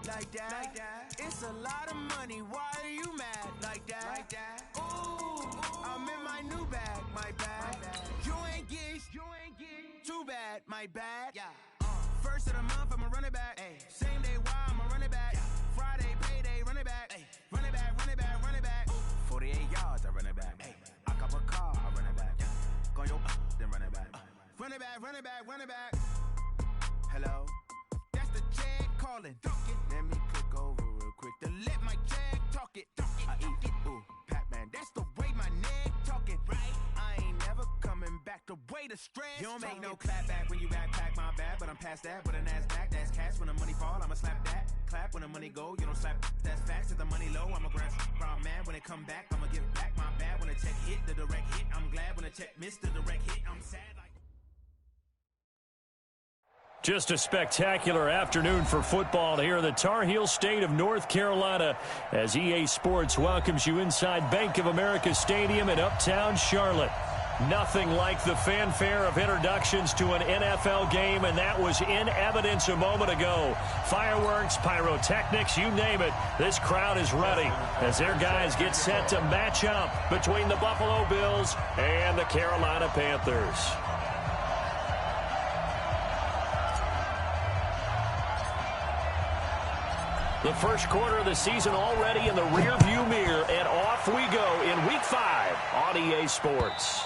like that. It's a lot of money, why are you mad like that? Ooh, I'm in my new bag, my bad. You ain't get too bad, my bad. First of the month, I'ma run it back. Same day, why I'ma run it back. Friday, payday, run it back. Run it back, run it back, run it back. 48 yards, I run it back. I cop a car, I run it back. Go your then run it back. Run it back, run it back, run it back. Hello, that's the check calling. Let me click over real quick to let my check talk it. I eat it, ooh, Pac-Man, that's the way my neck talking. Right, I ain't never coming back the way the stress. You don't make no clap back when you backpack, my bad, but I'm past that. With an ass back, that's cash. When the money fall, I'ma slap that. Clap when the money go, you don't slap. That's facts. If the money low, I'ma grab. I'm mad when it come back, I'ma give back my bad. When the check hit, the direct hit. I'm glad when the check missed the direct hit. I'm sad like. Just a spectacular afternoon for football here in the Tar Heel state of North Carolina as EA Sports welcomes you inside Bank of America Stadium in Uptown Charlotte. Nothing like the fanfare of introductions to an NFL game, and that was in evidence a moment ago. Fireworks, pyrotechnics, you name it. This crowd is ready as their guys get set to match up between the Buffalo Bills and the Carolina Panthers. The first quarter of the season already in the rearview mirror, and off we go in Week 5 on EA Sports.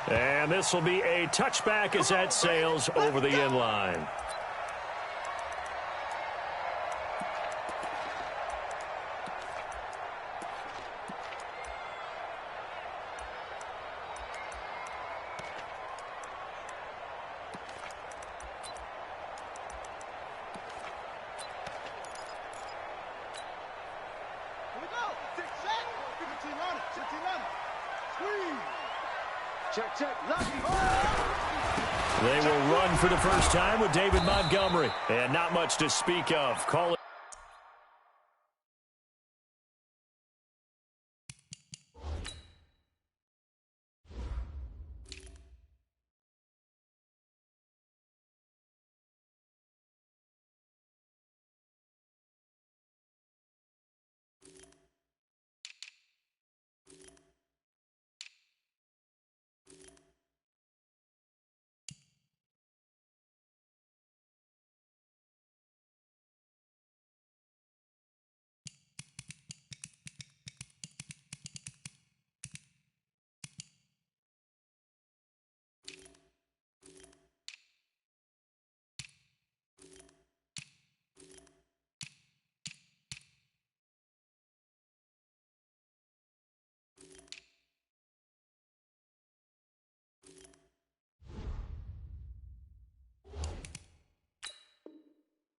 And this will be a touchback as that sails over the end line. They will run for the first time with David Montgomery. And not much to speak of. Call it.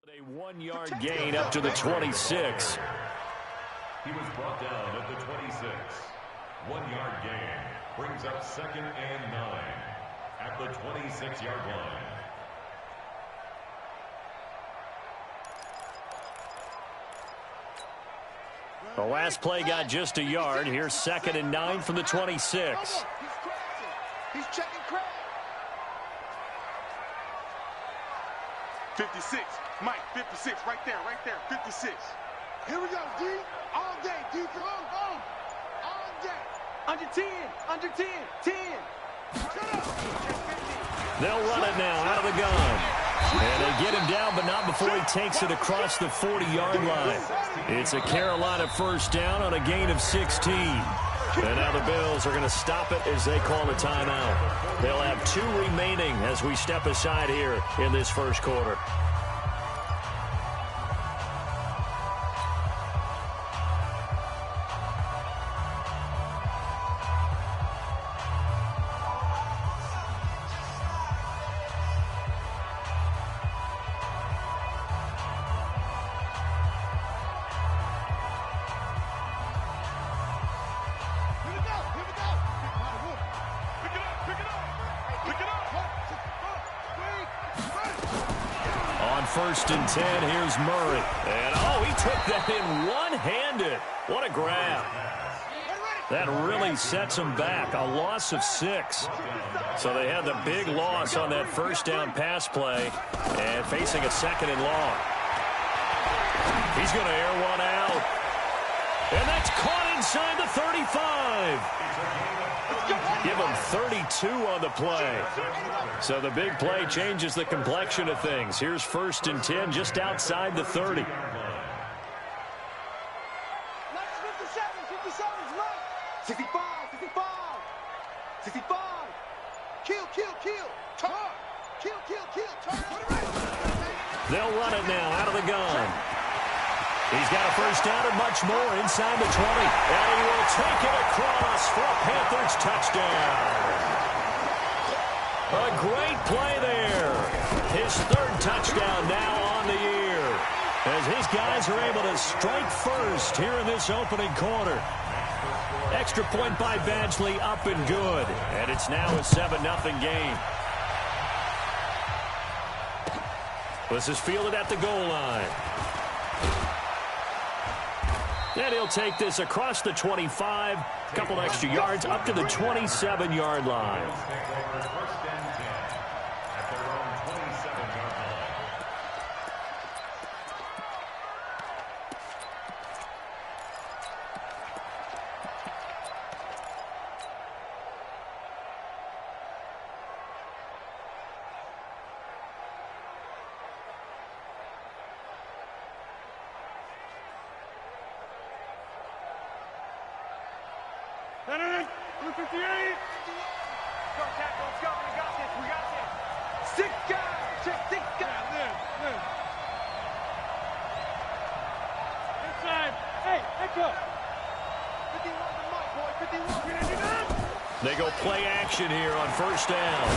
A 1-yard gain up to the 26. He was brought down at the 26. 1-yard gain brings up 2nd and 9 at the 26-yard line. The last play got just a yard. Here's 2nd and 9 from the 26. He's checking Craig. 56. Mike, 56. Right there. 56. Here we go, D. All day, D. All day. Under 10. 10. They'll run it now out of the gun. And they get him down, but not before he takes it across the 40-yard line. It's a Carolina first down on a gain of 16. And now the Bills are going to stop it as they call a timeout. They'll have 2 remaining as we step aside here in this first quarter. First and 10, here's Murray. And, he took that in one-handed. What a grab. That really sets them back. A loss of 6. So they had the big loss on that first down pass play and facing a 2nd and long. He's going to air one out. And that's caught inside the 35. Give him 32 on the play. So the big play changes the complexion of things. Here's 1st and 10 just outside the 30. 57, 65, 65, 65. Kill, kill, kill. Turn. Kill, kill, kill. Turn. They'll run it now out of the gun. He's got a first down and much more inside the 20. And he will take it across for a Panthers touchdown. A great play there. His 3rd touchdown now on the year, as his guys are able to strike first here in this opening quarter. Extra point by Badgley, up and good. And it's now a 7-0 game. This is fielded at the goal line. And he'll take this across the 25. A couple extra yards up to the 27-yard line. They go play action here on 1st down.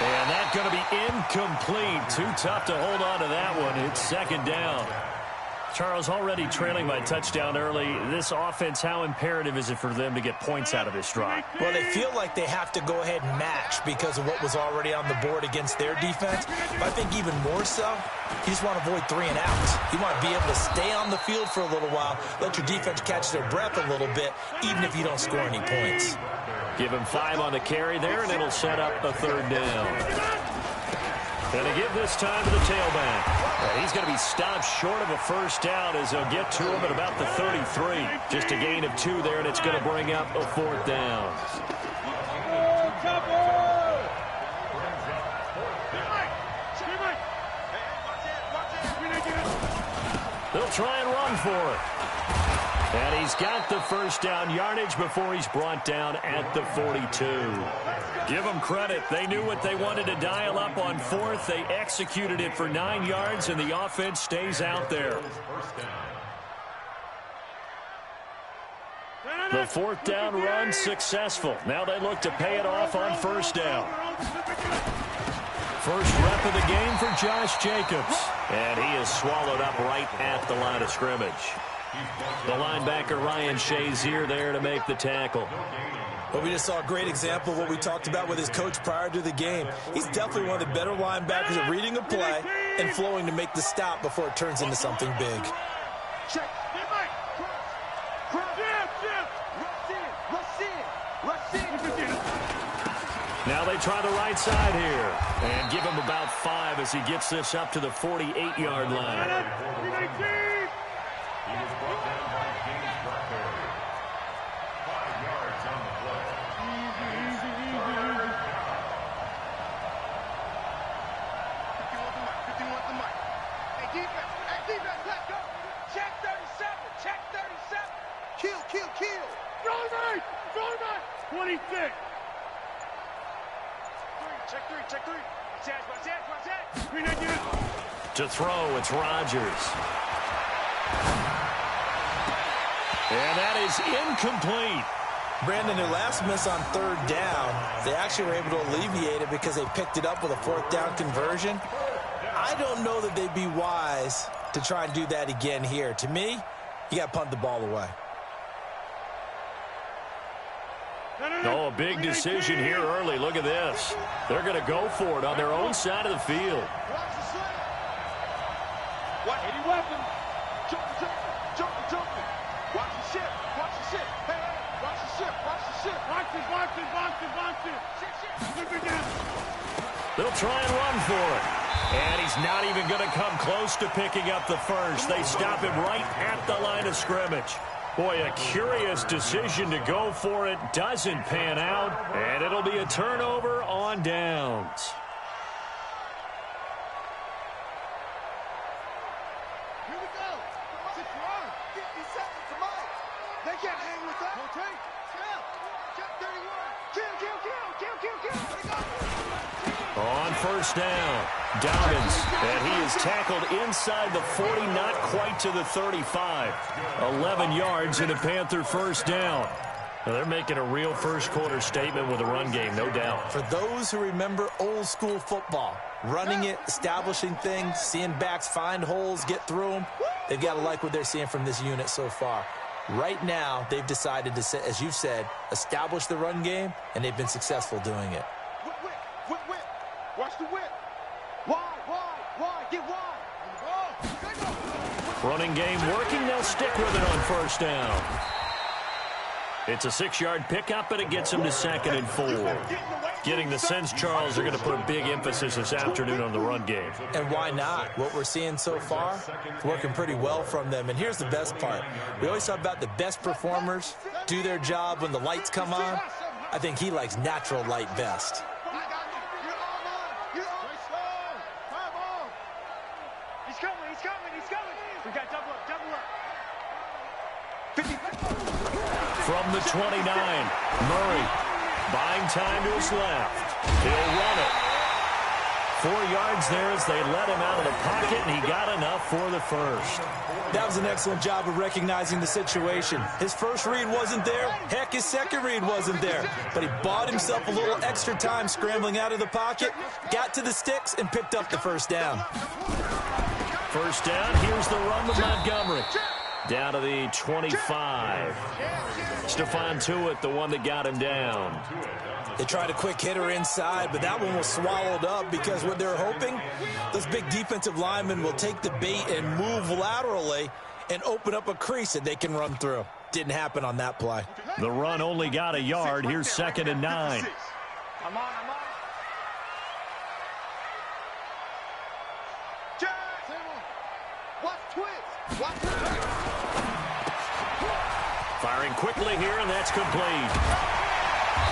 And that's going to be incomplete. Too tough to hold on to that one. It's 2nd down. Charles, already trailing by touchdown early. This offense, how imperative is it for them to get points out of this drive? Well, they feel like they have to go ahead and match because of what was already on the board against their defense. But I think even more so, you just want to avoid 3 and outs. You want to be able to stay on the field for a little while, let your defense catch their breath a little bit, even if you don't score any points. Give him 5 on the carry there, and it'll set up a 3rd down. And they give this time to the tailback. He's going to be stopped short of a first down as they'll get to him at about the 33. Just a gain of 2 there, and it's going to bring up a 4th down. They'll try and run for it. And he's got the first down yardage before he's brought down at the 42. Give them credit. They knew what they wanted to dial up on 4th. They executed it for 9 yards, and the offense stays out there. The 4th down run successful. Now they look to pay it off on 1st down. First rep of the game for Josh Jacobs. And he is swallowed up right at the line of scrimmage. The linebacker Ryan Shazier there to make the tackle. But we just saw a great example of what we talked about with his coach prior to the game. He's definitely one of the better linebackers at reading a play and flowing to make the stop before it turns into something big. Now they try the right side here and give him about 5 as he gets this up to the 48-yard line. He was brought down by James Bradbury. 5 yards on the play. Easy. 51 the mic. Hey, defense, let's go. Check 37. Kill. Throw it. 26. Check 3. To throw, it's Rodgers. And that is incomplete. Brandon, their last miss on 3rd down, they actually were able to alleviate it because they picked it up with a 4th down conversion. I don't know that they'd be wise to try and do that again here. To me, you got to punt the ball away. Oh, a big decision here early. Look at this. They're going to go for it on their own side of the field. Any weapon? Jumping. Watch the ship. Hey, watch the ship. Watch it. They'll try and run for it. And he's not even going to come close to picking up the first. They stop him right at the line of scrimmage. Boy, a curious decision to go for it. Doesn't pan out, and it'll be a turnover on downs. Here we go. 6 yards. 50 seconds to Mike. They can't hang with that. Rotate. Snap. Check 31. Kill. On first down, Dobbins, and he is tackled inside the 40, not quite to the 35. 11 yards and a Panther first down. Well, they're making a real first-quarter statement with a run game, no doubt. For those who remember old-school football, running it, establishing things, seeing backs find holes, get through them, they've got to like what they're seeing from this unit so far. Right now, they've decided to, as you've said, establish the run game, and they've been successful doing it. Whip. Watch the whip. Wide. Get wide. Running game working. They'll stick with it on first down. It's a 6-yard pickup, and it gets them to 2nd and 4. Getting the sense, Charles, are going to put a big emphasis this afternoon on the run game. And why not? What we're seeing so far, it's working pretty well from them. And here's the best part. We always talk about the best performers do their job when the lights come on. I think he likes natural light best. He's coming. We got double up. From the 29, Murray buying time to his left. He'll run it. 4 yards there as they let him out of the pocket, and he got enough for the first. That was an excellent job of recognizing the situation. His first read wasn't there. Heck, his second read wasn't there. But he bought himself a little extra time scrambling out of the pocket, got to the sticks, and picked up the first down. First down, here's the run to Montgomery. Down to the 25. Stephon Tuitt, the one that got him down. They tried a quick hitter inside, but that one was swallowed up because what they're hoping, those big defensive linemen will take the bait and move laterally and open up a crease that they can run through. Didn't happen on that play. The run only got a yard. Here's 2nd and 9. I'm on. Firing quickly here, and that's complete.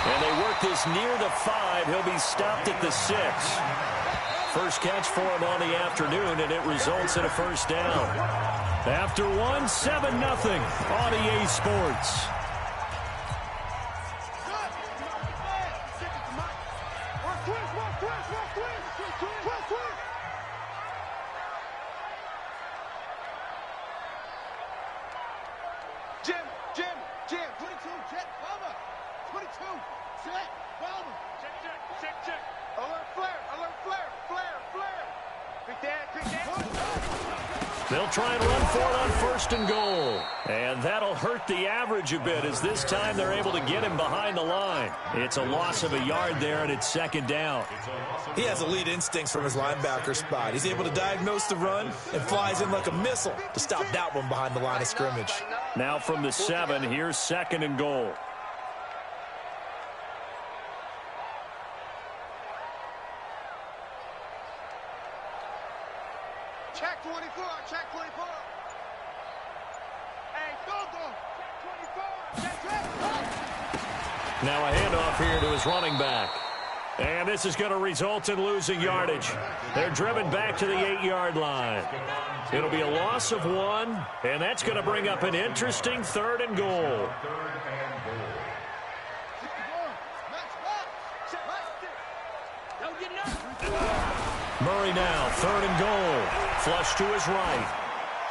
And they work this near the 5. He'll be stopped at the 6. First catch for him on the afternoon, and it results in a first down. After 7-0 on EA Sports. Jim, 22, check, Palmer. 22, check, Palmer. Check. Alert flare. Quick dad. They'll try and run for it on 1st and goal. And that'll hurt the average a bit as this time they're able to get him behind the line. It's a loss of a yard there, and it's 2nd down. He has elite instincts from his linebacker spot. He's able to diagnose the run and flies in like a missile to stop that one behind the line of scrimmage. Now from the 7, here's 2nd and goal. Check 24. Hey, go. Check 24. Now a handoff here to his running back. And this is going to result in losing yardage. They're driven back to the 8-yard line. It'll be a loss of 1, and that's going to bring up an interesting 3rd and goal. Murray now, 3rd and goal. Flush to his right.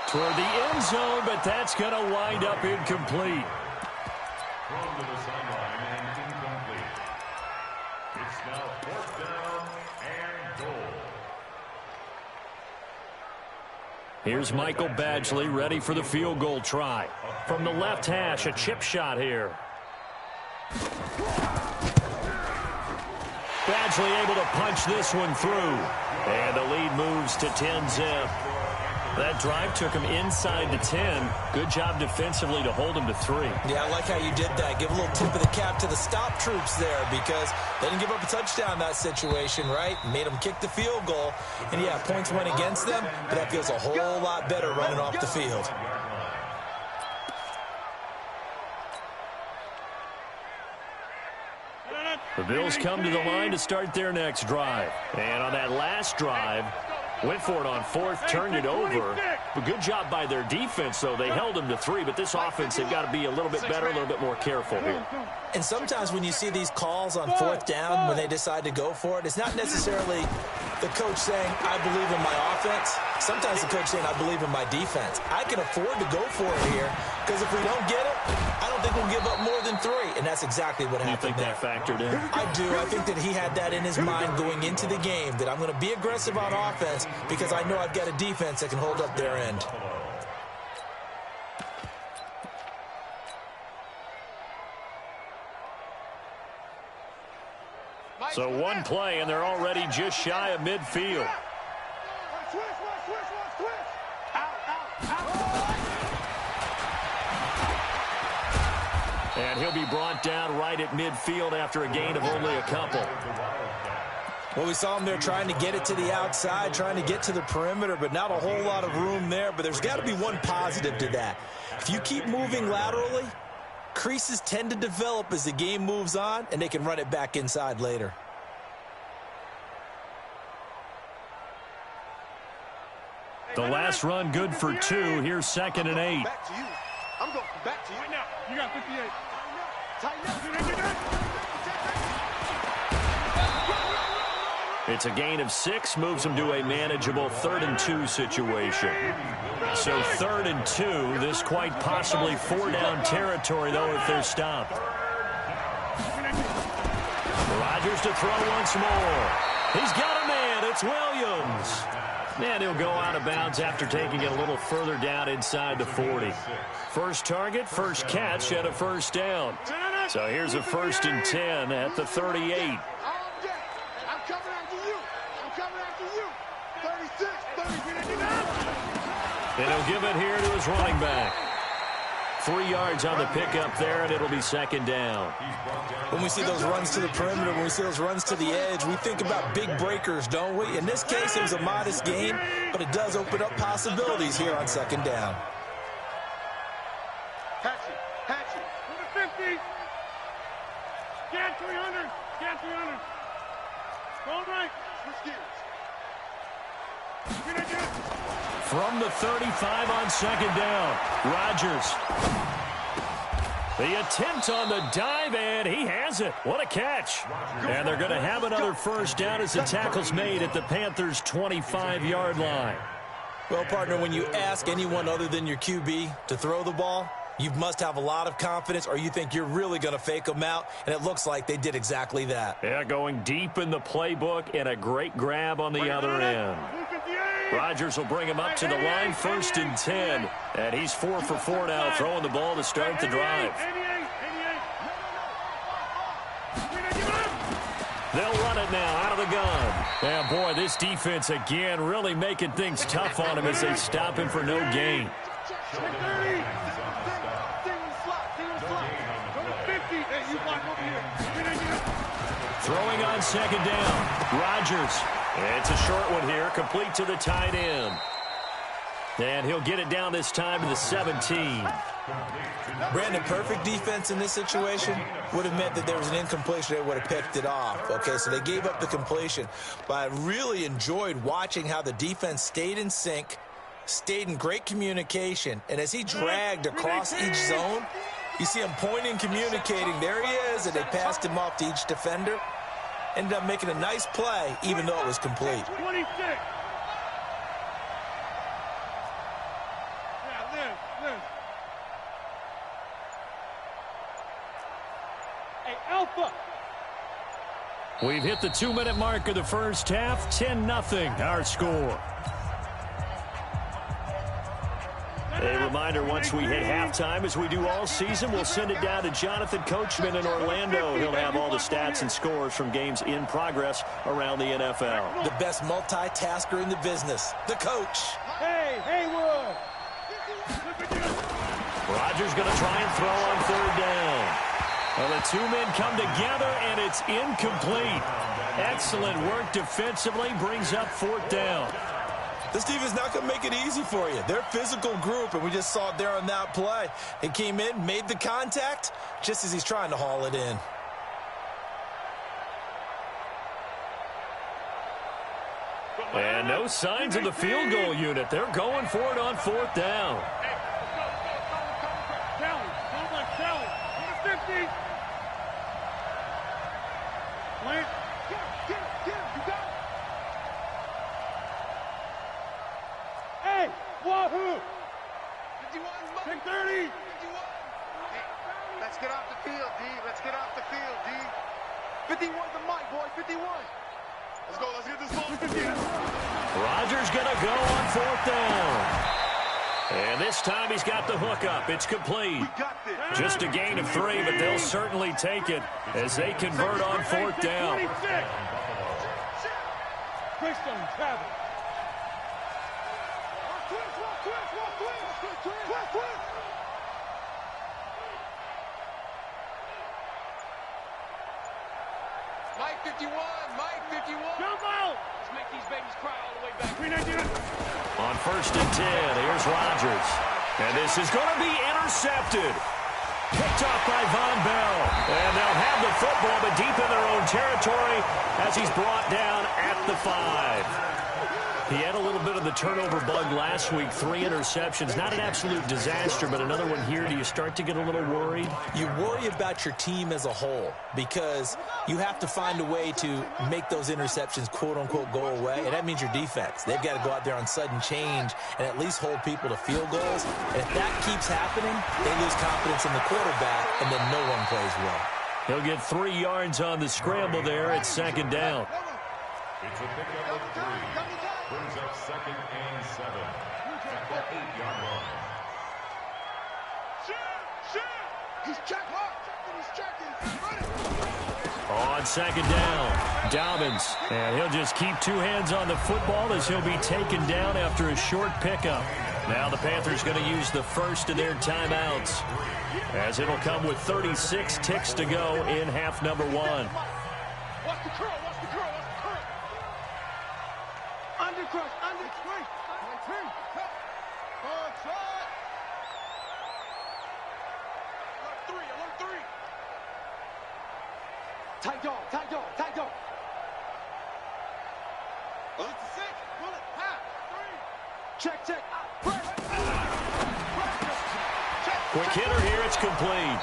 Toward the end zone, but that's going to wind up incomplete. Thrown to the sideline and incomplete. It's now 4th down and goal. Here's Michael Badgley ready for the field goal try. From the left hash, a chip shot here. Badgley able to punch this one through. And the lead moves to 10-zip. That drive took him inside the 10. Good job defensively to hold him to 3. Yeah, I like how you did that. Give a little tip of the cap to the stop troops there because they didn't give up a touchdown in that situation, right? Made them kick the field goal. And, yeah, points went against them, but that feels a whole lot better running off the field. The Bills come to the line to start their next drive. And on that last drive, went for it on 4th, turned it over. But good job by their defense, though. They held them to 3, but this offense, they've got to be a little bit better, a little bit more careful here. And sometimes when you see these calls on 4th down, when they decide to go for it, it's not necessarily the coach saying, I believe in my offense. Sometimes the coach saying, I believe in my defense. I can afford to go for it here because if we don't get it, I don't think we'll give up more than 3. And that's exactly what happened there. You think that factored in? I do. I think that he had that in his mind going into the game, that I'm going to be aggressive on offense because I know I've got a defense that can hold up their end. So one play, and they're already just shy of midfield. And he'll be brought down right at midfield after a gain of only a couple. Well, we saw him there trying to get it to the outside, trying to get to the perimeter, but not a whole lot of room there. But there's got to be one positive to that. If you keep moving laterally, creases tend to develop as the game moves on, and they can run it back inside later. The last run good for 2. Here's 2nd and 8. Back to you. I'm going back to you. Right now. You got 58. It's a gain of 6, moves them to a manageable 3rd and 2 situation. So 3rd and 2, this quite possibly 4-down territory, though, if they're stopped. Rodgers to throw once more. He's got a man. It's Williams. And he'll go out of bounds after taking it a little further down inside the 40. First target, first catch, and a 1st down. So here's a 1st and 10 at the 38. I'm coming after you. I'm coming after you. 36, 39. And he'll give it here to his running back. 3 yards on the pickup there, and it'll be 2nd down. When we see those runs to the perimeter, when we see those runs to the edge, we think about big breakers, don't we? In this case, it was a modest gain, but it does open up possibilities here on 2nd down. Hatchet. To the 50. Scan 300. Scan 300. Going right. Switch gears. From the 35 on 2nd down, Rodgers. The attempt on the dive, and he has it. What a catch. And they're going to have another 1st down as the tackle's made at the Panthers' 25-yard line. Well, partner, when you ask anyone other than your QB to throw the ball, you must have a lot of confidence or you think you're really going to fake them out, and it looks like they did exactly that. Yeah, going deep in the playbook and a great grab on the other end. Rodgers will bring him up to the line, 1st and 10. And he's 4 for 4 now, throwing the ball to start the drive. They'll run it now out of the gun. Yeah, boy, this defense again really making things tough on him as they stop him for no gain. Throwing on 2nd down, Rodgers. It's a short one here, complete to the tight end. And he'll get it down this time to the 17. Brandon, perfect defense in this situation would have meant that there was an incompletion. They would have picked it off. Okay, so they gave up the completion. But I really enjoyed watching how the defense stayed in sync, stayed in great communication. And as he dragged across each zone, you see him pointing, communicating. There he is, and they passed him off to each defender. Ended up making a nice play, even though it was complete. 26. Liz. Hey, Alpha. We've hit the 2-minute mark of the first half. 10-0 our score. A reminder, once we hit halftime, as we do all season, we'll send it down to Jonathan Coachman in Orlando. He'll have all the stats and scores from games in progress around the NFL. The best multitasker in the business, the coach. Hey, Haywood! Rodgers going to try and throw on third down. Well, the two men come together, and it's incomplete. Excellent work defensively, brings up fourth down. This defense not going to make it easy for you. They're a physical group, and we just saw it there on that play. He came in, made the contact, just as he's trying to haul it in. And no signs of the field goal unit. They're going for it on fourth down. Hey, wahoo! 51, 30. Let's get off the field, D. Let's get off the field, D. 51 the mic, boy. 51. Let's go. Let's get this ball. Rodgers going to go on fourth down. And this time he's got the hook up. It's complete. Just a gain of 3, but they'll certainly take it as they convert on fourth down. Christian Travis. Mike 51, Mike 51. Jump out! Let's make these babies cry all the way back. On first and 10, here's Rodgers. And this is going to be intercepted. Picked off by Von Bell. And they'll have the football, but deep in their own territory as he's brought down at the 5. He had a little bit of the turnover bug last week, 3 interceptions. Not an absolute disaster, but another one here. Do you start to get a little worried? You worry about your team as a whole because you have to find a way to make those interceptions, quote-unquote, go away, and that means your defense. They've got to go out there on sudden change and at least hold people to field goals. And if that keeps happening, they lose confidence in the quarterback, and then no one plays well. He'll get 3 yards on the scramble there at second down. It's a pickup of 3. Brings up second and 7 at the 8-yard line. He's checking. On second down, Dobbins. And he'll just keep 2 hands on the football as he'll be taken down after a short pickup. Now the Panthers going to use the first of their timeouts as it'll come with 36 ticks to go in half number 1. Watch the curl. Undercrush, under 3. Alert 3. Tight dog. Alert to 6. Pull it. Half. 3. Check. Quick hitter here. It's complete.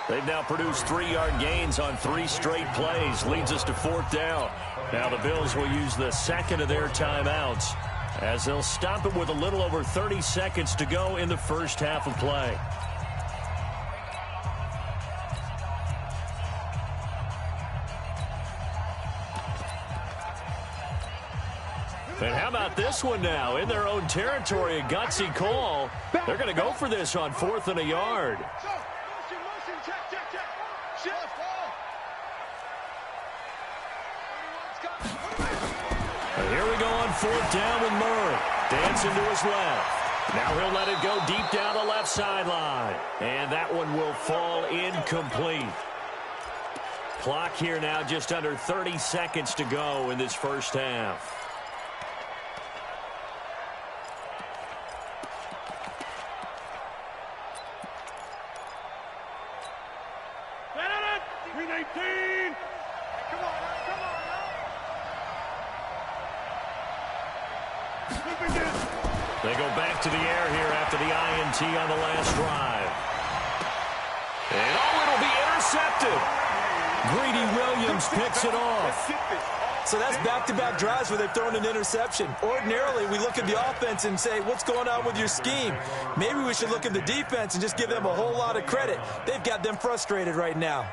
They've now produced 3-yard gains on 3 straight plays. Leads us to fourth down. Now the Bills will use the second of their timeouts as they'll stop it with a little over 30 seconds to go in the first half of play. And how about this one now? In their own territory, a gutsy call. They're going to go for this on 4th and a yard. And here we go on 4th down with Murray. Dancing to his left. Now he'll let it go deep down the left sideline. And that one will fall incomplete. Clock here now just under 30 seconds to go in this first half. They go back to the air here after the INT on the last drive. And it'll be intercepted. Greedy Williams picks it off. So that's back-to-back drives where they've thrown an interception. Ordinarily, we look at the offense and say, what's going on with your scheme? Maybe we should look at the defense and just give them a whole lot of credit. They've got them frustrated right now.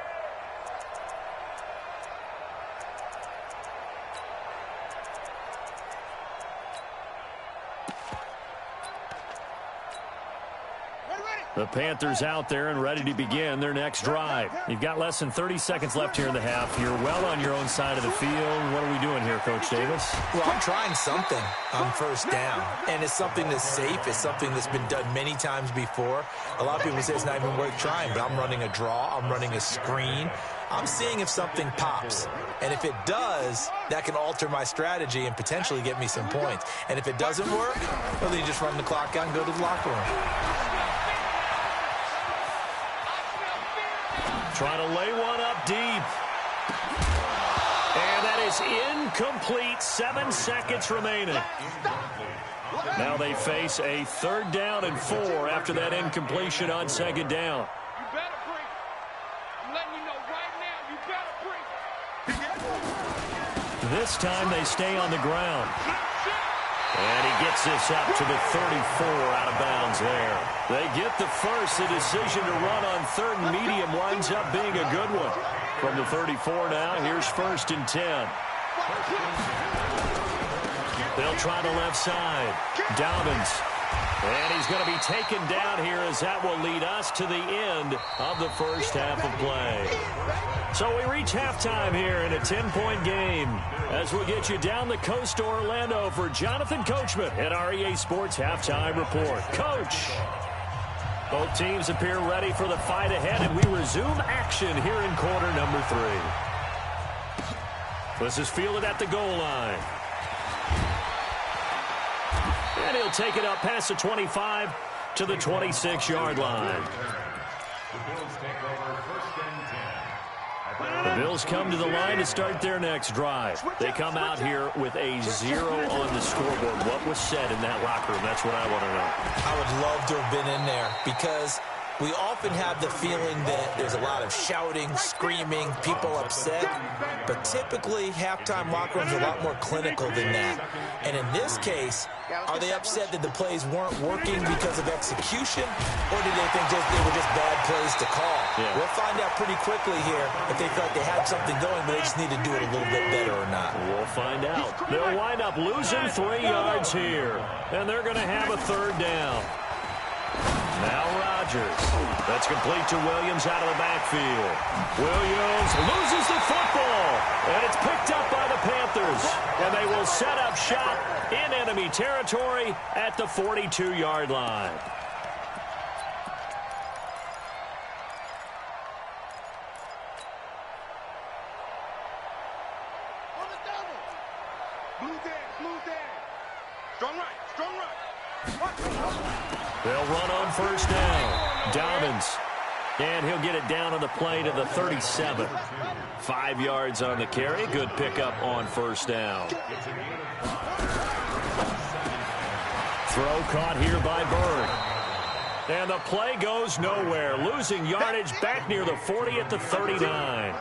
The Panthers out there and ready to begin their next drive. You've got less than 30 seconds left here in the half. You're well on your own side of the field. What are we doing here, Coach Davis? Well, I'm trying something on first down, and it's something that's safe. It's something that's been done many times before. A lot of people say it's not even worth trying, but I'm running a draw. I'm running a screen. I'm seeing if something pops. And if it does, that can alter my strategy and potentially get me some points. And if it doesn't work, well, then you just run the clock out and go to the locker room. Trying to lay one up deep. And that is incomplete. 7 seconds remaining. Now they face a 3rd down and 4 after that incompletion on 2nd down. You better bring it. I'm letting you know right now, you better bring it. This time they stay on the ground. And he gets this up to the 34 out of bounds there. They get the first. The decision to run on 3rd and medium winds up being a good one. From the 34 now, here's 1st and 10. They'll try the left side. Dobbins. And he's going to be taken down here as that will lead us to the end of the first half of play. So we reach halftime here in a 10-point game as we'll get you down the coast to Orlando for Jonathan Coachman at our EA Sports Halftime Report. Coach, both teams appear ready for the fight ahead, and we resume action here in quarter number 3. This is fielded at the goal line. And he'll take it up past the 25 to the 26-yard line. The Bills come to the line to start their next drive. They come out here with a 0 on the scoreboard. What was said in that locker room? That's what I want to know. I would love to have been in there because we often have the feeling that there's a lot of shouting, screaming, people upset. But typically, halftime locker rooms are a lot more clinical than that. And in this case, are they upset that the plays weren't working because of execution? Or do they think they were just bad plays to call? Yeah. We'll find out pretty quickly here if they felt they had something going, but they just need to do it a little bit better or not. We'll find out. They'll wind up losing 3 yards here. And they're going to have a 3rd down. Now Rodgers. That's complete to Williams out of the backfield. Williams loses the football. And it's picked up by the Panthers. And they will set up shop in enemy territory at the 42-yard line. On the double. Blue there. Strong right. They'll run on 1st down. Dobbins. And he'll get it down on the play to the 37. 5 yards on the carry. Good pickup on 1st down. Throw caught here by Bird. And the play goes nowhere. Losing yardage back near the 40 at the 39.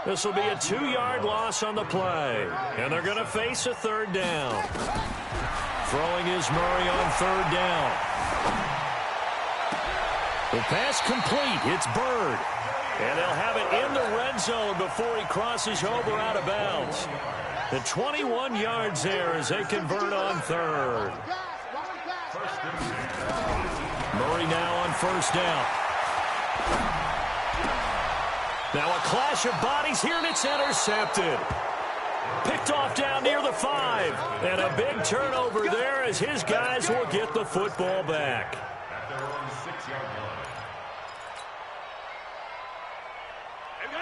This will be a 2-yard loss on the play. And they're going to face a 3rd down. Throwing is Murray on 3rd down. The pass complete. It's Bird. And they'll have it in the red zone before he crosses over out of bounds. The 21 yards there as they convert on 3rd. Murray now on 1st down. Now a clash of bodies here, and it's intercepted. Picked off down near the 5. And a big turnover there as his guys will get the football back.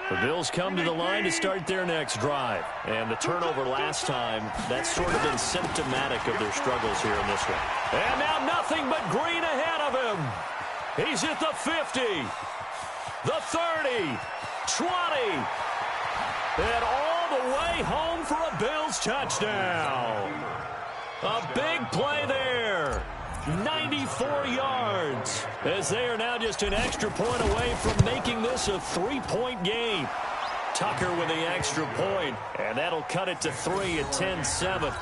The Bills come to the line to start their next drive. And the turnover last time, that's sort of been symptomatic of their struggles here in this one. And now nothing but green ahead of him. He's at the 50, the 30, 20, and all the way home for a Bills touchdown. A big play there. 94 yards as they are now just an extra point away from making this a 3-point game. Tucker with the extra point, and that'll cut it to 3 at 10-7.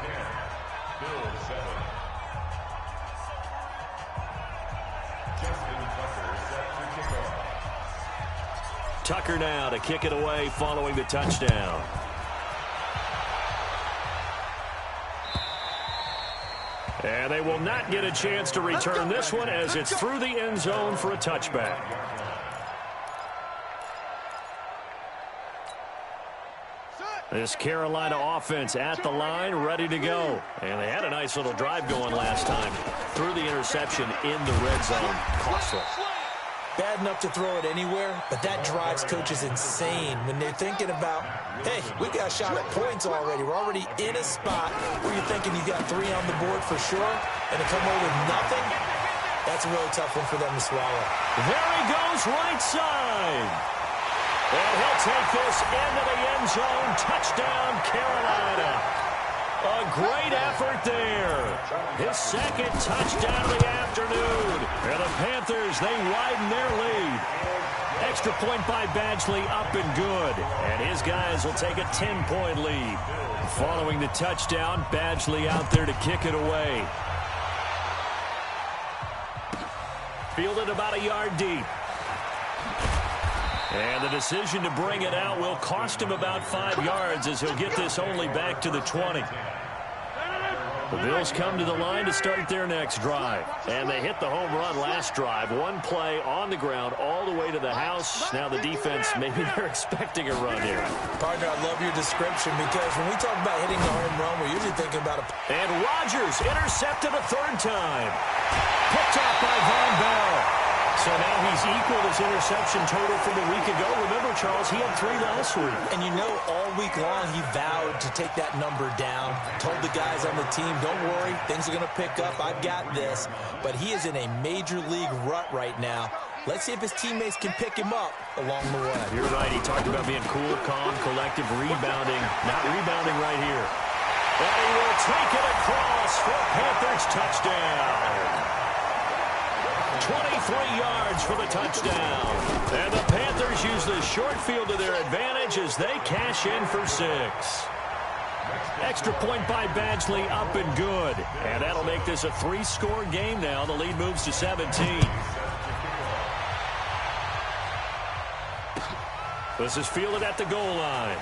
Tucker now to kick it away following the touchdown. And they will not get a chance to return this one as it's through the end zone for a touchback. This Carolina offense at the line, ready to go. And they had a nice little drive going last time. Threw the interception in the red zone. Costly. Bad enough to throw it anywhere, but that drives coaches insane when they're thinking about, hey, we got a shot at points already. We're already in a spot where you're thinking you got 3 on the board for sure, and to come away with nothing, that's a really tough one for them to swallow. There he goes, right side. And he'll take this into the end zone. Touchdown, Carolina. A great effort there. His second touchdown of the afternoon. And the Panthers, they widen their lead. Extra point by Badgley, up and good. And his guys will take a 10-point lead. Following the touchdown, Badgley out there to kick it away. Fielded about a yard deep. And the decision to bring it out will cost him about 5 yards as he'll get this only back to the 20. The Bills come to the line to start their next drive. And they hit the home run last drive. One play on the ground all the way to the house. Now the defense, maybe they're expecting a run here. Partner, I love your description because when we talk about hitting the home run, we're usually thinking about a... And Rodgers intercepted a 3rd time. Picked off by Von Bell. So now he's equaled his interception total from a week ago. Remember, Charles, he had 3 last week. And you know, all week long he vowed to take that number down. Told the guys on the team, don't worry, things are going to pick up. I've got this. But he is in a major league rut right now. Let's see if his teammates can pick him up along the way. You're right. He talked about being cool, calm, collective, rebounding. Not rebounding right here. And he will take it across for a Panthers touchdown. 23 yards for the touchdown. And the Panthers use the short field to their advantage as they cash in for 6. Extra point by Badgley, up and good. And that'll make this a 3-score game now. The lead moves to 17. This is fielded at the goal line.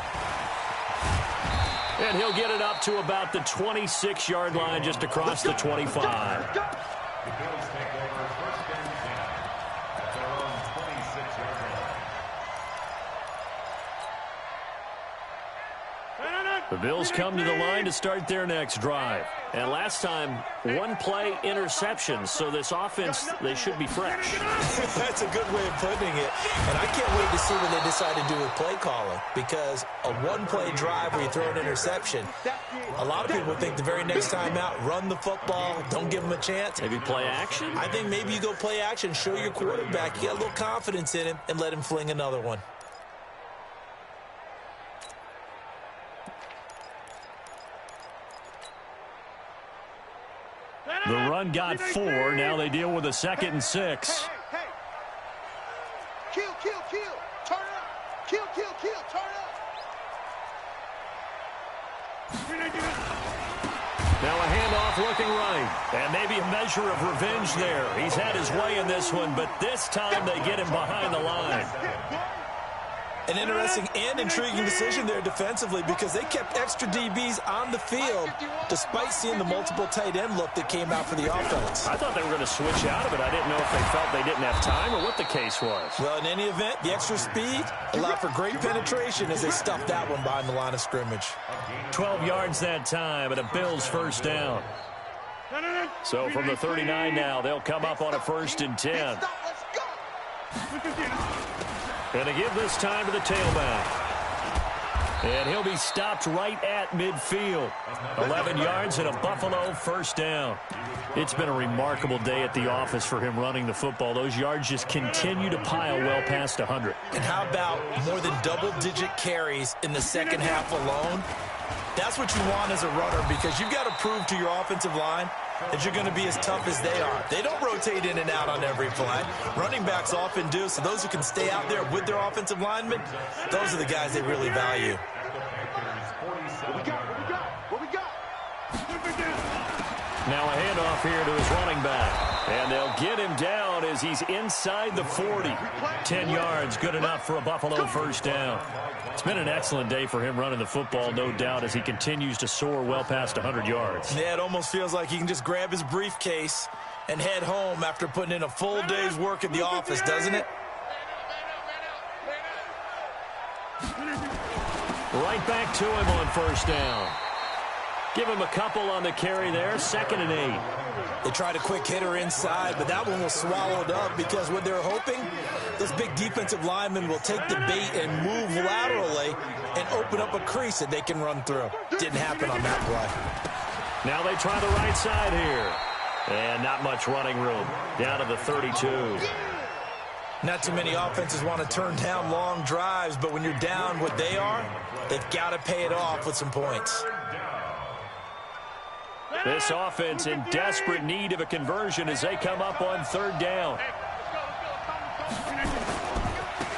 And he'll get it up to about the 26-yard line, just across the 25. The Bills take over 1st and 10 at their own 26-yard line. The Bills come to the line to start their next drive. And last time, 1-play interception. So this offense, they should be fresh. That's a good way of putting it. And I can't wait to see what they decide to do with play calling. Because a 1-play drive where you throw an interception, a lot of people think the very next time out, run the football, don't give them a chance. Maybe play action? I think maybe you go play action, show your quarterback, you got a little confidence in him, and let him fling another one. The run got 4. Now they deal with a 2nd and 6. Hey. Kill. Turn up. Kill. Turn up. Now a handoff looking right. And maybe a measure of revenge there. He's had his way in this one, but this time they get him behind the line. An interesting and intriguing decision there defensively because they kept extra DBs on the field despite seeing the multiple tight end look that came out for the offense. I thought they were going to switch out of it. I didn't know if they felt they didn't have time or what the case was. Well, in any event, the extra speed allowed for great penetration as they stuffed that one behind the line of scrimmage. 12 yards that time and a Bills 1st down. So from the 39 now, they'll come up on a 1st and 10. Going to give this time to the tailback. And he'll be stopped right at midfield. 11 yards and a Buffalo 1st down. It's been a remarkable day at the office for him running the football. Those yards just continue to pile well past 100. And how about more than double-digit carries in the second half alone? That's what you want as a runner because you've got to prove to your offensive line that you're going to be as tough as they are. They don't rotate in and out on every play. Running backs often do, so those who can stay out there with their offensive linemen, those are the guys they really value. What we got? Now a handoff here to his running back. And they'll get him down as he's inside the 40. 10 yards, good enough for a Buffalo first down. It's been an excellent day for him running the football, no doubt, as he continues to soar well past 100 yards. Yeah, it almost feels like he can just grab his briefcase and head home after putting in a full day's work in the office, doesn't it? Right back to him on first down. Give him a couple on the carry there, 2nd and 8. They tried a quick hitter inside, but that one was swallowed up because what they're hoping, this big defensive lineman will take the bait and move laterally and open up a crease that they can run through. Didn't happen on that play. Now they try the right side here. And not much running room. Down to the 32. Not too many offenses want to turn down long drives, but when you're down what they are, they've got to pay it off with some points. This offense in desperate need of a conversion as they come up on 3rd down.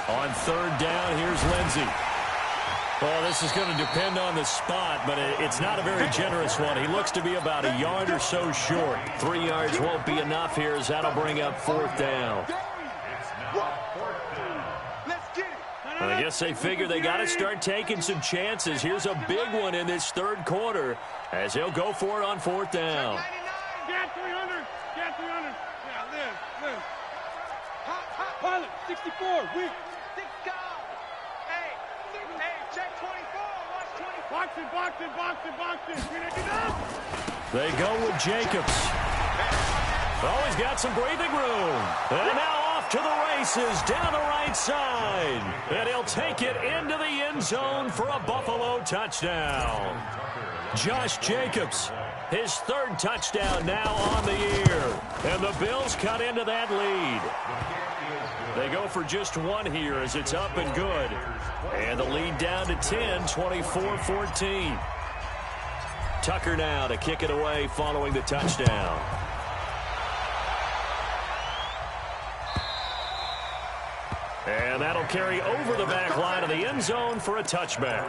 On 3rd down, here's Lindsey. Well, this is going to depend on the spot, but it's not a very generous one. He looks to be about a yard or so short. 3 yards won't be enough here as that'll bring up 4th down. I guess they figure they got to start taking some chances. Here's a big one in this 3rd quarter as they'll go for it on 4th down. Get 300. Get 300. Yeah, live. Pilot, 64. Weak. Check 24. Watch 24. Boxing. They go with Jacobs. Oh, he's got some breathing room. And now off to the races down the right side. And he'll take it into the end zone for a Buffalo touchdown. Josh Jacobs, his 3rd touchdown now on the year. And the Bills cut into that lead. They go for just one here as it's up and good. And the lead down to 10, 24-14. Tucker now to kick it away following the touchdown. And that'll carry over the back line of the end zone for a touchback.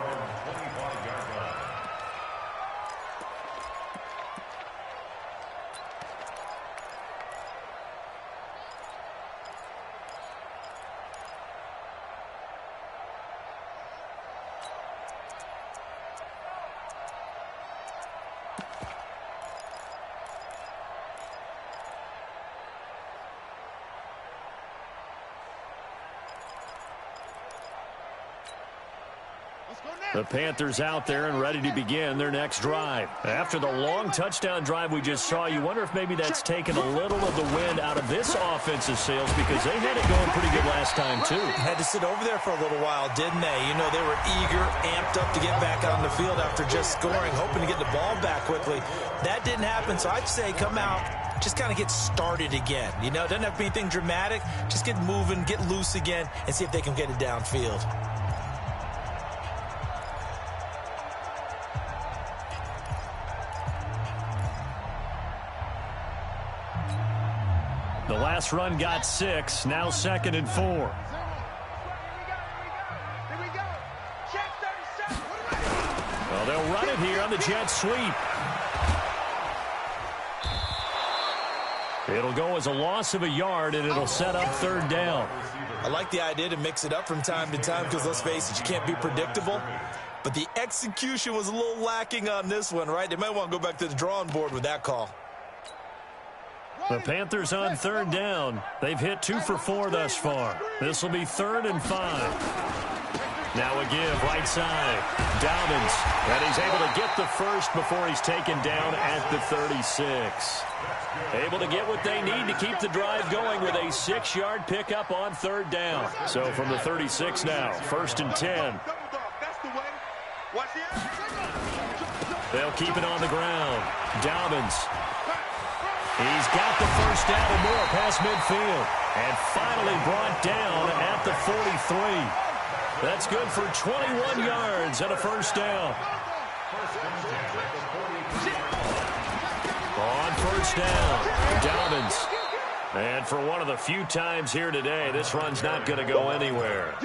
The Panthers out there and ready to begin their next drive. After the long touchdown drive we just saw, you wonder if maybe that's taken a little of the wind out of this offensive sails because they had it going pretty good last time, too. Had to sit over there for a little while, didn't they? You know, they were eager, amped up to get back on the field after just scoring, hoping to get the ball back quickly. That didn't happen, so I'd say come out, just kind of get started again. You know, it doesn't have to be anything dramatic. Just get moving, get loose again, and see if they can get it downfield. The last run got 6, now 2nd and 4. Here we go. Check 37. Well, they'll run it here on the jet sweep. It'll go as a loss of a yard, and it'll set up 3rd down. I like the idea to mix it up from time to time because, let's face it, you can't be predictable. But the execution was a little lacking on this one, right? They might want to go back to the drawing board with that call. The Panthers on 3rd down. They've hit 2 for 4 thus far. This will be 3rd and 5. Now a give right side. Dobbins. And he's able to get the first before he's taken down at the 36. Able to get what they need to keep the drive going with a 6-yard pickup on 3rd down. So from the 36 now, 1st and 10. They'll keep it on the ground. Dobbins. He's got the first down and more past midfield. And finally brought down at the 43. That's good for 21 yards and a first down. On first down, Dobbins. And for one of the few times here today, this run's not going to go anywhere.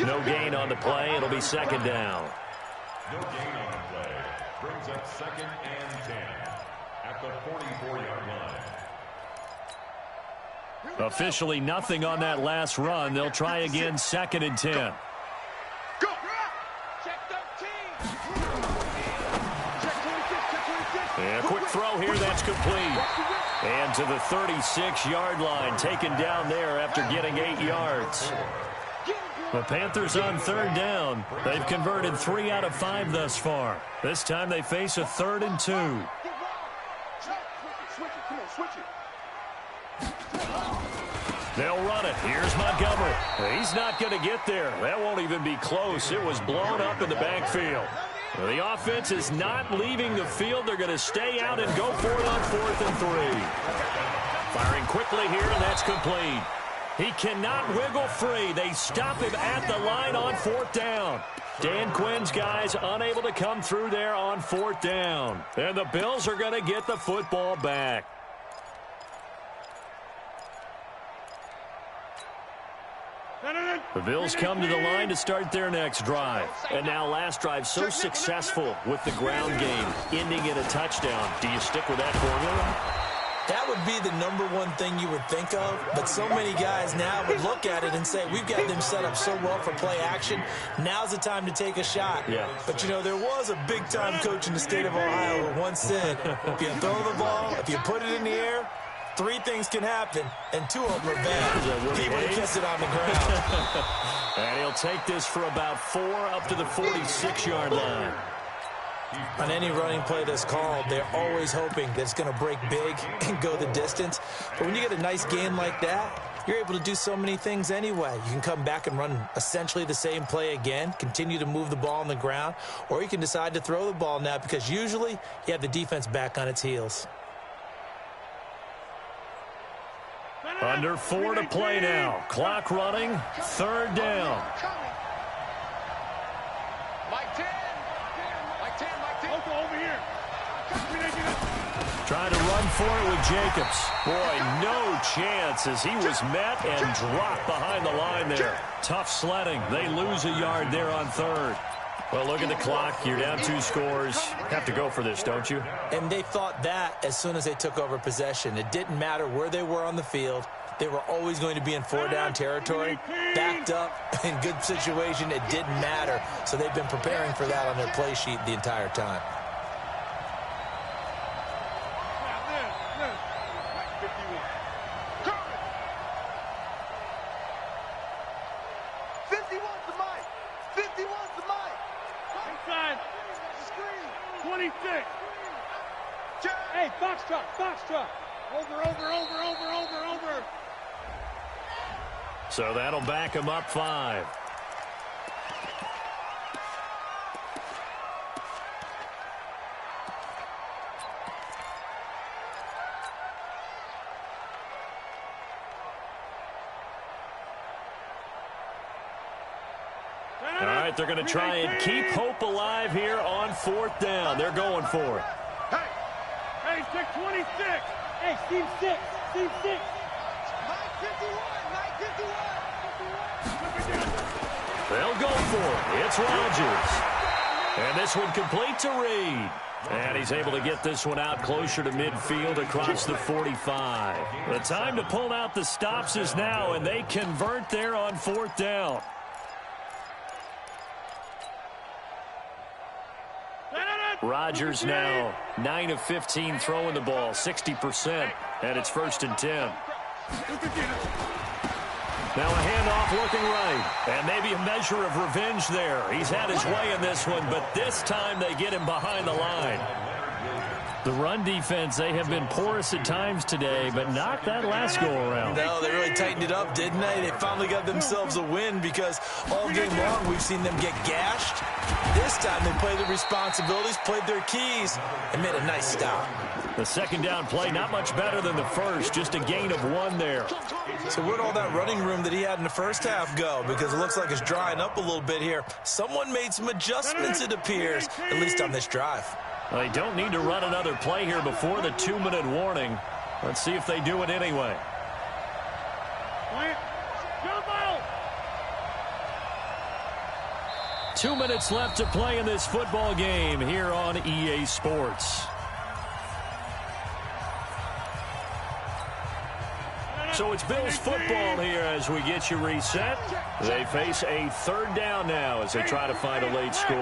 No gain on the play. It'll be 2nd down. No gain on the play. Brings up 2nd and 10. at the 44-yard line. Officially nothing on that last run. They'll try again, 2nd and 10. Go. Check 13. Check 26. And a quick throw here, that's complete. And to the 36-yard line, taken down there after getting 8 yards. The Panthers on 3rd down. They've converted 3 out of 5 thus far. This time they face a 3rd and 2. They'll run it. Here's Montgomery. He's not going to get there. That won't even be close. It was blown up in the backfield. The offense is not leaving the field. They're going to stay out and go for it on 4th and 3. Firing quickly here, and that's complete. He cannot wiggle free. They stop him at the line on 4th down. Dan Quinn's guys unable to come through there on 4th down. And the Bills are going to get the football back. The Bills come to the line to start their next drive. And now last drive so successful with the ground game, ending in a touchdown. Do you stick with that formula? That would be the #1 thing you would think of, but so many guys now would look at it and say, we've got them set up so well for play action, now's the time to take a shot. Yeah. But, you know, there was a big-time coach in the state of Ohio who once said, if you throw the ball, if you put it in the air, 3 things can happen, and 2 of them are bad. He would have kept it on the ground. And he'll take this for about 4 up to the 46-yard line. On any running play that's called, they're always hoping that it's going to break big and go the distance. But when you get a nice game like that, you're able to do so many things anyway. You can come back and run essentially the same play again, continue to move the ball on the ground, or you can decide to throw the ball now because usually you have the defense back on its heels. Under 4 to play now. Clock running. 3rd down. Over here. Trying to run for it with Jacobs. Boy, no chance as he was met and dropped behind the line there. Tough sledding. They lose a yard there on 3rd. Well, look at the clock. You're down 2 scores. Have to go for this, don't you? And they thought that as soon as they took over possession. It didn't matter where they were on the field. They were always going to be in 4-down territory, backed up, in good situation. It didn't matter. So they've been preparing for that on their play sheet the entire time. Hey, Foxtrot. Over. So that'll back him up 5. All right, they're going to try and keep hope alive here on 4th down. They're going for it. Hey, check 26. Hey, Steve 6. 951. They'll go for it. It's Rodgers. And this one complete to Reed. And he's able to get this one out closer to midfield across the 45. The time to pull out the stops is now, and they convert there on 4th down. Rodgers now 9 of 15 throwing the ball, 60%, and it's 1st and 10. Now a handoff looking right, and maybe a measure of revenge there. He's had his way in this one, but this time they get him behind the line. The run defense, they have been porous at times today, but not that last go-around. No, they really tightened it up, didn't they? They finally got themselves a win because all game long we've seen them get gashed. This time they played their responsibilities, played their keys, and made a nice stop. The 2nd down play, not much better than the first, just a gain of 1 there. So where'd all that running room that he had in the first half go? Because it looks like it's drying up a little bit here. Someone made some adjustments, it appears, at least on this drive. They don't need to run another play here before the 2-minute warning. Let's see if they do it anyway. 2 minutes left to play in this football game here on EA Sports. So it's Bills football here as we get you reset. They face a third down now as they try to find a late score.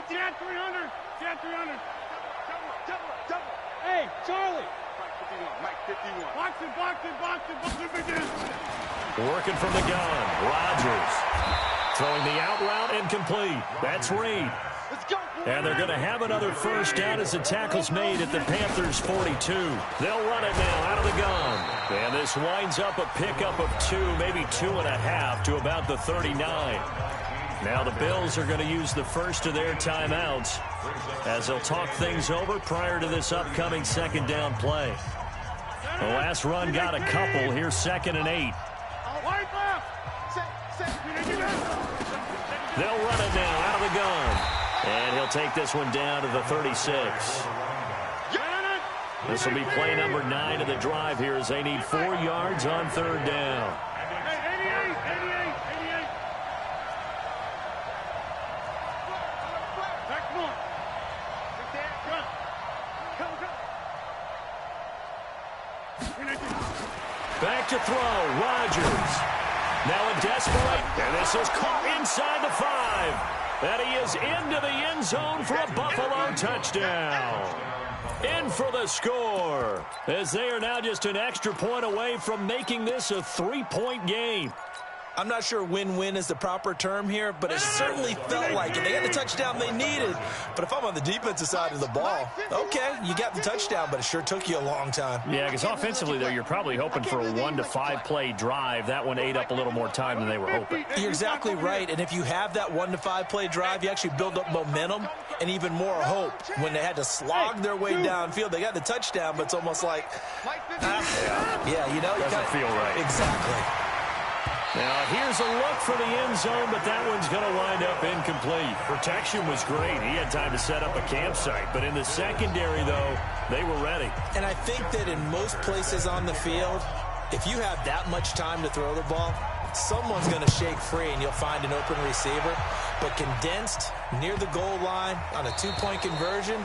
Jan 300. Jan 300. Double. Hey, Charlie. Mike 51. Box it. Working from the gun. Rodgers. Throwing the out route incomplete. That's Reed. Let's go. And they're going to have another first down as the tackle's made at the Panthers' 42. They'll run it now out of the gun. And this winds up a pickup of 2, maybe 2.5 to about the 39. Now the Bills are going to use the first of their timeouts as they'll talk things over prior to this upcoming second down play. The last run got a couple. Here's 2nd and 8. They'll run it now out of the gun. And he'll take this one down to the 36. This will be play number 9 of the drive here as they need 4 yards on third down. Back to throw, Rodgers. Now a desperate, and this is caught inside the 5. And he is into the end zone for a Buffalo touchdown. In for the score, as they are now just an extra point away from making this a 3-point game. I'm not sure win-win is the proper term here, but it certainly felt like it. They got the touchdown they needed. But if I'm on the defensive side of the ball, okay, you got the touchdown, but it sure took you a long time. Yeah, because offensively, though, you're probably hoping for a 1 to 5 play drive. That one ate up a little more time than they were hoping. You're exactly right, and if you have that 1 to 5 play drive, you actually build up momentum and even more hope. When they had to slog their way downfield, they got the touchdown, but it's almost like, yeah, you know. Doesn't feel right. Exactly. Now, here's a look for the end zone, but that one's going to wind up incomplete. Protection was great. He had time to set up a campsite. But in the secondary, though, they were ready. And I think that in most places on the field, if you have that much time to throw the ball, someone's going to shake free and you'll find an open receiver. But condensed near the goal line on a 2-point conversion,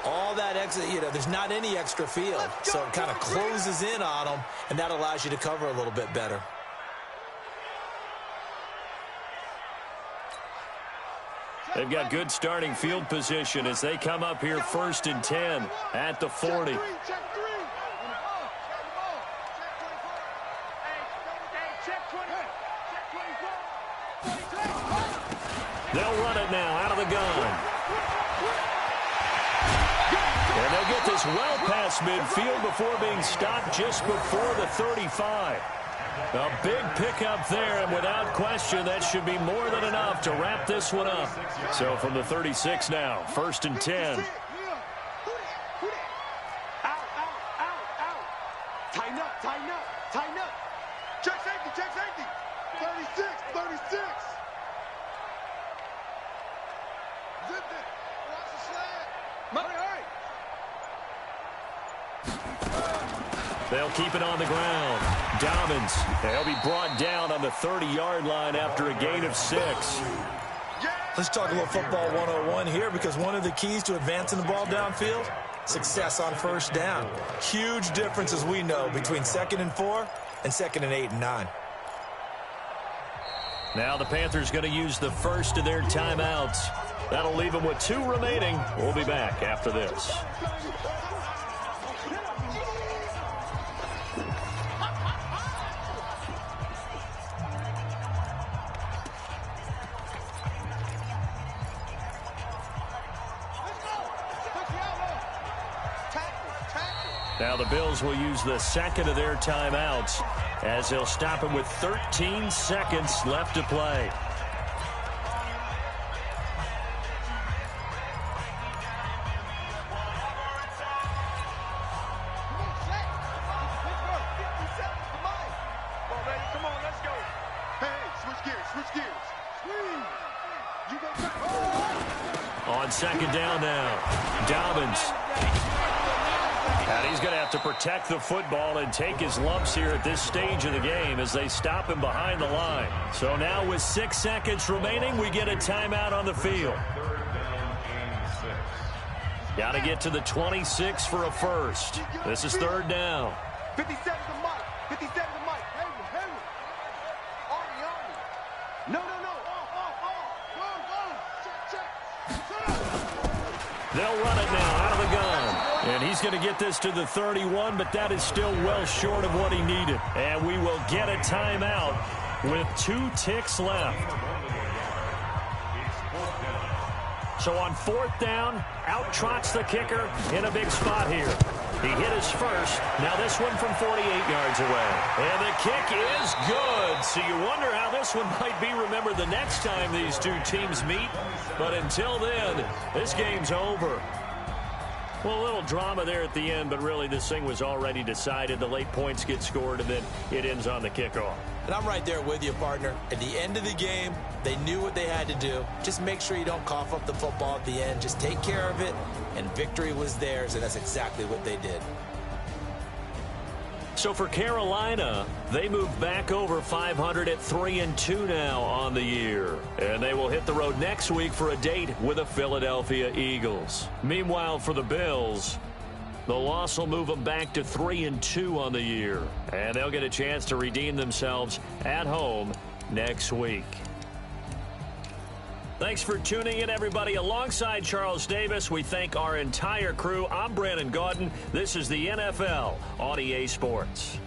all that exit, there's not any extra field. So it kind of closes in on them, and that allows you to cover a little bit better. They've got good starting field position as they come up here 1st and 10 at the 40. They'll run it now out of the gun. And they'll get this well past midfield before being stopped just before the 35. A big pickup there, and without question, that should be more than enough to wrap this one up. So from the 36 now, 1st and 10. Out. Tighten up. Check safety. 36. Zipped it. Watch the slant. Hurry. They'll keep it on the ground. Dobbins, they'll be brought down on the 30-yard line after a gain of 6. Let's talk a little football 101 here, because one of the keys to advancing the ball downfield, success on first down. Huge difference, as we know, between 2nd and 4 and 2nd and 8 and 9. Now the Panthers going to use the first of their timeouts. That'll leave them with 2 remaining. We'll be back after this. Now the Bills will use the second of their timeouts as they'll stop him with 13 seconds left to play. Come on, let's go. Hey, switch gears. On second down now, Dobbins And he's going to have to protect the football and take his lumps here at this stage of the game as they stop him behind the line. So now with 6 seconds remaining, we get a timeout on the field. Got to get to the 26 for a first. This is third down. 57 to Mike. 57 to Mike. Henry. No. They'll run it now out of the gun. And he's going to get this to the 31, but that is still well short of what he needed. And we will get a timeout with 2 ticks left. So on fourth down, out trots the kicker in a big spot here. He hit his first. Now this one from 48 yards away. And the kick is good. So you wonder how this one might be remembered the next time these two teams meet. But until then, this game's over. Well, a little drama there at the end, but really this thing was already decided. The late points get scored, and then it ends on the kickoff. And I'm right there with you, partner. At the end of the game, they knew what they had to do. Just make sure you don't cough up the football at the end. Just take care of it, and victory was theirs, and that's exactly what they did. So for Carolina, they move back over 500 at 3-2 now on the year. And they will hit the road next week for a date with the Philadelphia Eagles. Meanwhile, for the Bills, the loss will move them back to 3-2 on the year. And they'll get a chance to redeem themselves at home next week. Thanks for tuning in, everybody. Alongside Charles Davis, we thank our entire crew. I'm Brandon Gaudin. This is the NFL on EA Sports.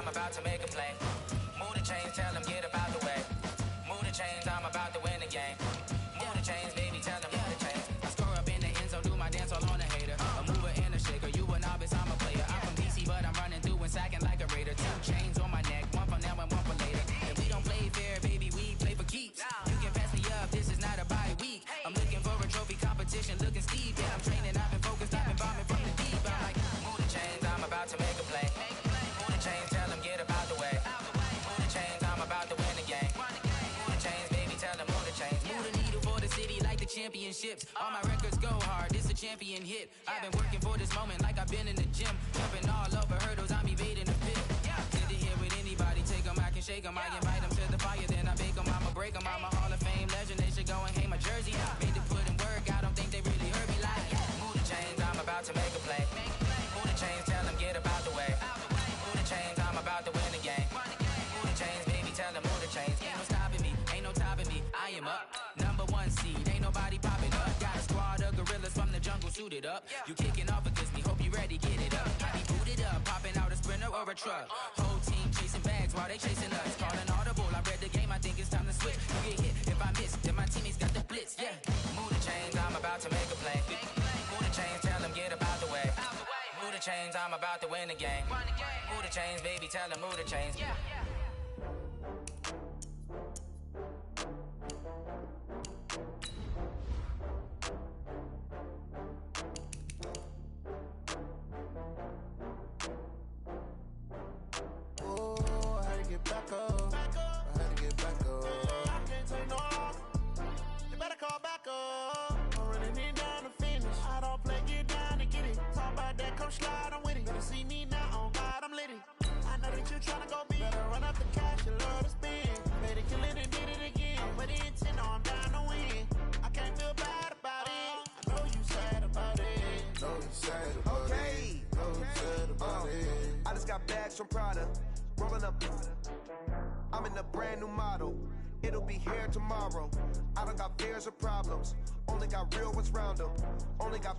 I'm about to make a play. Move the chains, tell them get up out the way. championships. All my records go hard, this a champion hit. I've been working for this moment like I've been in the gym. Jumping all over hurdles, I'm evading the pit. Good to hear with anybody, take them, I can shake them. I invite them to the fire, then I bake them, I'ma break them. I'm a Hall of Fame legend, they should go and hang my jersey. Made to put in work, I don't think they really heard me like, move the chains, I'm about to make a play. Move the chains, tell them get about the way. Move the chains, I'm about to win the game. Move the chains, baby, tell them move the chains. Ain't no stopping me, ain't no topping me, I am up. #1 seed, ain't nobody popping up. Got a squad of gorillas from the jungle suited up. You kicking off against me, hope you ready, get it up. I be booted up, popping out a Sprinter or a truck. Whole team chasing bags while they chasing us. Calling audible, I read the game, I think it's time to switch. You get hit, if I miss, then my teammates got the blitz, yeah. Move the chains, I'm about to make a play. Move the chains, tell them get about the way. Move the chains, I'm about to win the game. Move the chains, baby, tell them move the chains. Back up. I had to get back up. I can't take no loss. You better call back up. I'm running it down to finish. I don't play, get down to get it. Talk about that, come slide, I'm with it. Better see me now, on God, I'm lit it. I know that you tryna go big. Better run up the cash, you love to spend. Better kill it and did it again. But the intent, no, I'm down to win. I can't feel bad about it. I know you sad about it. Know you sad about it. Know you sad about it. I just got bags from Prada. Rolling up, I'm in a brand new model. It'll be here tomorrow. I don't got fears or problems. Only got real ones round them. Only got.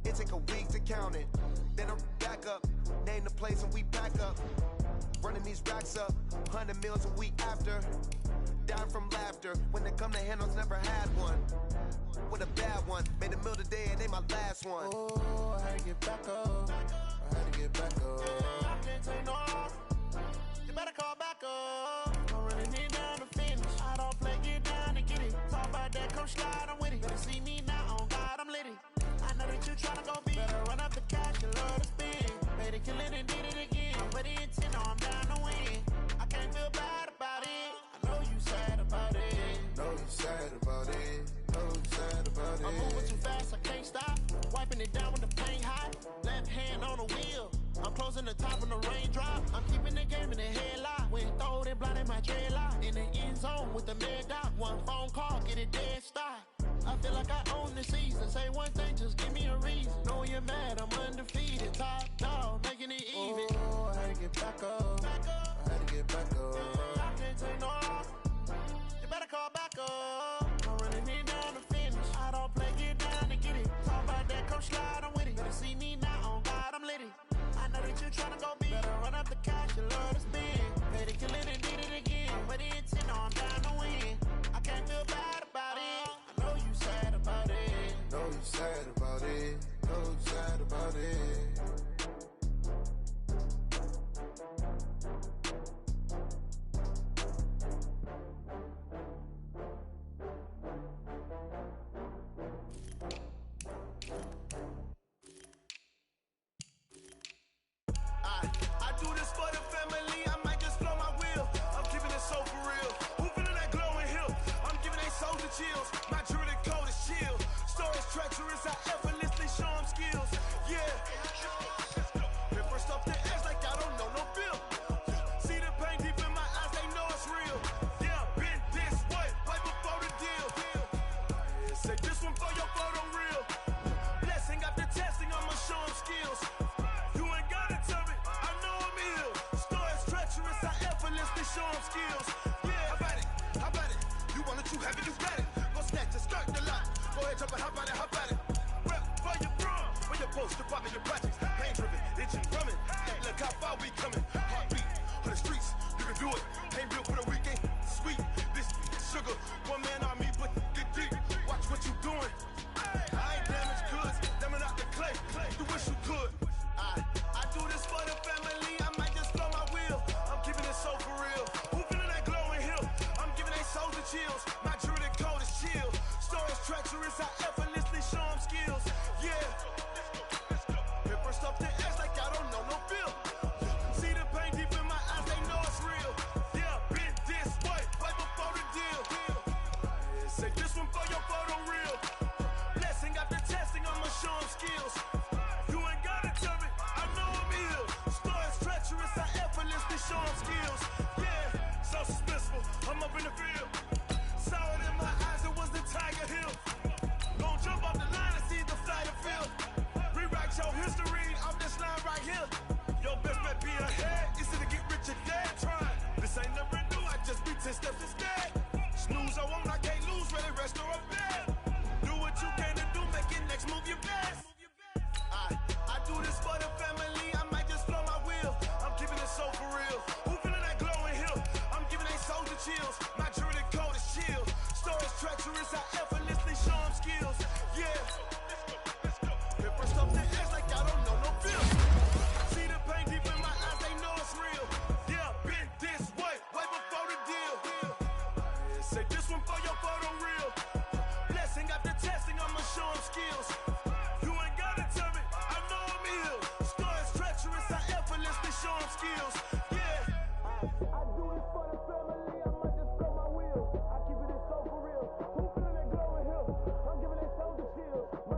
It take a week to count it. Then I'm back up. Name the place and we back up. Running these racks up. 100 meals a week after. Down from laughter. When they come to handles, never had one. With a bad one. Made a meal today and they my last one. Oh, I had to get back up. I had to get back up. I can't take no loss. You better call back up. I'm running it down to finish. I don't play, get down to get it. Talk about that, come slide, I'm with it. Better see me now, on God, I'm lit it. I know that you tryna go big. Better run up the cash, you love to spend. Better kill it and did it again. But the intent, no, I'm down to win. I can't feel bad about it. I know you sad about it. Know you sad about it. Know you sad about it. I'm moving too fast, I can't stop. Wiping it down with the paint hot. Left hand on the wheel. I'm closing the top of the raindrop. I'm keeping the game in the headlock. When throwed and blinded my dreadlock. In the end zone with the mad dot. One phone call, get it dead stop. I feel like I own the season. Say one thing, just give me a reason. Know you're mad, I'm undefeated. Top dog, making it even. Oh, I had to get back up. I had to get back up. I can't take no loss. You better call back up. I'm running it down to finish. I don't play, get down to get it. Talk about that, come slide, I'm with it. Better see me now, on God, I'm lit it. I know that you tryna go big. Better run up the cash, you love to spend. Better kill it and did it again. But the intent, no, I'm down to win. I can't feel bad about it. I know you sad about it. Know you sad about it. Know you sad about it. I do this for the family, I might just blow my wheel. I'm keeping it so for real. Who feeling that glowing hill? I'm giving they souls the chills. My jewelry code is chill. Stories treacherous, I effortlessly show them skills. Yeah. Been first off the edge like I don't know no bill. See the pain deep in my eyes, they know it's real. Yeah, been this way, right before the deal. Say this one for your photo reel. Blessing after testing, I'ma show them skills. Show them skills. Yeah, how about it? You want it, you have it, you got it. Go snatch it, start the lot. Go ahead, jump it, how about it? Rep for your bro, for your post, your poppin', your projects. Pain driven, itching, drumming. Look how far we coming. Heartbeat on the streets, you can do it. Ain't built for the weekend. Sweet, this sugar. One man army, but get deep. Watch what you doing. I ain't damaged goods, damn it out the clay. You wish you could. I do this for the family. I might just blow my wheel. I'm keeping it so for real. Who feeling that glowing hill? I'm giving they souls the chills. My jewelry code is chill. Stories treacherous, I effortlessly show them skills. Yeah. Been first off the edge like I don't know no bill. See the pain deep in my eyes, they know it's real. Yeah, been this way, right before the deal. Say this one for your photo. treacherous, I effortlessly show them skills. Yeah. Let's go. Hit first up the edge like I don't know no feels. See the pain deep in my eyes, they know it's real. Yeah, been this way before the deal. Say this one for your photo reel. Blessing after testing, I'ma show them skills. You ain't gotta tell me, I know I'm ill. Star is treacherous, I effortlessly show them skills. Yeah. I do this for the family, I might just throw my wheel. I keep it in so for real. Who feeling that glow in here? I'm giving that soldier chills.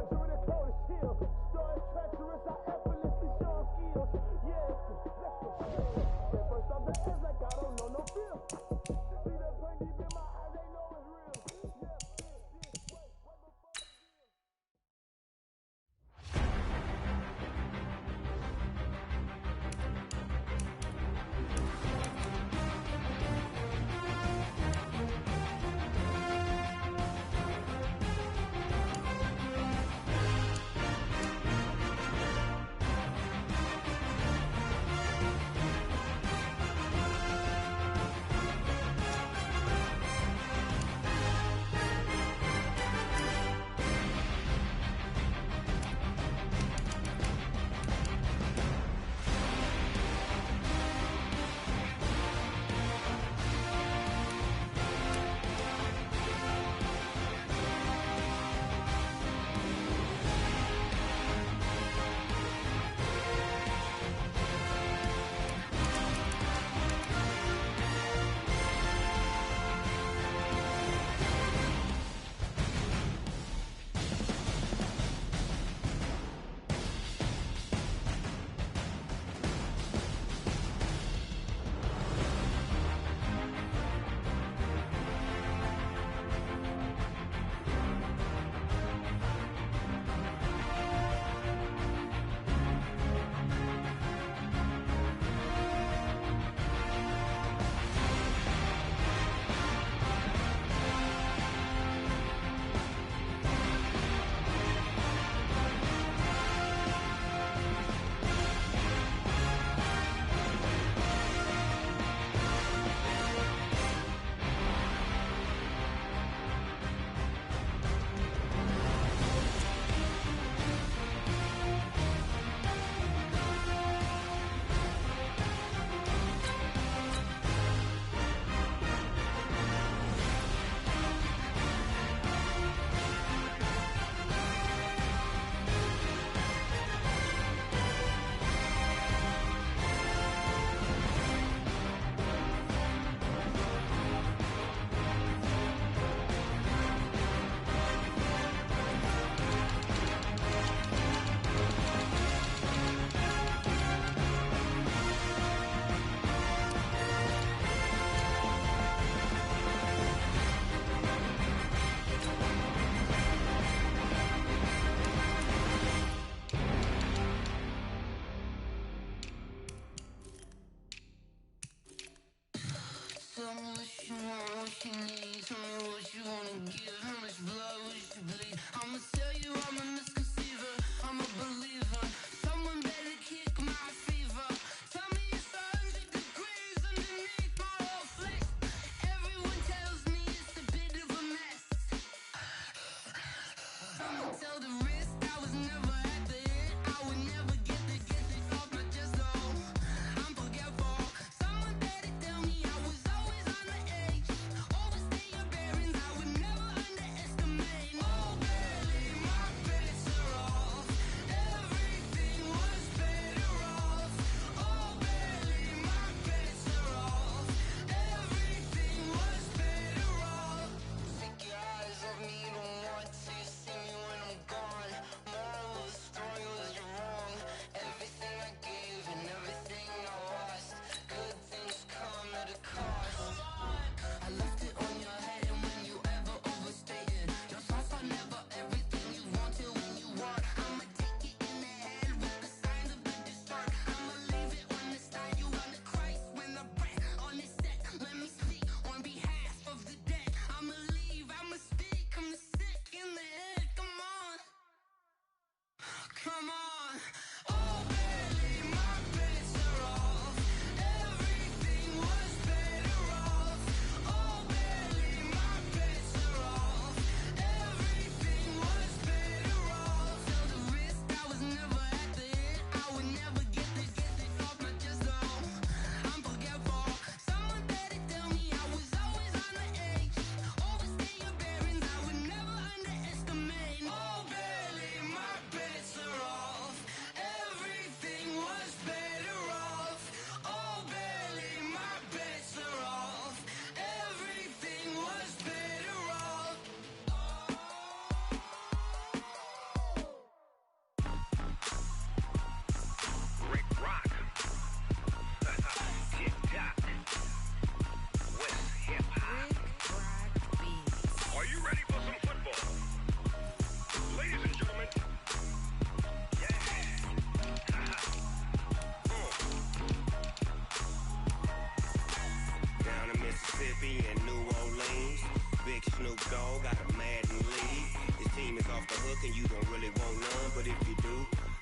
team is off the hook and you don't really want none, but if you do,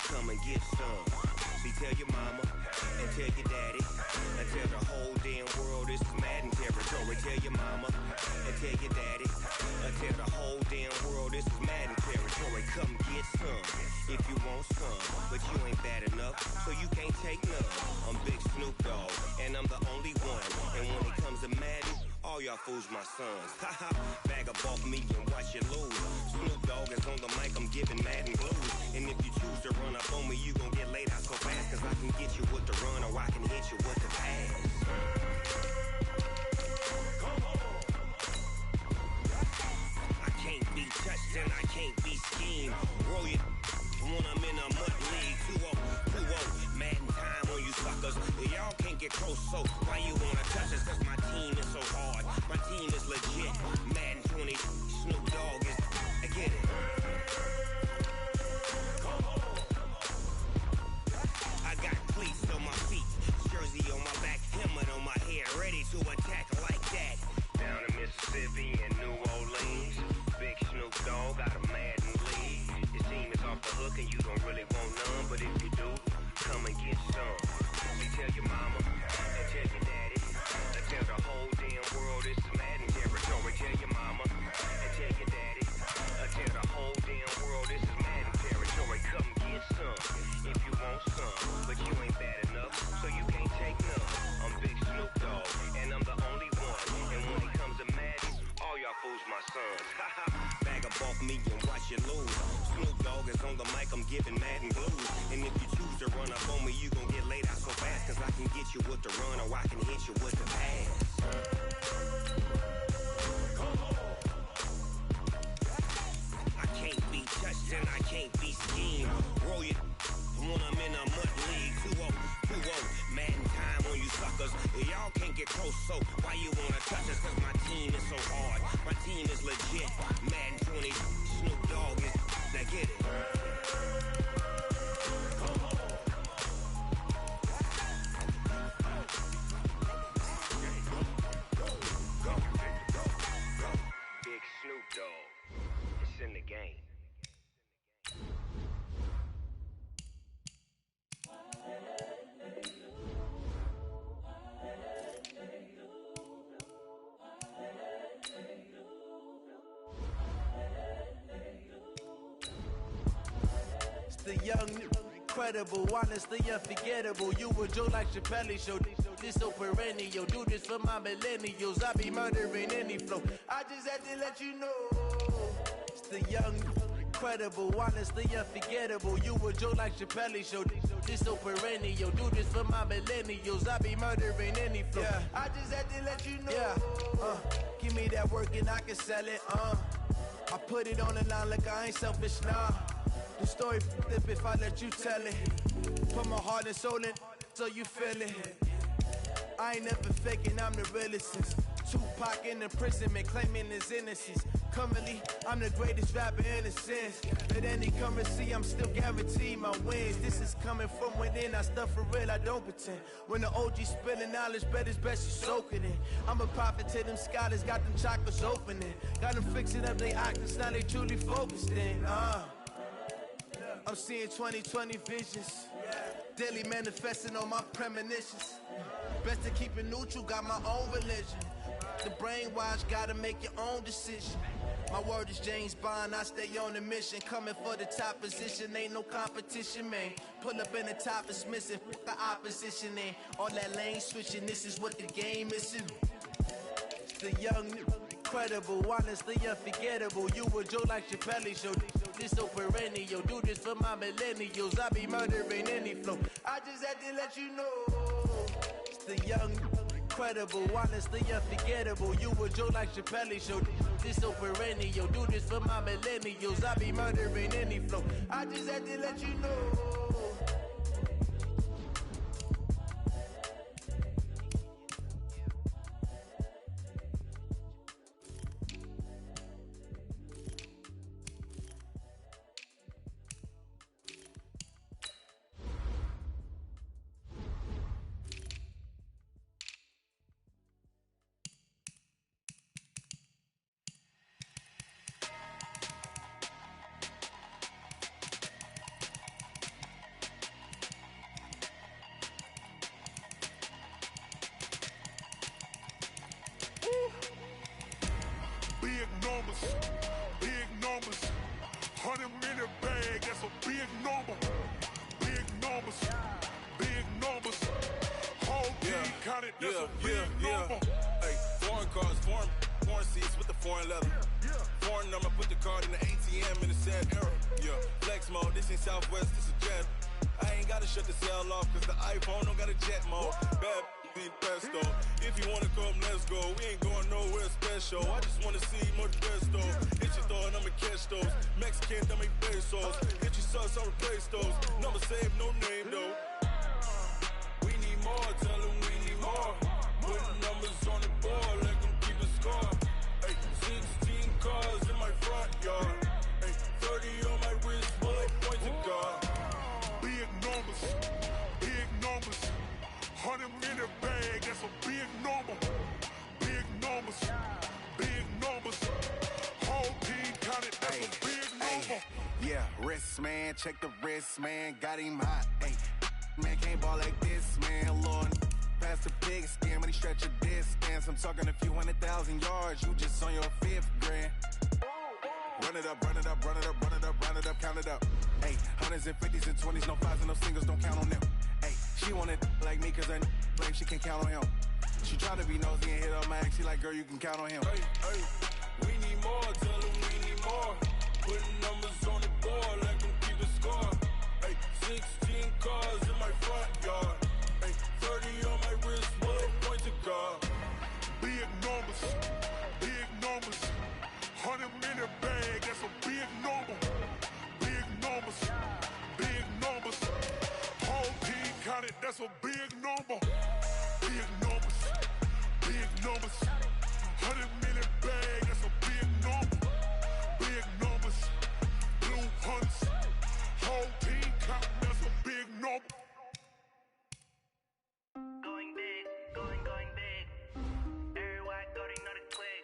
come and get some. See, tell your mama and tell your daddy and tell the whole damn world this is Madden territory. Tell your mama and tell your daddy and tell the whole damn world this is Madden territory. Come get some if you want some, but you ain't bad enough, so you can't take none. I'm Big Snoop Dogg, and I'm the only one. And when it comes to Madden, all y'all fools my sons. Haha, bag up off me and watch you lose. Snoop Dogg is on the mic, I'm giving Madden blues. And if you choose to run up on me, you gon' get laid out so fast, cause I can get you with the run or I can hit you with the pass. I can't be touched and I can't be schemed. Roll you when I'm in a mud league. 2-0, Madden time on you suckers. Y'all can't get close, so why you wanna touch us? Cause my team is so hard. My team is legit. Madden 20, Snoop Dogg is. I get it. I got cleats on my feet, jersey on my back, helmet on my head, ready to attack like that. Down in Mississippi and New Orleans, Big Snoop Dogg got a Madden league. Your team is off the hook and you don't really want none, but if you do, come and get some. You tell your mama and tell your daddy and tell the whole damn world this is Madden territory. Tell your mama and tell your daddy and tell the whole damn world this is Madden territory. Come get some if you want some, but you ain't bad enough, so you can't take none. I'm Big Snoop Dogg, and I'm the only one. And when it comes to Madden, all y'all fools my sons. Bag up off me and watch you lose. Snoop Dogg is on the mic, I'm giving Madden blues. And if you choose to run up on me, you gon' get laid out so fast, cause I can get you with the run or I can hit you with the pass. I can't be touched and I can't be schemed. Roll you when I'm in a mud league. 2-0, Madden time on you suckers. Y'all can't get close, so why you wanna touch us? Cause my team is so hard. My team is legit. Madden 20, Snoop Dogg is. Now get it. Big Snoop Dogg. It's in the game. It's the young, incredible, honestly unforgettable. You a Joe like Chappelle show. This so perennial. Do this for my millennials. I be murdering any flow. I just had to let you know. It's the young, incredible, honestly unforgettable. You a Joe like Chappelle show. This so perennial. Do this for my millennials. I be murdering any flow. Yeah. I just had to let you know. Yeah. Give me that work and I can sell it. I put it on the line like I ain't selfish, nah. The story flip if I let you tell it. Put my heart and soul in so you feel it. I ain't never faking, I'm the realest since Tupac in imprisonment, claiming his innocence. Currently, I'm the greatest rapper in a sense. At any currency, I'm still guaranteed my wins. This is coming from within, I stuff for real, I don't pretend. When the OG spilling knowledge, bet it's best you soak it in. I'm a prophet to them scholars, got them chakras opening. Got them fixing up their octaves, now they truly focused in. I'm seeing 2020 visions, daily manifesting on my premonitions. Best to keep it neutral, got my own religion. The brainwash, gotta make your own decision. My word is James Bond, I stay on a mission. Coming for the top position, ain't no competition, man. Pull up in the top is missing, the opposition in. All that lane switching, this is what the game is. It's the young, incredible, honestly unforgettable. You a Joe like Chappelle show. This so perennial. Do this for my millennials. I be murdering any flow. I just had to let you know. It's the young, incredible, honestly unforgettable. You a Joe like Chappelle show. This so perennial. Do this for my millennials. I be murdering any flow. I just had to let you know. foreign leather. Foreign number, put the card in the ATM in the sad era. Yeah, flex mode, this ain't Southwest, this is jet. I ain't gotta shut the cell off, cause the iPhone don't got a jet mode. Bad be pesto. If you wanna come, let's go. We ain't going nowhere special. I just wanna see more pesto. Hit your thought, I'ma catch those. Mexican, dummy pesos. Hit your sauce, I'll replace those. Number saved, no name though. We need more, tell them we need more. Putting numbers on the board, let them keep a score. Ay, 16 cars in my front yard. Ay, 30 on my wrist, bullet points to God. Big numbers, 100 in the bag, that's a big number. Big numbers, whole team counted, that's a big number. Yeah, wrist man, check the wrist man, got him hot. Ay, man can't ball like this, man. Lord, pass the big skin, but he stretch a distance. I'm talking a few 100,000 yards, you just on your 5th grand. Run it up, count it up. Ay, hundreds and 50s and 20s, no 5s and no singles, don't count on them. Ay, she wanted like me, cause I like she can count on him. She try to be nosy and hit up my ex, she like, girl, you can count on him. Hey, we need more, tell them we need more. Putting numbers on the board, let them keep a score. Hey, 16 cars in my front yard. Hey, 30 on my wrist, bullet point to God. Big numbers, 100 in the bag, that's a big number. Big numbers, whole team counted, that's a big number. Big numbers, 100 in the bag, that's a big number. Big numbers, blue hunts, whole team counted, that's a big number. Going big, going big. Everywhere I go, they know the click.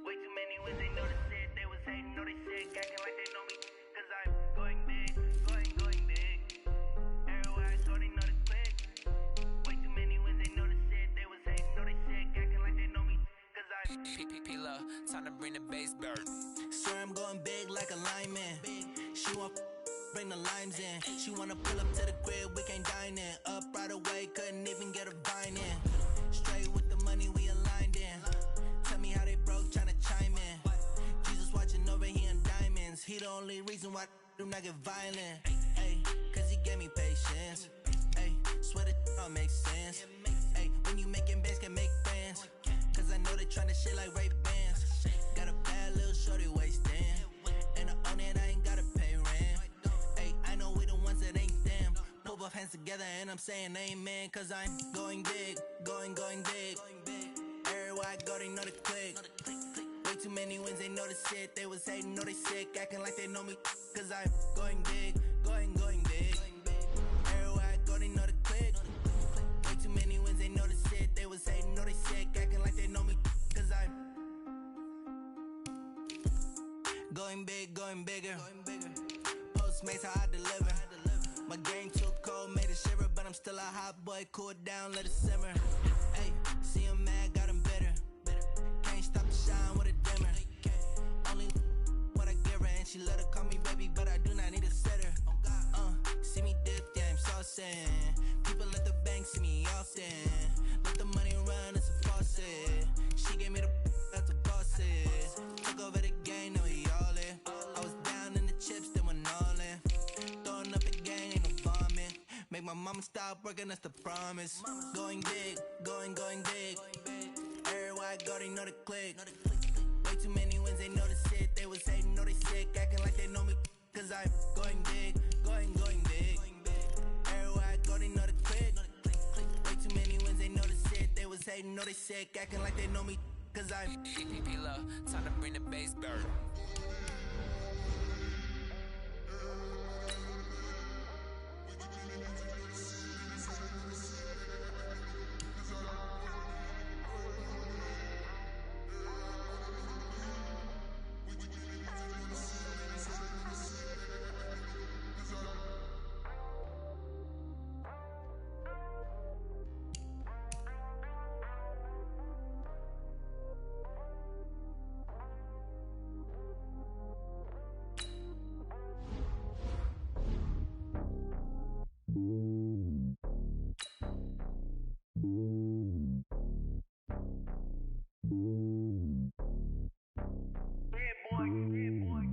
Way too many when they know the shit. They was hating, know they sick, acting like they know me. Cause I'm going big, going big. Everywhere I go, they know the click. Way too many when they know the shit. They was hating, know they sick, acting like they know me. Cause I'm P-P-P-Love, time to bring the bass bird. Swear I'm going big like a lineman. She want bring the limes in. She wanna pull up to the crib, we can't dine in. Up right away, couldn't even get a vine in. Straight with the money, we aligned in. Tell me how they broke, tryna chime in. Jesus watching over here in diamonds. He the only reason why I do not get violent. Ay, cause he gave me patience. Ay, swear that all makes sense. Ay, when you making bands, can make friends. Cause I know they tryna shit like Ray Bans. Got a bad little shorty wasting. And I own it, I ain't gotta pay rent. Ay, I know we the ones that ain't them. Put both hands together and I'm saying amen. Cause I'm going big, going big. Everywhere I go, they know the click. Way too many wins, they know the shit. They was hating, know they sick, acting like they know me. Cause I'm going big, going big. Everywhere I go, they know the click. Way too many wins, they know the shit. They was hating, know they sick, acting like they know me. Cause I'm going big, going bigger. Postmates, how I deliver. My game too cold, made it shiver. But I'm still a hot boy, cool it down, let it simmer. Hey, see him mad, got him bitter. Can't stop the shine with a dimmer. Only what I give her, and she let her call me baby, but I do not need a sitter. See me dip, yeah, I'm saucing. People at the bank see me often. Let the money run, it's a faucet. She gave me the that's the bosses. Took over the game, now we all in. I was down in the chips, then went all in. Throwing up the gang, ain't no bombing. Make my mama stop working, that's the promise. Going big, going big. Everywhere I go, they know the click. Way too many wins, they know the shit. They was hating, know they sick, acting like they know me. Cause I'm going big, going big. Everywhere I go, they know the click. Way too many wins, they know the shit. They was hating, know they sick, acting like they know me. Cause I'm P-P-P-Love, time to bring the bass bird.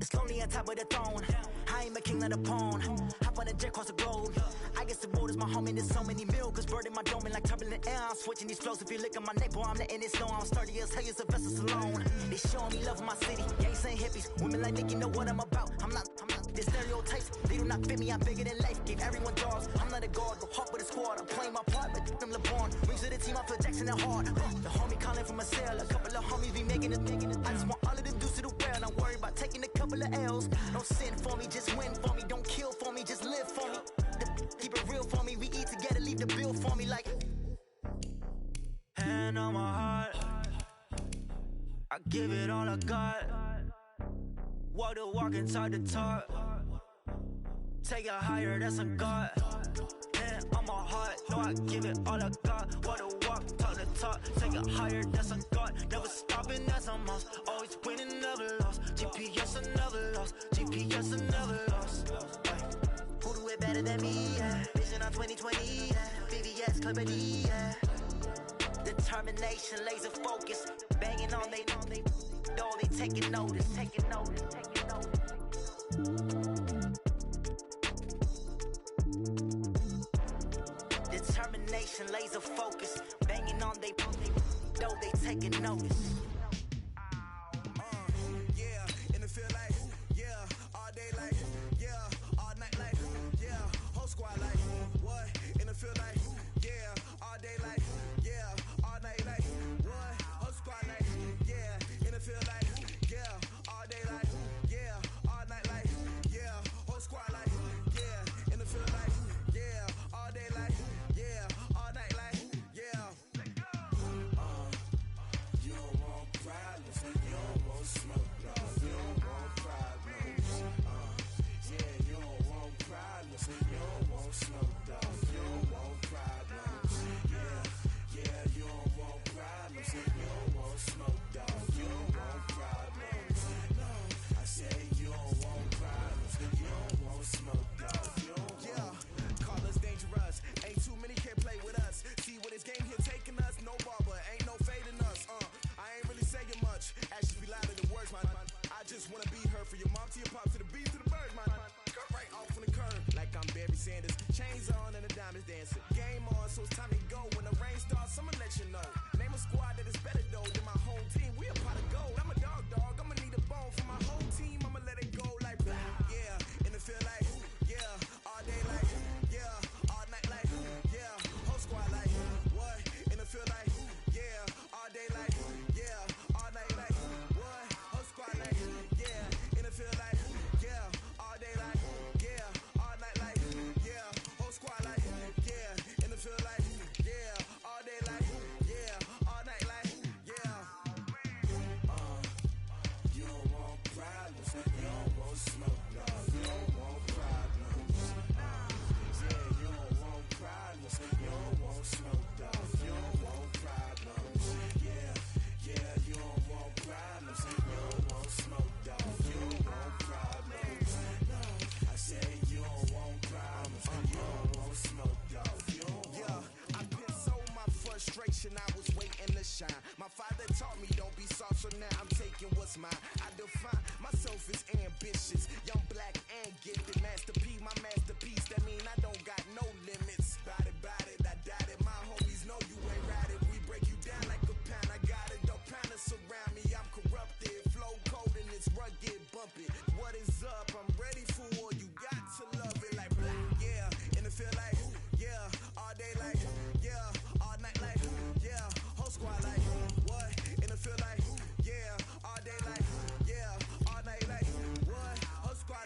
It's lonely on top of the throne. I ain't a king, not a pawn. Hop on a jet across the globe. I guess the world is my home and there's so many milk. Bird in my dome and like turbulent air. I'm switching these flows. If you look at my neck, boy, I'm letting it snow. I'm sturdy as hell as a vessel alone. They showing me love in my city. Gangs and hippies. Women like Nicki know what I'm about. I'm not the stereotypes. They do not fit me. I'm bigger than life. Gave everyone dogs. I'm not a guard. Go hawk with a squad. I'm playing my part, but them LeBron. Rings to the team. I feel Jackson and hard. The homie calling from a cell. A couple of homies be making it. I just want all of them dudes to do well. Not worry about taking a couple of L's. Don't sin for me, just win for me. Don't kill for me, just live for me. Keep it real for me. We eat together, leave the bill for me like. Hand on my heart, I give it all I got. Walk the walk inside the talk. Take it higher, that's a God. Hand on my heart, no, I give it all I got. Walk the walk, talk the talk. Take it higher, that's a God. Never stopping, that's a must. Always winning, never lost. GPS, I never lost. GPS, I never lost. Who do it better than me? Yeah. Vision on 2020. Yeah. VVS, Clarity. Yeah. Determination, laser focus. Banging on they know they taking notice. Taking notice. Taking notice. Determination, laser focus. Banging on they know they taking notice. Yeah, in the field like, yeah, all day like, yeah, all night like, yeah, whole squad like, what? In the field like, yeah, all day like, yeah, all night like, what? Whole squad like, yeah, in the field like, yeah, all day like, yeah, all night like, yeah, whole squad like, yeah, in the field like, yeah, all day like, yeah, all night like, yeah. You don't want problems, you don't want smoke, dog. You don't want problems. Yeah, you don't want problems, you don't want smoke, dog. You don't want problems. Yeah, you don't want problems, you don't want smoke, dog. You don't want problems. No, I say you don't want problems, you don't want smoke, dog. You don't want. Yeah, call us dangerous. Ain't too many can play with us. See what this game here taking us. No barber, ain't no fading us. I ain't really saying much. Actions be louder than words, man. I just wanna be heard from your mom to your pop to the beat to the birds, man. Cut right off on the curb, like I'm Barry Sanders. Chains on and the diamonds dancing. Game on, so it's time to go. When the rain starts, I'ma let you know. Name a squad that is better though than my home team. We a pot of gold. I'm a dog. I'ma need a bone for my whole team. I'ma let it go like, yeah. In the field like, yeah. All day like, yeah. All night like, yeah. Whole squad like, what? In the field like, yeah. All day like, yeah. All night like, what? Whole squad like, yeah. In the field like, yeah. All day like, yeah. All night like, yeah. Whole squad like, yeah. In the field like, yeah. All day like, yeah. All night like, yeah. You don't want problems, you don't want smoke, dog. You don't want problems. Yeah, you don't want problems, you don't want smoke, dog. You don't want problems. Yeah, you don't want problems, you don't want smoke, dog. You don't want problems. No, I say you don't want problems, you don't want smoke, dog. You don't want. Yeah, I've been so my frustration, I was waiting to shine. My father taught me don't be soft, so now I'm taking what's mine. I define myself as ambitious, young, black, and gifted. Master P, my masterpiece. That mean I don't got no limits. Bout it, I doubt it. My homies know you ain't ride it. We break you down like a pound. I got it. Don't pound to surround me. I'm corrupted. Flow cold and it's rugged, bumpy. What is up? I'm ready for war. You got to love it like black. Yeah, in the field like, yeah. All day like, yeah. All night like, yeah. Whole squad like, what? In the field like, yeah. All day like, yeah. All night like, what? Whole squad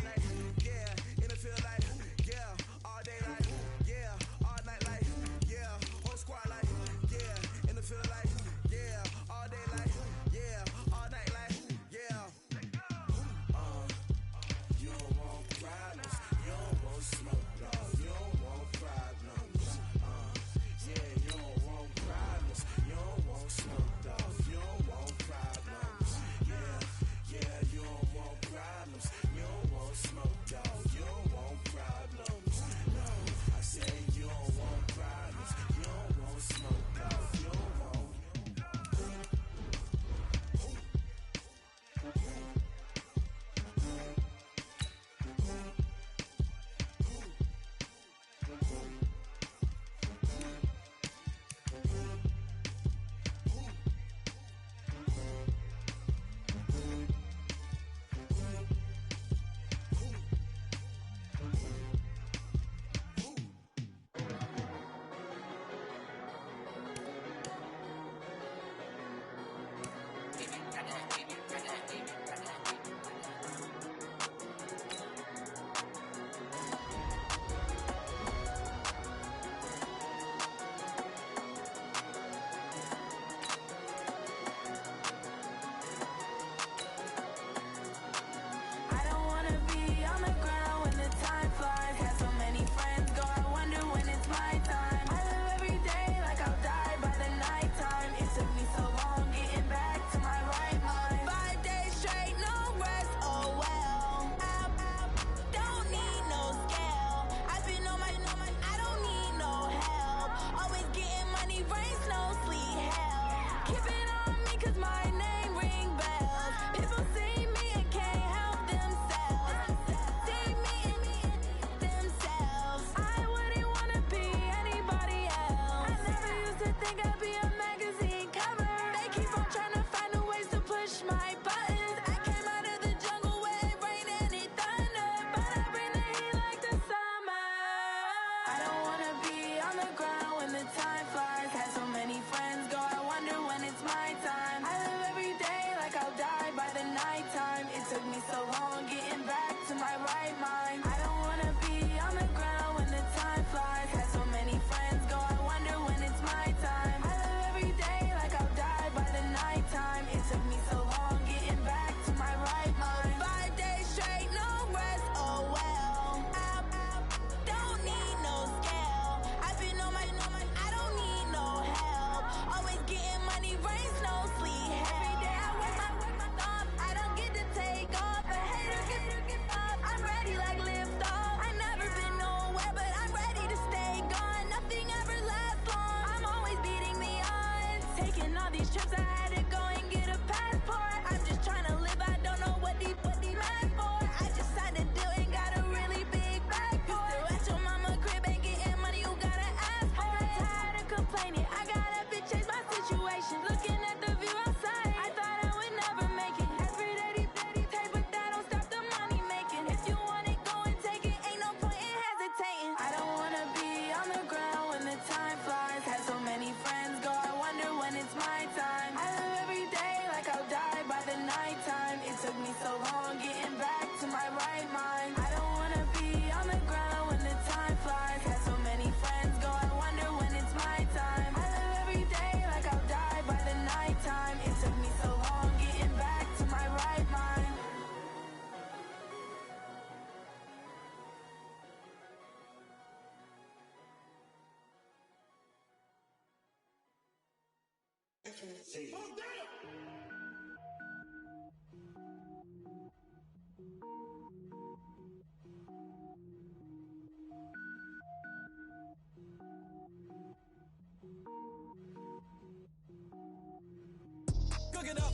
Cook it up,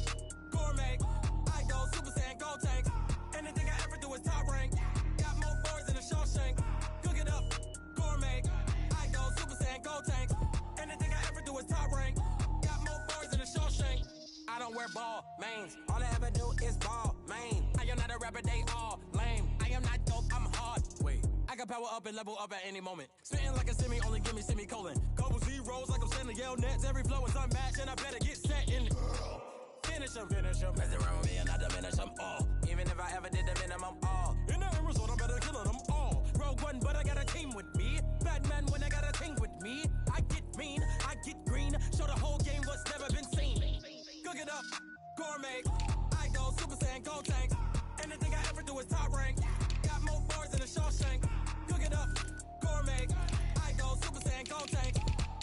gourmet. I go Super Saiyan, gold tank. Anything I ever do is top rank. Got more boys than a Shawshank. Cook it up, gourmet. I go Super Saiyan, gold tank. Anything I ever do is top rank. Got more boys than a Shawshank. I don't wear ball mains. All I ever do is ball main. I am not a rapper, they all lame. I am not dope, I'm hard. Wait, I can power up and level up at any moment. Spitting like a semi, only give me semicolon. Couple zeros like I'm sending yell nets. Every flow is unmatched, and I better get set in. Finish him. Mess around with me and I diminish them all. Even if I ever did the minimum, all. In the end result, I'm better killing them all. Rogue One, but I got a team with me. Batman when I got a team with me. I get mean, I get green. Show the whole game what's never been seen. Cook it up, gourmet. I go Super Saiyan, gold tank. Anything I ever do is top rank. Got more bars than a Shawshank. Cook it up, gourmet. I go Super Saiyan, gold tank.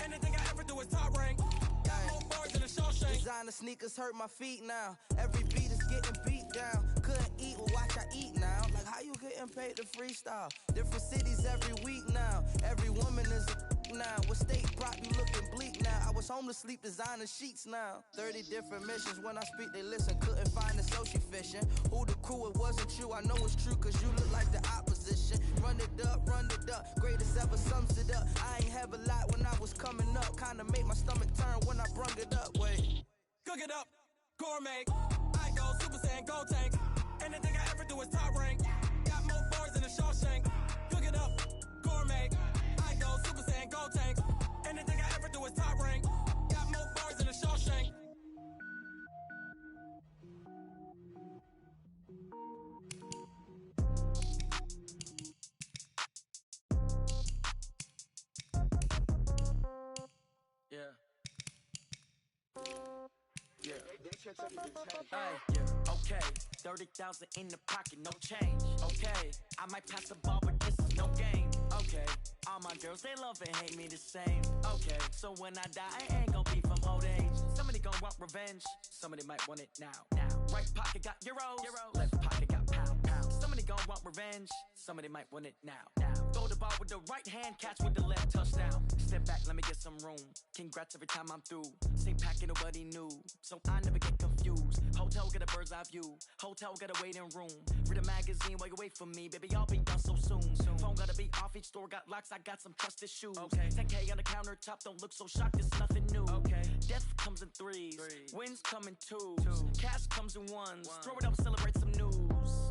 Anything I ever do is top rank. Got more bars than a Shawshank. Designer sneakers hurt my feet now. Every beat is getting beat down. Couldn't eat, well watch I eat now. Like how you getting paid to freestyle? Different cities every week now. Every woman is a now. What state prop you looking bleak now? I was home to sleep designer sheets now. 30 different missions. When I speak they listen. Couldn't find the social fishing. Who the crew, it wasn't you. I know it's true cause you look like the opposition. Run it up. Greatest ever sums it up. I ain't have a lot when I was coming up. Kinda made my stomach turn when I brung it up. Wait. Cook it up, gourmet. I go Super Saiyan, gold tank. Anything I ever do is top rank. Got more bars than a Shawshank. Cook it up, gourmet. I go Super Saiyan, gold tank. Anything I ever do is top rank. Got more bars than a Shawshank. Okay, 30,000 in the pocket, no change. Okay, I might pass the ball, but this is no game. Okay, all my girls, they love and hate me the same. Okay, so when I die, I ain't gon' be from old age. Somebody gon' want revenge, somebody might want it now. Right pocket got euros, left pocket got pound. Somebody gon' want revenge, somebody might want it now. Throw the ball with the right hand, catch with the left, touchdown. Step back, let me get some room. Congrats every time I'm through. Same packet, nobody knew, so I never get confused. Hotel got a bird's eye view, hotel got a waiting room. Read a magazine while you wait for me, baby, I'll be done so soon. Phone gotta be off, each store got locks, I got some trusted shoes. 10K on the countertop, don't look so shocked, it's nothing new. Death comes in threes, wins come in twos. Cash comes in ones, throw it up, celebrate some news.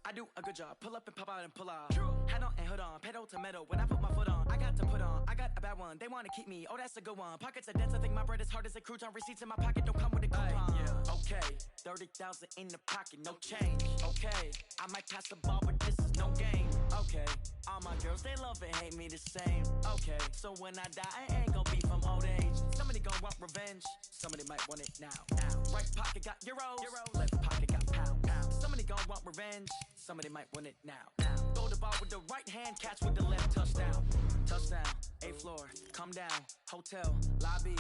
I do a good job, pull up and pop out and pull out. Hat on and hood on, pedal to metal, when I put my foot on, I got to put on, I got a bad one, they wanna keep me, oh that's a good one. Pockets are dense, I think my bread is hard as a crouton, receipts in my pocket don't come with a coupon. Okay, 30,000 in the pocket, no change. Okay, I might pass the ball, but this is no game. Okay, all my girls, they love and hate me the same. Okay, so when I die, I ain't gon' be from old age. Somebody gon' want revenge, somebody might want it now. Right pocket got euros, left pocket got pound. Somebody gon' want revenge, somebody might want it now. Throw the ball with the right hand, catch with the left, touchdown. Touchdown, 8th floor, come down, hotel, lobby.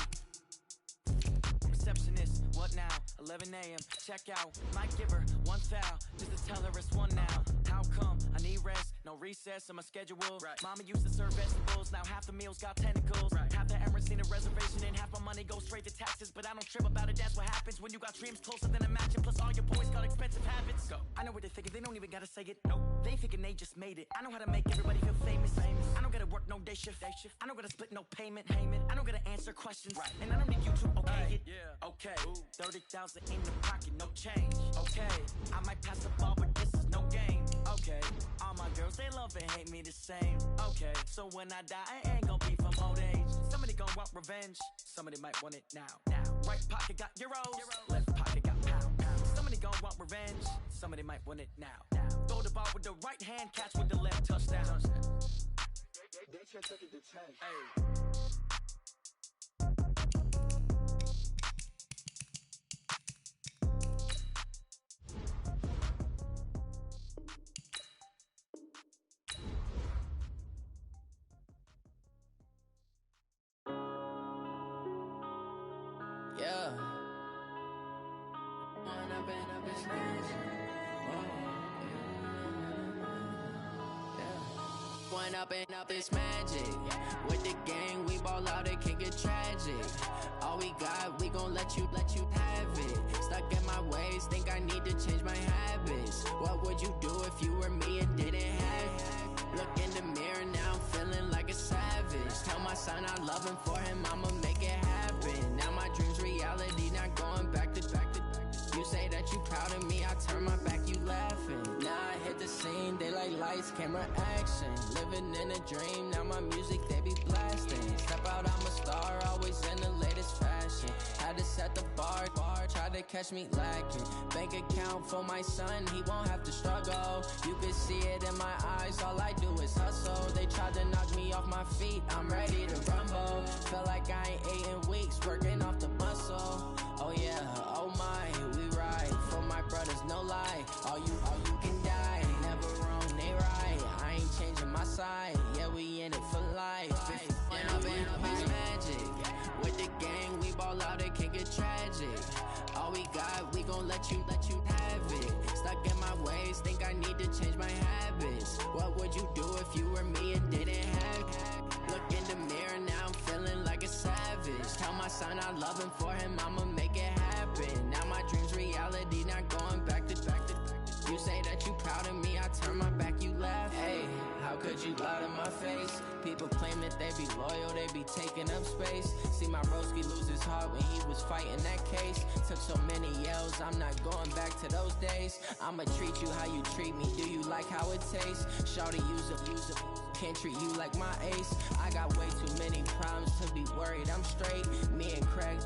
Receptionist, what now? 11 a.m., check out. Might give her one foul, just to tell her it's one now. How come? I need rest, no recess in my schedule. Mama used to serve vegetables, now half the meals got tentacles. Half the errands need a reservation and half my money goes straight to taxes. But I don't trip about it, that's what happens when you got dreams closer than a mansion. Plus all your boys got expensive habits. Go. I know what they're thinking, they don't even gotta say it. No, they thinking they just made it. I know how to make everybody feel famous. I don't gotta work no day shift. I don't gotta split no payment. I don't gotta answer questions. And I don't need you to okay it. Okay, 30,000 in the pocket, no change. Okay, I might pass the ball, but this is no game. Okay, all my girls, they love and hate me the same. Okay, so when I die, I ain't gon' be from old age. Somebody gon' want revenge, somebody might want it now. Right pocket got euros, left pocket got pound. Somebody gon' want revenge, somebody might want it now. Throw the ball with the right hand, catch with the left, touchdown. They can't take it to 10. Yeah. Run up and up, it's magic. With the gang, we ball out, it can get tragic. All we got, we gon' let you have it. Stuck in my ways, think I need to change my habits. What would you do if you were me and didn't have it? Look in the mirror, now I'm feeling like a savage. Tell my son I love him, for him I'ma make it happen. Now my dream's reality, not going back to. You say that you proud of me, I turn my back, you laughing. Now I hit the scene, they like lights, camera, action. Living in a dream, now my music, they be blasting. Step out, I'm a star, always in the latest fashion. Had to set the bar, try to catch me lacking. Bank account for my son, he won't have to struggle. You can see it in my eyes, all I do is hustle. They tried to knock me off my feet, I'm ready to rumble. Feel like I ain't ate in weeks, working off the muscle. Oh yeah, oh my, we ride for my brothers, no lie. All you can die, never wrong, they right. I ain't changing my side, yeah, we in it for life. When up is magic. With the gang, we ball out, it can get tragic. All we got, we gon' let you have it. Stuck in my ways, think I need to change my habits. What would you do if you were me and didn't have it? Look in the mirror, now I'm feeling like a savage. Tell my son I love him, for him I'ma make it happen. Now my dream's reality, not going back to. You say that you proud of me, I turn my back, you laugh. Hey, how could you lie to my face? People claim that they be loyal, they be taking up space. See my broski lose his heart when he was fighting that case. Took so many yells, I'm not going back to those days. I'ma treat you how you treat me, do you like how it tastes? Shawty, use it. Can't treat you like my ace. I got way too many problems to be worried, I'm straight. Me and Craig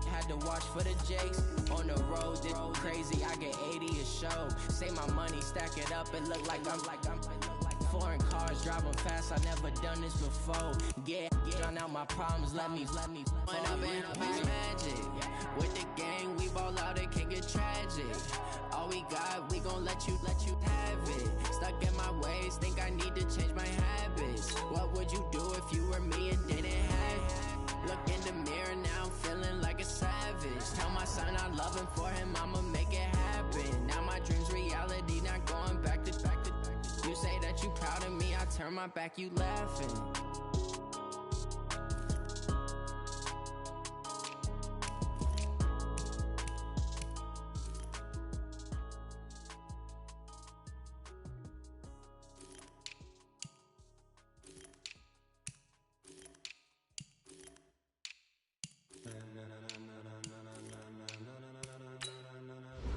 had to watch for the Jakes. On the road, this crazy, I get 80 a show. Say my money, stack it up, it look like I'm foreign cars, driving fast, I never done this before. Get drown out my problems, let me When up is magic. With the gang, we ball out, it can get tragic. All we got, we gon' let you have it. Stuck in my ways, think I need to change my habits. What would you do if you were me and didn't have it? Look in the mirror, now I'm feeling like a savage. Tell my son I love him, for him I'ma make it happen. Now my dream's reality, not going back to. You say that you proud of me, I turn my back, you laughing.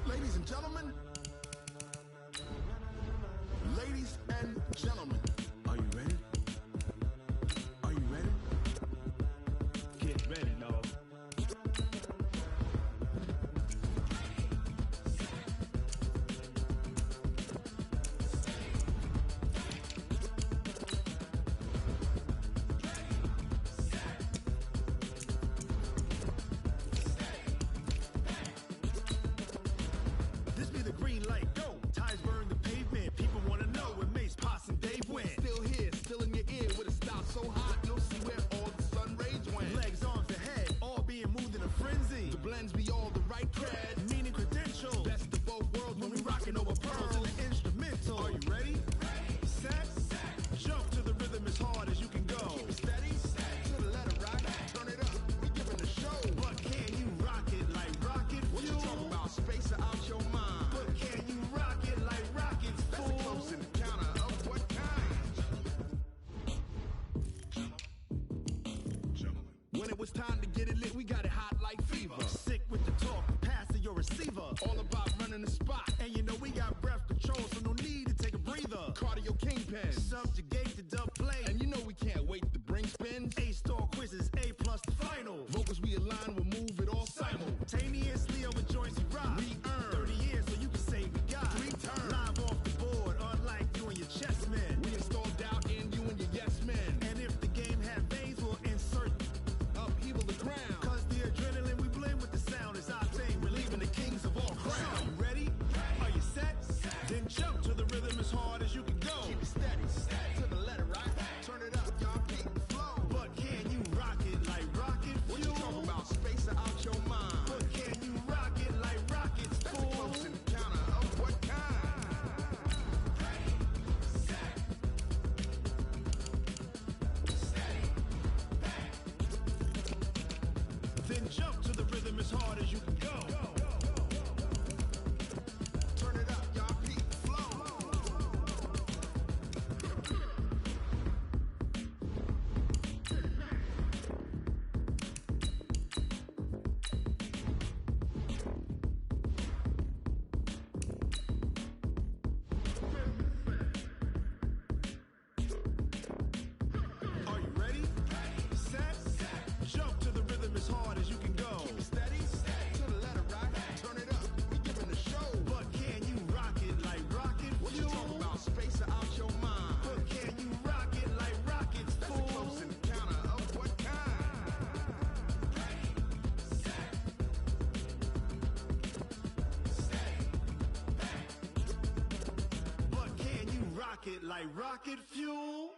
Ladies and gentlemen, are you ready? Are you ready? Get ready, dog. This be the green light, go! Ties burn the pavement, people wanna know where Mace, Posse, and Dave went. Still here, still in your ear, with a style so hot, you'll see where all the sun rays went. Legs, arms, and head, all being moved in a frenzy. The blends be all the right cred, meaning credentials. Best of both worlds when we rockin' over pearls and the instrumental. Are you ready? Set, jump to the rhythm as hard as you can go. Keep it steady, to the letter rock, turn it up, we giving the show. But can you rock it like rocket fuel? What you talking about, space out your mind? But can you rock it like rockets, fool? That's a close encounter of what kind? Gentlemen. When it was time to get it lit, we got it hot like fever. Sick with the talk, pass to your receiver. All about running the spot. And you know we got breath control, so no need to take a breather. Cardio kingpin, subjugate the dub play. And you know we can't wait to bring spins. A-star quizzes, A+ the final. Vocals we align, we'll move it all simultaneously over joints we rock. We earn 30 years, so you can say we got 3 turns. Live off the board, unlike you and your chess men. We install doubt in you and your yes men. And if the game had veins, we'll insert upheaval the ground. Cause the adrenaline we blend with the sound is our thing, relieving the kings of all crowns. So you ready? Are you set? Then jump to the rhythm as hard as you can go. Keep it steady, to the letter right. Turn it up, y'all keep the flow. But can you rock it like rocket fuel? What you talking about, space out your mind? But can you rock it like rockets, fool? That's a close encounter of what kind? rocket like rocket fuel.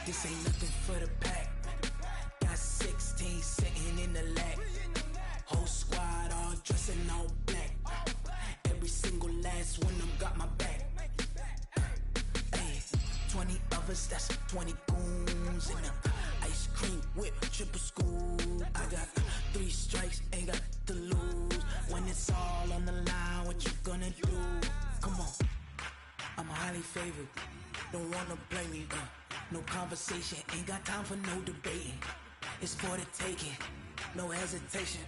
This ain't nothing for the pack. Got 16 sitting in the lap. Whole squad all dressing all black. Every single last one of them got my back. Hey, 20 of us, that's 20 goons in them. Ice cream whip, triple school. I got 3 strikes, ain't got to lose. When it's all on the line, what you gonna do? Come on, I'm highly favored. Don't wanna blame me, no conversation, ain't got time for no debating. It's for the taking, no hesitation.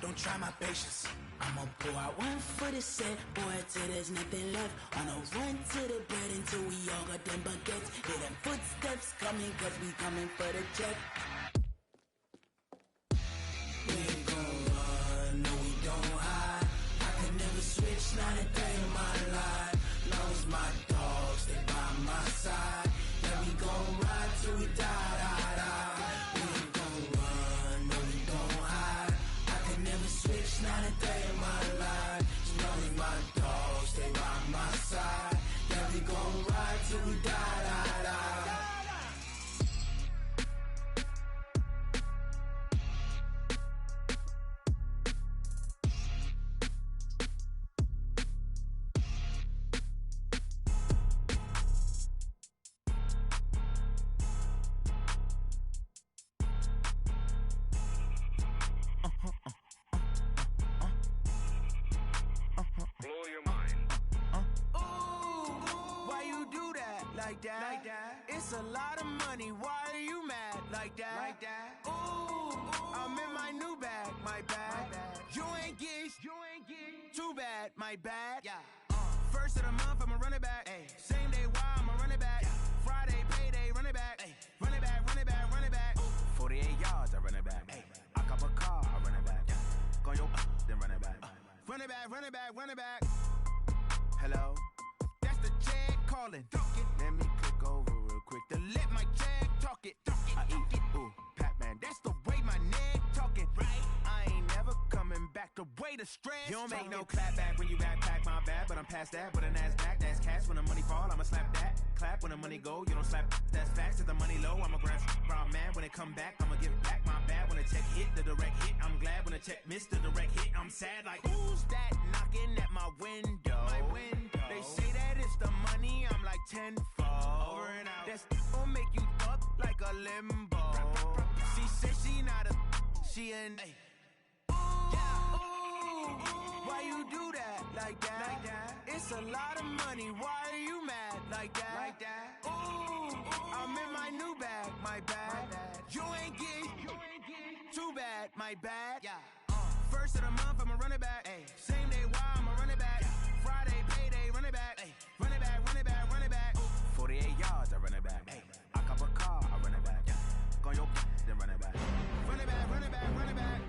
Don't try my patience. I'ma pull out one for the set, boy, till there's nothing left. On a run to the bread until we all got them baguettes. Hear them footsteps coming, cause we coming for the check. We ain't gon' run, no we don't hide. I can never switch, not a day in my life. Long as my dogs, they by my side. Yeah, we gon' ride till we die. We ain't gon' run, no we don't hide. I can never switch, not a day in my life. As long as my dogs, they by my side. Yeah, we gon' ride till we die. Like that. It's a lot of money. Why are you mad like that? Ooh, I'm in my new bag, my bad. You ain't get too bad, my bad. Yeah. First of the month, I'ma run it back. Ay. Same day, why I'ma run it back. Friday, payday, run it back. Ay. Run it back, run it back, run it back. 48 yards, I run it back. Ay. I cop a car, I run it back. Go your then run it back. Run it back, run it back, run it back. Hello? That's the check calling. Let me click over real quick to let my check talk it. I eat it. Ooh, Pac-Man, that's the way my neck talking. Right? I ain't never coming back the way the stress. You don't make no clap back when you backpack my bad, but I'm past that. But a NASDAQ, that's cash. When the money fall, I'ma slap that. Clap when the money go, you don't slap. That's facts. If the money low, I'ma grab brown man. When it come back, I'ma give back my bad. When the check hit, the direct hit. I'm glad when the check missed the direct hit. I'm sad like, who's that knocking at my window? My window. They say that it's the money, I'm like tenfold. Over and out. That's gon' make you up like a limbo. She said she not a, she an. Ay. Ooh, why you do that like that? It's a lot of money. Why are you mad like that? Ooh, I'm in my new bag, my bad. You ain't get too bad, my bad. Yeah. First of the month, I'ma run it back. Ay. Same day, why I'ma run it back. Friday, payday, run it back. Ay. Run it back, run it back, run it back. 48 yards, I run it back. Ay. I cop a car, I run it back. Go your then run it back. Run it back, run it back, run it back.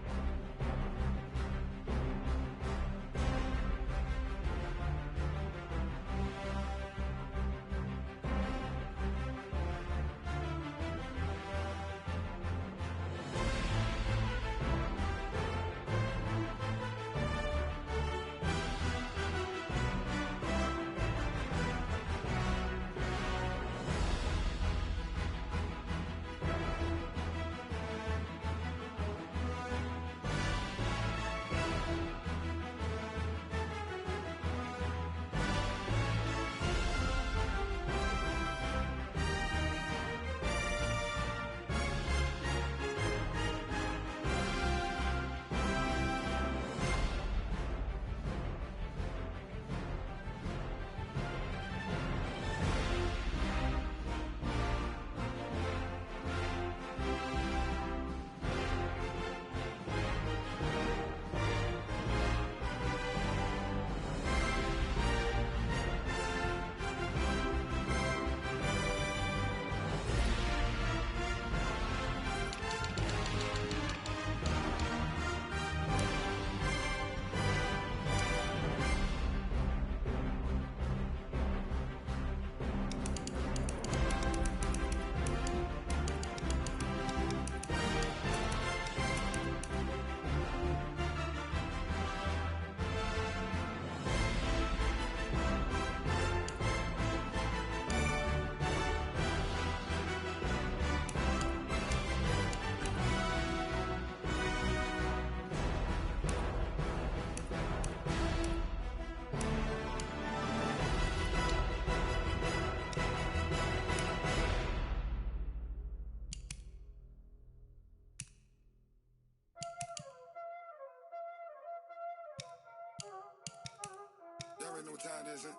what time this is.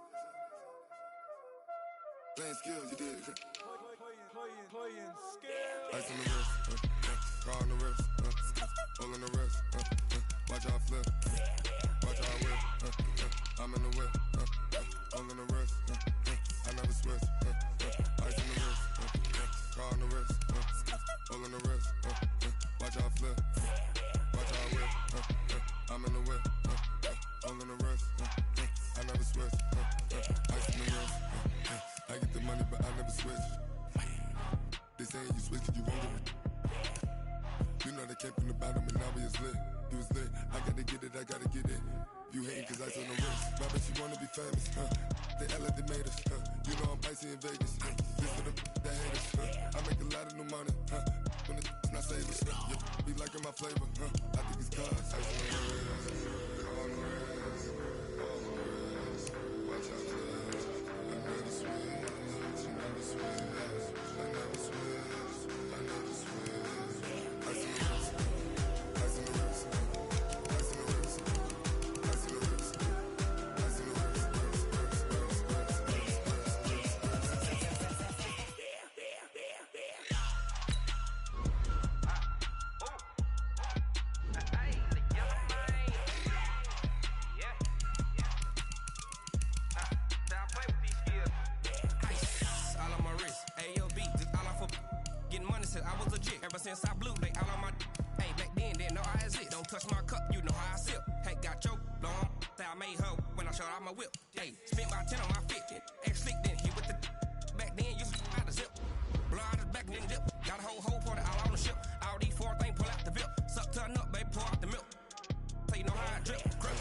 Playing skills, you did. Playing skills. Ice on the wrist, car on the wrist, hole in the wrist, watch how I flip, watch how I whip, I'm in the whip, hole in the wrist, I never switch, ice on the wrist, car on the wrist, hole in the wrist, watch how I flip, watch how I whip, I'm in the whip, hole in the wrist, I never switch, ice on the wrist, I get the money but I never switch. They say you switch cause you won't get it. You know they came from the bottom and now we is lit. You was lit, I gotta get it, I gotta get it. You hating cause ice on the wrist. My bitch, you wanna be famous, They act like they made us, You know I'm icy in Vegas, This for the haters, I make a lot of new money, When it's not savers, Be liking my flavor, I think it's cause ice on the wrist, on the wrist, on the wrist. Watch out, cuz I never switch, you never switch. I never switch, I never switch. Ice in the wrist, ice in the wrist, ice in the wrist, ice in the wrist, ice in the wrist, I was legit ever since I blew. They all on my. Hey, back then didn't know I exist. Don't touch my cup, you know how I sip. Hey, got choked long. That I made her when I showed out my whip. Hey, spent my 10 on my 50. Ex slick then hit with the. Back then used to out the zip. Blow out his back and then dip. Got a whole party all on the ship. All these four things pull out the VIP. Suck turn up, baby, pour out the milk. So you know how I drip. Crush.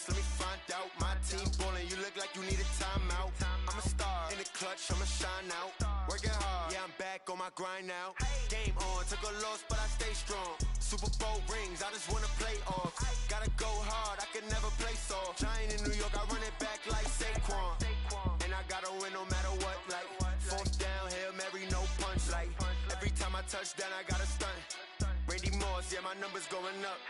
boss, let me find out. My team ballin', you look like you need a timeout. I'm a star, in the clutch, I'ma shine out. Working hard, yeah, I'm back on my grind now. Game on, took a loss, but I stay strong. Super Bowl rings, I just wanna play off. Gotta go hard, I can never play soft. Giant in New York, I run it back like Saquon. And I gotta win no matter what, like fourth down, Hail Mary, no punch. Like every time I touch down, I gotta stunt. Randy Moss, yeah, my numbers going up.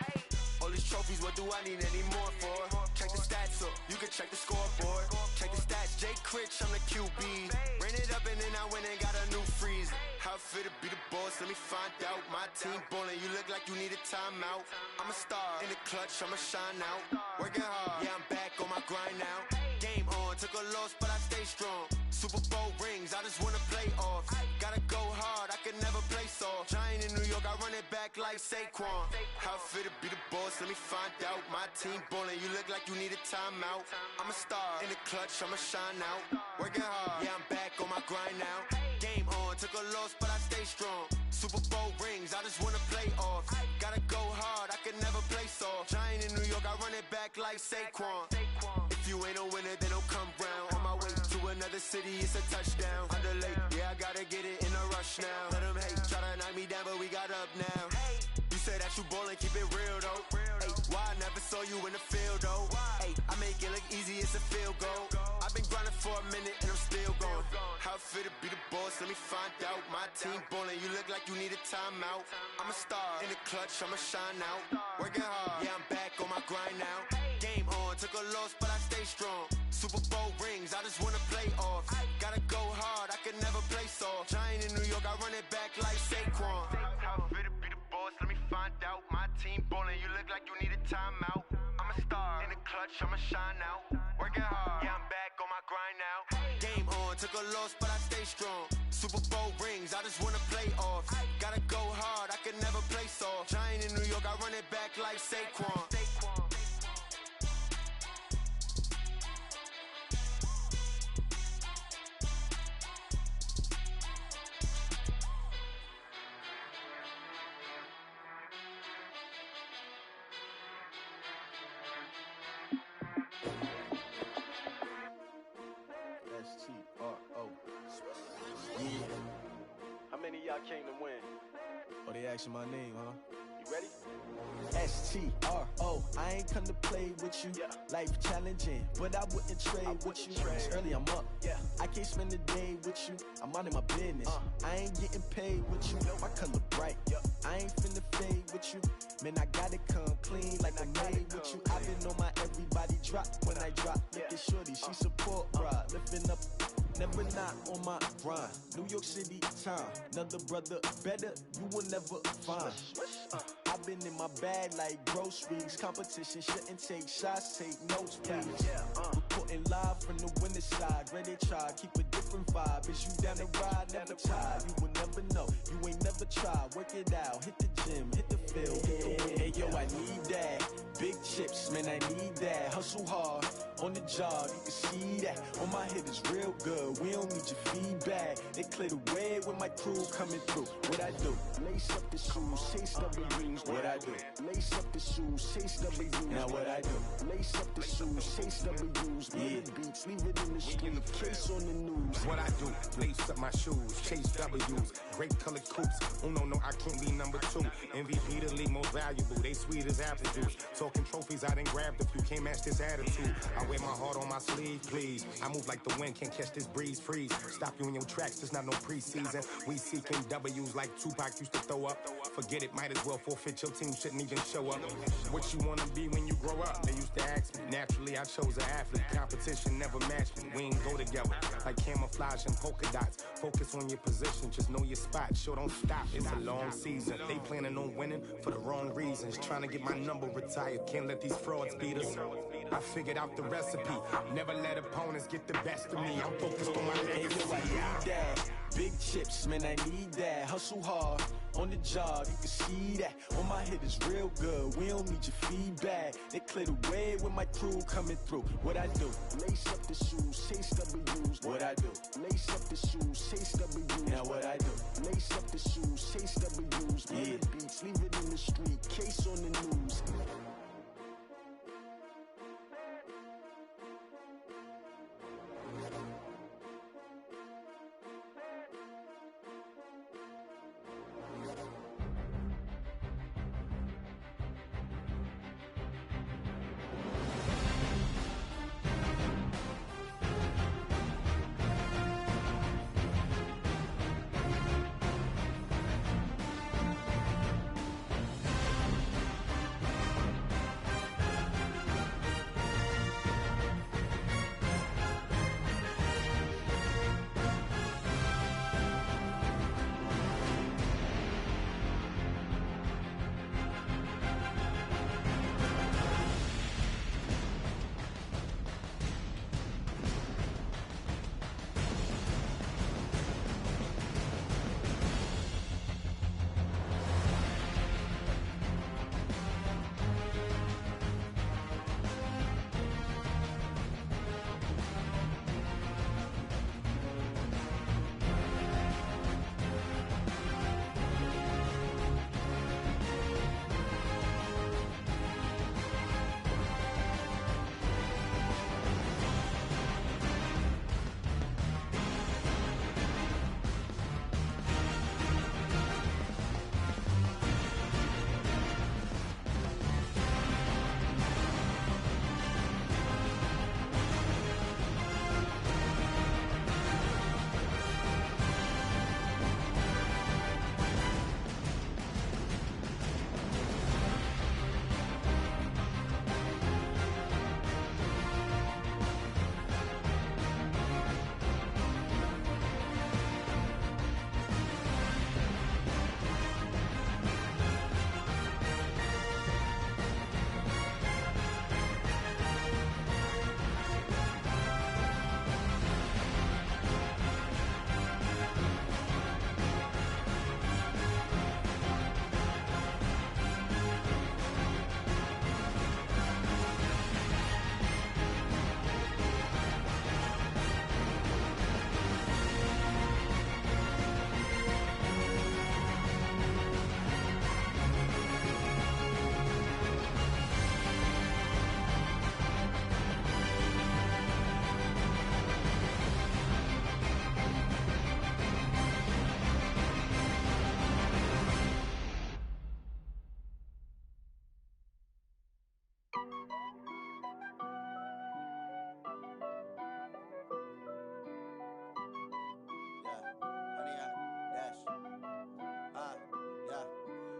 All these trophies, what do I need any more for? Check the stats up, you can check the scoreboard. Check the stats, Jay Critch, I'm the QB. Ran it up and then I went and got a new freeze. How it feel to be the boss, let me find out. My team ballin', you look like you need a timeout. I'm a star, in the clutch, I'ma shine out. Working hard, yeah, I'm back on my grind now. Game on, took a loss, but I stay strong. Super Bowl rings, I just wanna play off. Gotta go hard, I can never play soft. Giant in New York, I run it back like Saquon. How it feel to be the boss, let me find out. My team ballin', you look like you need a timeout. I'm a star, in the clutch, I'ma shine out. Working hard, yeah, I'm back on my grind now. Game on, took a loss, but I stay strong. Super Bowl rings, I just wanna play off. Gotta go hard, I can never play soft. Giant in New York, I run it back like Saquon. If you ain't a winner, then don't come round. On my way to another city, it's a touchdown. Underlay, yeah, I gotta get it in a rush now. Let them hate, try to knock me down, but we got up now. You say that you ballin', keep it real though. Ay, why I never saw you in the field though? Ay, I make it look easy, it's a field goal. I've been grinding for a minute and I'm still going. How it feel to be the boss, let me find out. My team ballin', you look like you need a timeout. I'm a star, in the clutch, I'ma shine out. Working hard, yeah, I'm back on my grind now. Game on, took a loss, but I stay strong. Super Bowl rings, I just wanna play off. Gotta go hard, I can never play soft. Giant in New York, I run it back like Saquon. How it feel to be the boss, let me find out. My team ballin', you look like you need a timeout. I'm a star, in the clutch, I'ma shine out. Working hard, yeah, I'm back on my grind now. Game on, took a loss, but I stay strong. Super Bowl rings, I just wanna play off. Gotta go hard, I can never play soft. Giant in New York, I run it back like Saquon. S-T-R-O. Yeah. How many of y'all came to win? Oh, they asking my name, huh? You ready? S-T-R-O. I ain't come to play with you. Life challenging, but I wouldn't trade with you. It's early, I'm up. I can't spend the day with you. I'm minding my business. I ain't getting paid with you. My color bright. I ain't finna fade with you. Man, I gotta come clean like I'm made with you. I've been on my everybody drop when I drop. Look at shorty, she support, bruh. Lifting up, never not on my grind. New York City time, another brother better, you will never find. I've been in my bag like groceries. Competition shouldn't take shots, take notes, please. Reporting live from the winning side. Ready to try, keep a different vibe. Is you down the ride, never tired. You will never know, you ain't never tried. Work it out, hit the gym, hit the field, hit the wind. Hey yo, I need that. Big chips, man, I need that. Hustle hard, on the job, you can see that. On my head is real good, we don't need your feedback. They clear the way with my crew coming through. What I do? Lace up the shoes, chase W's. What I do? Lace up the shoes, chase W's. Now what I do? Lace up the shoes, chase W's. Yeah. Beats, leave it in the street, case on the news. What I do? Lace up my shoes, chase W's. Great colored coops. Oh no, I can't be number 2. MVP the league most valuable. They sweet as apple juice. Talking trophies, I done grabbed a few. Can't match this attitude. I wear my heart on my sleeve, please. I move like the wind, can't catch this breeze. Freeze. Stop you in your tracks. There's not no preseason. We seeking W's like Tupac used to throw up. Forget it, might as well forfeit. Your team shouldn't even show up. What you wanna be when you grow up? They used to ask me. Naturally, I chose an athlete. Competition never matched me. We ain't go together like camouflage and polka dots. Focus on your position, just know your spot. Sure, don't stop. It's a long season. They planning on winning for the wrong reasons. Trying to get my number retired. Can't let these frauds beat us. I figured out the recipe. Never let opponents get the best of me. I'm focused on my legacy. I need that. Big chips, man, I need that. Hustle hard, on the job, you can see that. On my head is real good, we don't need your feedback. They clear the way with my crew coming through. What I do? Lace up the shoes, chase W's. What I do? Lace up the shoes, chase W's. Now what I do? Lace up the shoes, chase W's. Yeah. Beats, leave it in the street, case on the news.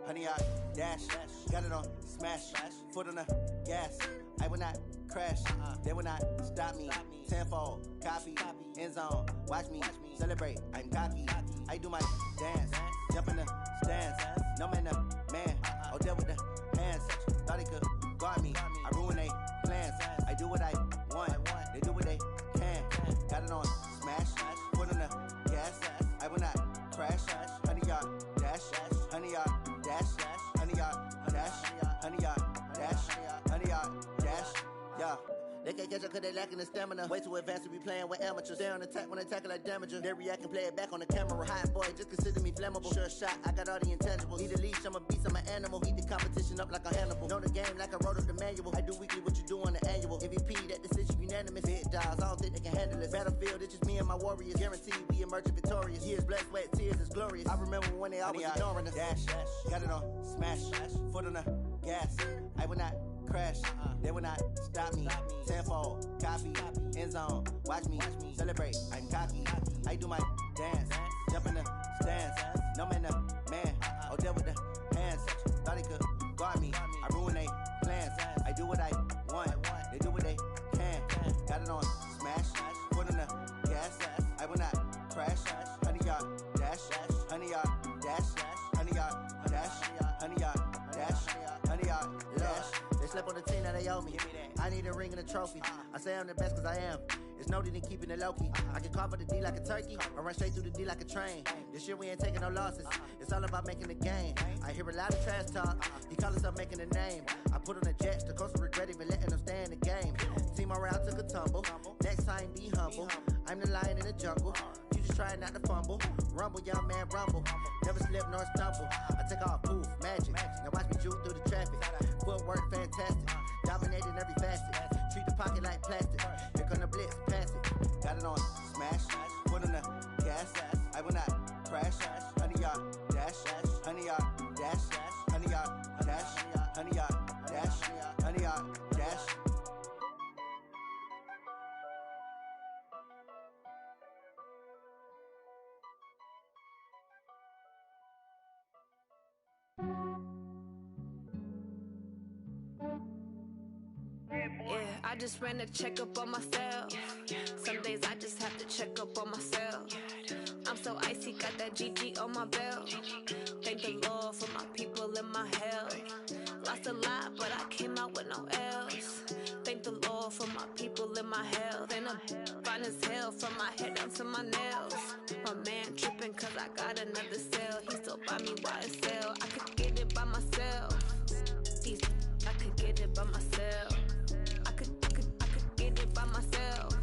honey, I dash. Got it on smash, foot on the gas. I will not crash, they will not stop me. Tenfold, copy, end zone, watch me celebrate. I'm cocky, I do my dance, jump in the stands. No man, man, oh there with the hands. Thought he could guard me, I ruin they plans. I do what I want, they do what they can. Got it on smash, foot on the gas. I will not crash, honey, y'all dash, honey, y'all dash, honey, y'all dash, honey, y'all dash, honey, y'all dash, yeah. They can't catch up cause they lacking the stamina. Way too advanced to be playing with amateurs. Stay on attack when they tackle like damager. They react and play it back on the camera. Hot boy, just consider me flammable. Sure shot, I got all the intangibles. Need a leash, I'm a beast, I'm an animal. Eat the competition up like a Hannibal. Know the game like I wrote up the manual. I do weekly what you do on the annual. MVP, that decision unanimous. Big dials, I don't think they can handle it. Battlefield, it's just me and my warriors. Guaranteed we emerge victorious. Years, blood, sweat, tears, it's glorious. I remember when they always ignoring us. Dash, got it on smash, foot on the gas. I will not crash, they will not stop me. Tenfold, copy, end zone, watch me celebrate. I'm cocky, I do my dance, jump in the stands. No man, man, oh there with the hands. Thought he could guard me, I ruin they plans. I do what I want, they do what they can. Got it on smash, foot on the gas. I will not crash, honey, y'all dash, honey, y'all dash, honey, y'all dash, honey, y'all dash, honey, y'all dash. They slept on the team that they owe me. I need a ring and a trophy. I say I'm the best cause I am. It's no need in keeping it low-key. I can carve up the D like a turkey or run straight through the D like a train. This year we ain't taking no losses. It's all about making the game. I hear a lot of trash talk. He call himself making a name. I put on the Jets. The coach will regret even letting them stay in the game. Team morale took a tumble. Next time be humble. I'm the lion in the jungle. You just trying not to fumble. Rumble, young man, rumble. Never slip nor stumble. I take off, poof, magic. Now watch me juke through the traffic. Footwork fantastic. Dominating every facet. Treat the pocket like plastic. Here come the blitz, pass it. Got it on smash. Foot on the gas. I will not crash. Honey, y'all dash. Honey, y'all dash. Honey, y'all dash. Honey, y'all dash. Honey, y'all dash. Yeah, I just ran a checkup on myself. Some days I just have to check up on myself. I'm so icy, got that GG on my belt. Thank the Lord for my people in my health. Lost a lot, but I came out with no L's. Thank the Lord for my people in my health. And I'm fine as hell from my head down to my nails. My man tripping cause I got another cell. He still buy me YSL. I could get it by myself. I could get it by myself. I could get it by myself.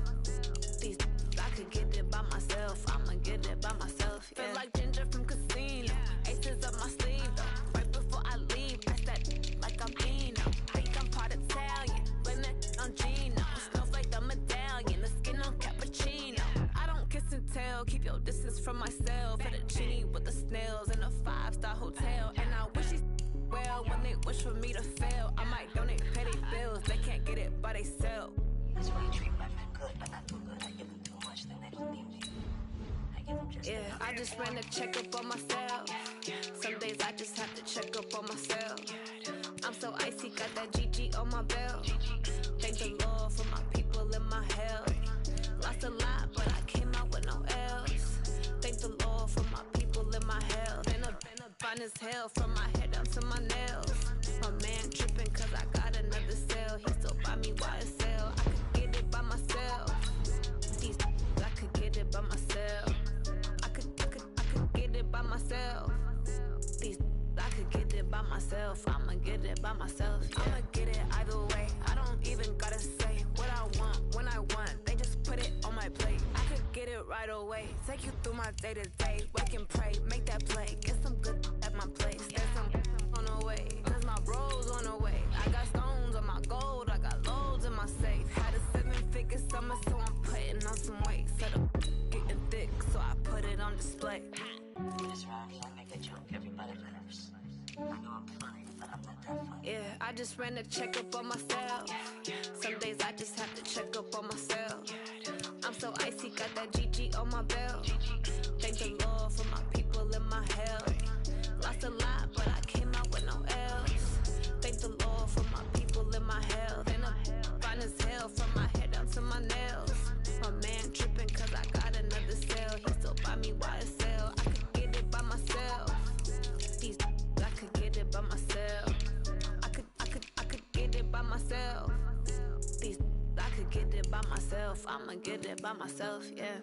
I could get it by myself. I'ma get it by myself. Yeah. Feel like Ginger from Casino. Aces up my sleeve though. Right before I leave, that's that like I'm Eno. Think I'm part Italian, blame it on Gino. Smells like the medallion, the skin on cappuccino. I don't kiss and tell, keep your distance from myself. Fettuccine with the snails in a 5-star hotel. And I wish he's well when they wish for me to fail. I might donate petty bills, they can't get it by they self. That's why you treat women good, but not too good. I give them too much, then they don't need me. I give them just yeah, I just ran a checkup on myself. Some days I just have to check up on myself. I'm so icy, got that GG on my belt. Thank the Lord for my people in my health. Lost a lot, but I came out with no L's. Thank the Lord for my people in my health. Been a fine as hell from my head down to my nails. My man tripping cause I got another cell. He still buy me YSL. I could get it by myself. I could get it by myself. I could get it by myself. I could get it by myself. I'ma get it by myself. Yeah. I'ma get it either way. I don't even gotta say what I want when I want. They just put it on my plate. I could get it right away. Take you through my day to day. Wake and pray, make that play. Get some good at my place. There's some on the way. Cause my bros on the way. I got stones on my gold. I got loads in my safe. Had a 7-figure summer, so I'm putting on some weight. Set up getting thick, so I put it on display. This round, you don't make a joke, everybody laughs. I know I'm funny, but I'm not that funny. Yeah, I just ran a checkup on myself. Some days I just have to check up on myself. I'm so icy, got that GG on my belt. Thank the Lord for my people in my health. Lost a lot, but I came out by myself. I'ma get it by myself, yeah.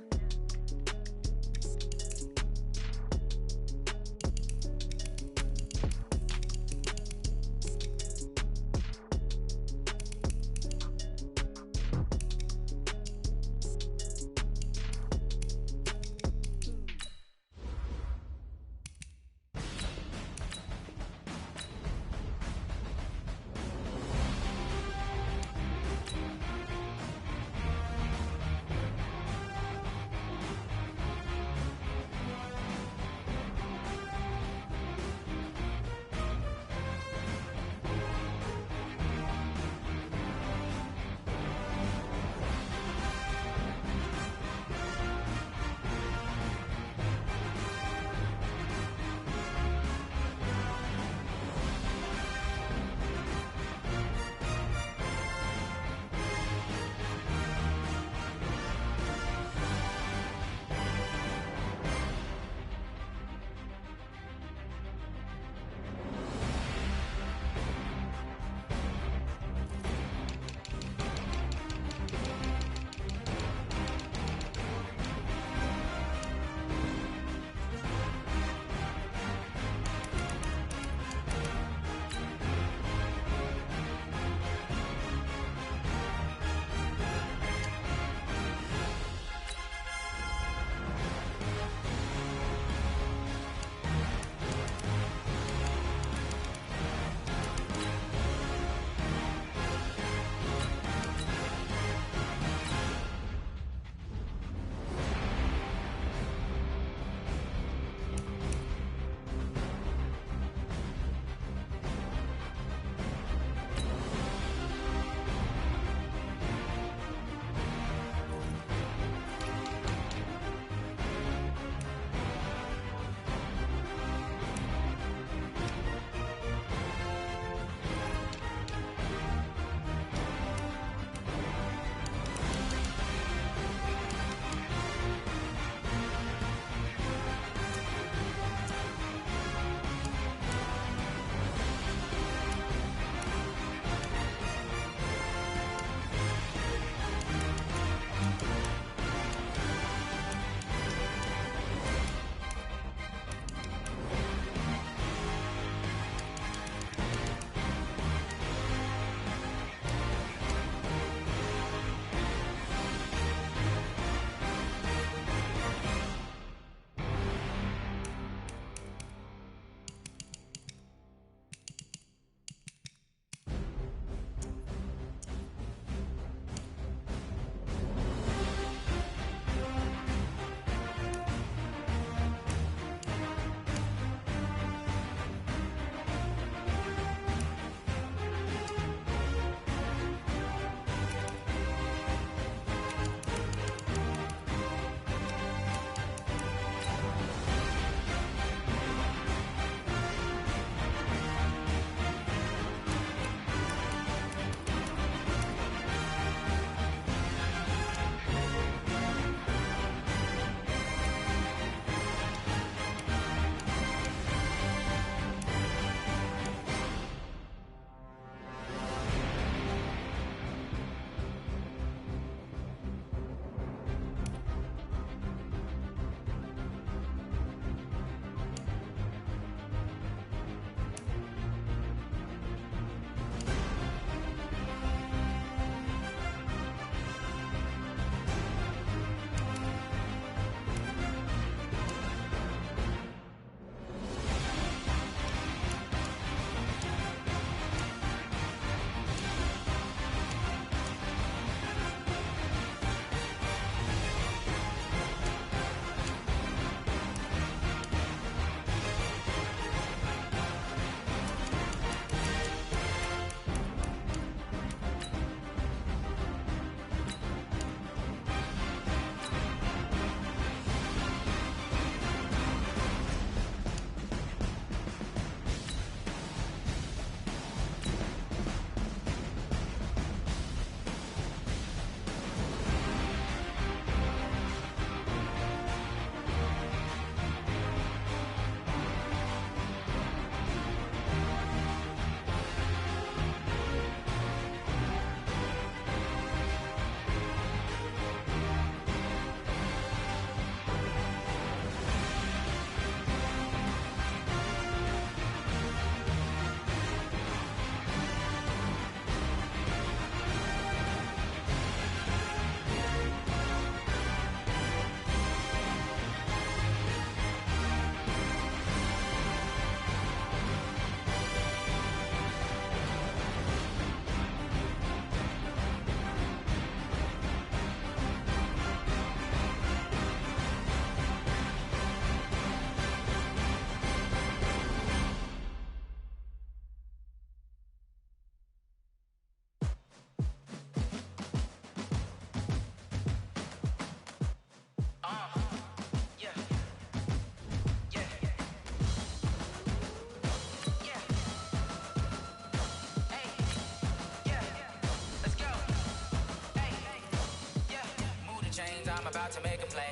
I'm about to make a play.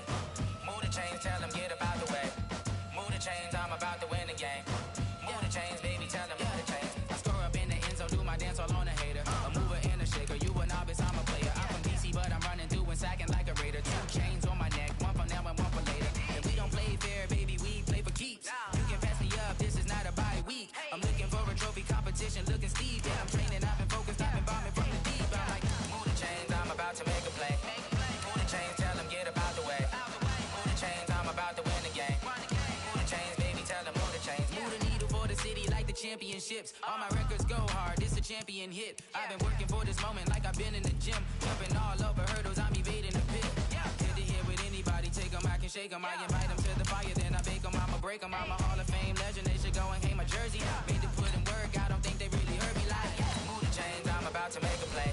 Move the chains, tell them get about the way. Move the chains, I'm about to win the game. Move the chains, baby, tell them move the chains. I score up in the end zone, do my dance all on a hater. A mover and a shaker, you a novice, I'm a player. I'm from DC, but I'm running through and sacking like a raider. 2 chains on my neck, one for now and one for later. If we don't play fair, baby, we play for keeps. You can pass me up, this is not a bye week. I'm looking for a trophy competition, looking steep. Yeah, I'm training, I've been focused, I've been bombing from the deep. I'm like, move the chains, I'm about to make a play. Move the chains, tell them get about the way. Move the chains, I'm about to win the game. Move the chains, baby, tell them move the chains. Move the needle for the city like the championships. All my records go hard, this a champion hit. I've been working for this moment like I've been in the gym. Jumping all over hurdles, I'm evading the pit. Good to hear with anybody, take them, I can shake them. I invite them to the fire, then I bake them, I'ma break them. I'm a Hall of Fame legend, they should go and hang my jersey. Made to put in work, I don't think they really heard me like, move the chains, I'm about to make a play.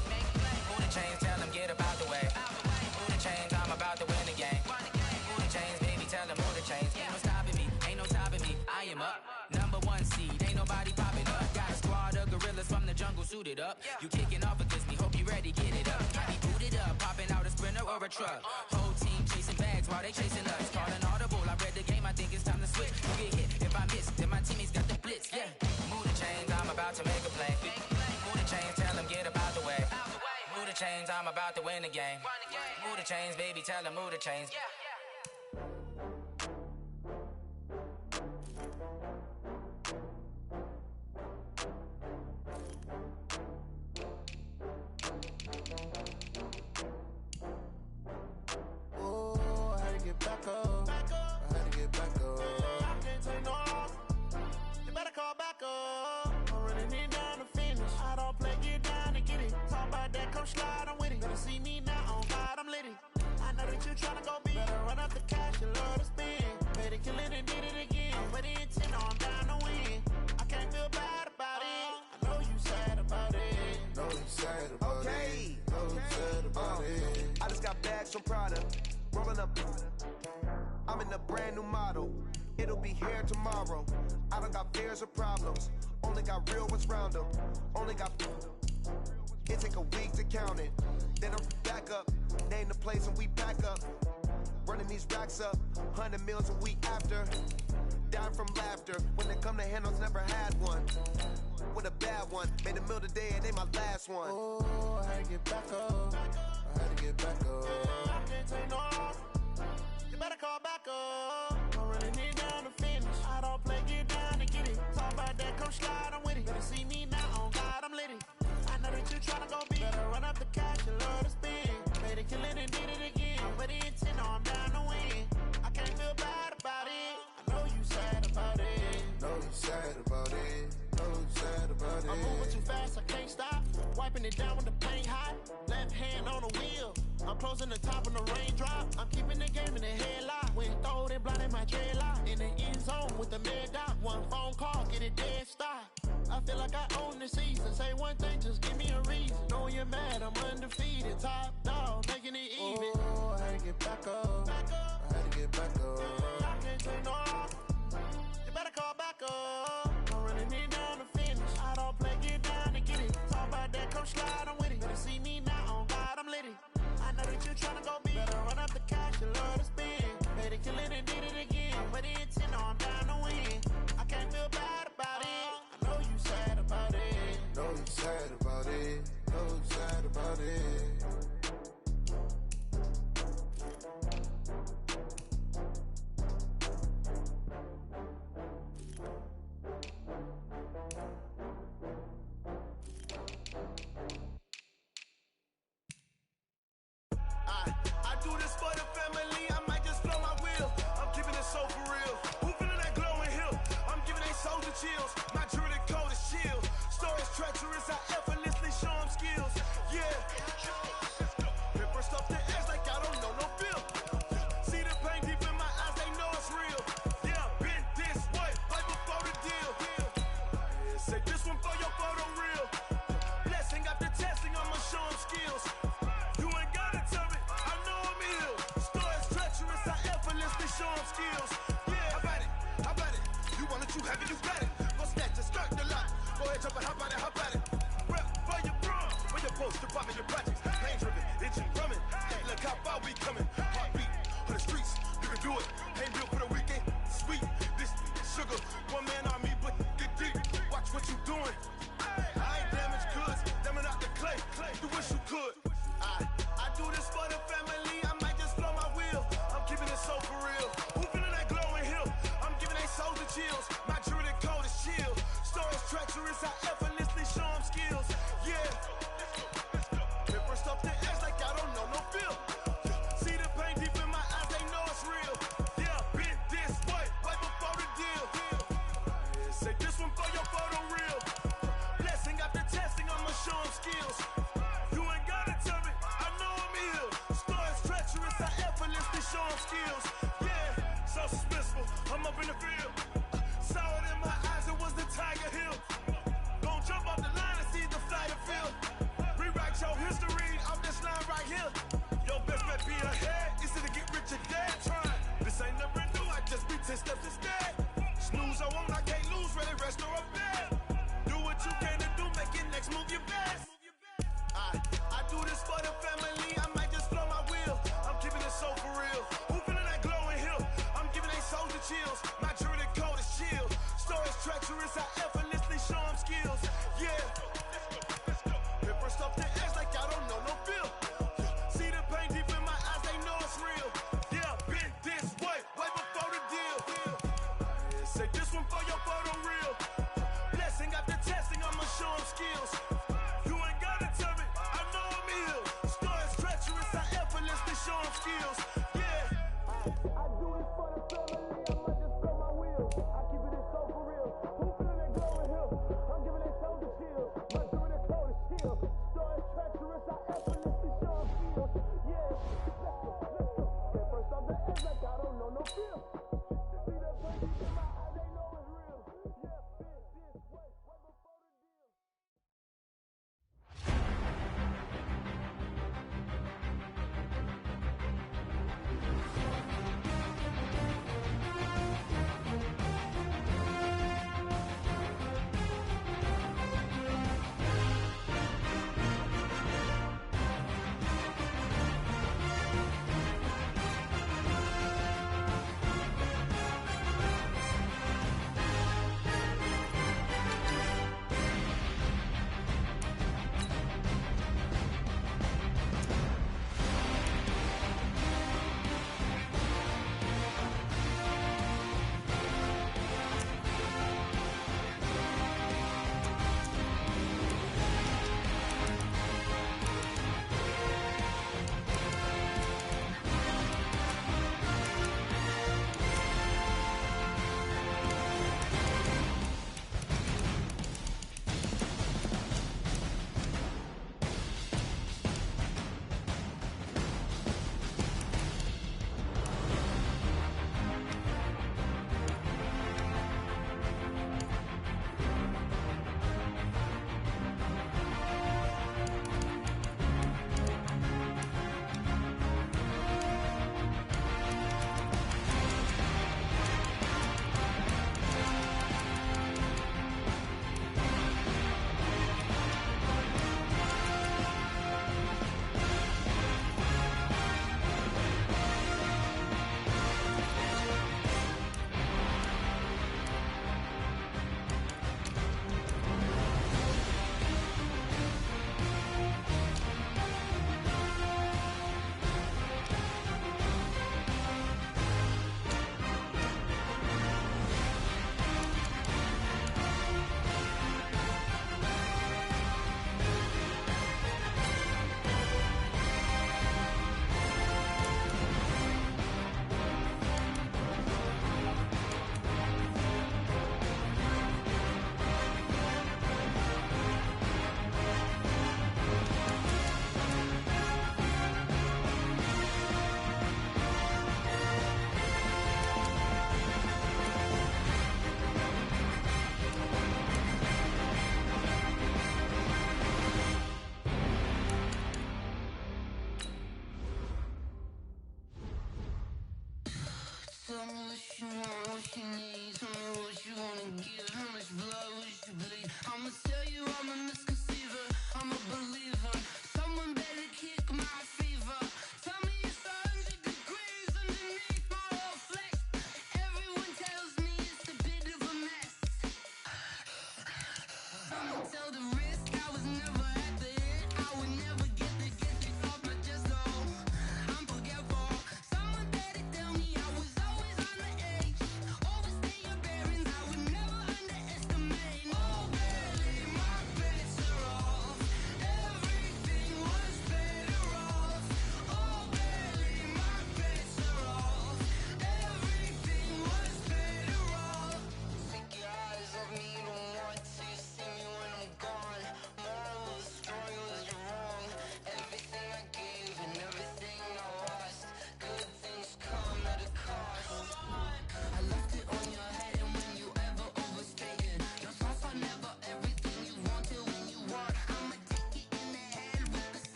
Move the chains, tell them get about the way. Move the chains, I'm about to win the game. Move the chains, baby, tell them move the chains. Ain't no stopping me, ain't no stopping me, I am up. Number 1 seed, ain't nobody popping up. Got a squad of gorillas from the jungle suited up. You kicking off against me, hope you ready, get it up. I be booted up, popping out a sprinter or a truck. Whole team chasing bags while they chasing us. Calling audible, I read the game, I think it's time to switch. You get hit, if I miss, then my teammates got the blitz, yeah. Move the chains, I'm about to make a play. Move the chains, tell them get about the way. Move the chains, I'm about to win the game. Move the chains, baby, tell them move the chains. Back up. I had to get back up. I can't take no loss. You better call back up. I'm running it down to finish. I don't play, get down to get it. Talk about that, come slide, I'm with it. Better see me now on God, I'm litty. I know that you tryna go big. Better run up the cash, you love to spend. Better kill it and did it again. I'm with the intent, I'm down to win. I can't feel bad about it. I know you sad about it. Know you sad about it. Know you sad about it. I just got bags from Prada. Rolling up, I'm in a brand new model. It'll be here tomorrow. I don't got fears or problems. Only got real ones round them. Only got. It take a week to count it. Then I'm back up. Name the place and we back up. Running these racks up. 100 meals a week after. Down from laughter. When they come to handles, never had one. With a bad one. Made a meal today and they my last one. Oh, I had to get back up. I had to get back up. I can't take no loss. You better call back up. I'm running it down to finish. I don't play, get down to get it. Talk about that, come slide, I'm with it. Better see me now on God, I'm litty. I know that you tryna go big. Better run up the cash, you love to spend. Made it, kill it, and did it again. But the intent, I'm down to win. I can't feel bad about it. I know you sad about it. Know you sad about it. Know you sad about it. I'm moving too fast, I can't stop. Wiping it down with the paint hot. Left hand on the wheel. I'm closing the top of the raindrop. I'm keeping the game in the headlock. When throwed and blinded my dreadlock. In the end zone with the mad dot. One phone call, get it dead stop. I feel like I own the season. Say one thing, just give me a reason. Knowing you're mad, I'm undefeated. Top dog, making it even. Oh, I had to get back up. I had to get back up. I can't take no loss. You better call back up. I'm running it down to finish. I don't play, get down to get it. Talk about that, come slide, I'm with it. Better see me now on God, I'm litty. I know that you tryna go big. Better run up the cash, you love to spend. Better kill it and did it again. But the intent, I'm down to win. I can't feel bad about it. I know you sad about it. Know you sad about it. Know you sad about it. I do this for the family, I might just blow my wheel. I'm keeping it so for real. Who feeling that glowing hill? I'm giving they soldier chills. My jewelry code is chill. Stories treacherous, I effortlessly show them skills. Yeah. Pepper stuff the edge like I don't know no feel. See the pain deep in my eyes, they know it's real. Yeah, been this way, right before the deal. Yeah, say this one for your photo real. Blessing after testing, I'ma show them skills. You ain't gotta tell me, I know I'm ill. Stories treacherous, I effortlessly show them skills. Yeah, how about it? You want it, you have it, you got it. Go snatch it, start the lot. Go ahead, jump it, how about it? Rep for your bro, for your post, your pop, your projects. Pain driven, itching, drumming. Hey, look how far we coming. do it. Ain't built for the weekend. Sweet, this sugar. One man on me, but get deep. Watch what you doing. I ain't damaged goods. Damn out the clay. You wish you could. I do this for the family. I might just blow my wheel. I'm keeping it so for real. Who feeling that glowing hill? I'm giving they souls the chills. My jewelry code is chill. Stories treacherous. I effortlessly show them skills. Yeah. Paper stuff the edge like I don't know no feel. See the pain deep in my eyes, they know it's real. Yeah, been this way, way before the deal. Say this one for your photo reel. Blessing after testing, I'ma show them skills. You ain't gotta tell me, I know I'm ill. Stories treacherous, I effortlessly show them skills. Yeah, so suspenseful, I'm up in the field. Saw it in my eyes, it was the Tiger Hill. Gon' jump off the line and see the flight of field. Rewrite your history off this line right here. Your best bet be ahead, easy to get rich or dead trying. This ain't never new, I just be 10 steps instead. Snooze I won't, I can't lose, ready, rest or up bed. Do what you can to do, make your next move your best. I do this for the family, I might just blow my wheel. I'm keeping it so for real. Who feeling that glowing hill? I'm giving they souls the chills. My jewelry code is chill. Stories treacherous, I effortlessly show them skills. Yeah. Paper stuff the edge like I don't know no feel. See the pain deep in my eyes, they know it's real. Yeah, been this way, way before the deal. Say this one for your photo reel. Blessing after testing, I'ma show them skills. You ain't gotta tell me, I know I'm ill. Stories treacherous, I effortlessly show them skills. Yeah. I do this for the family, I might just blow my wheel. I keep it so for real. Who feeling that glowing hill? I'm giving they souls the chills. My jewelry code is chill. Stories treacherous, I effortlessly show them skills. Yeah. Let's go. Get first off the edge like I don't know no feel. See the pain deep in my eyes, they know it's real. Yeah, been this way, way before the deal. Tell me what you want, what you need. Tell me what you wanna give. How much blood would you bleed? I'ma tell you I'm a misconceiver. I'm a believer. Someone better kick my fever. Tell me it's 100 degrees underneath my old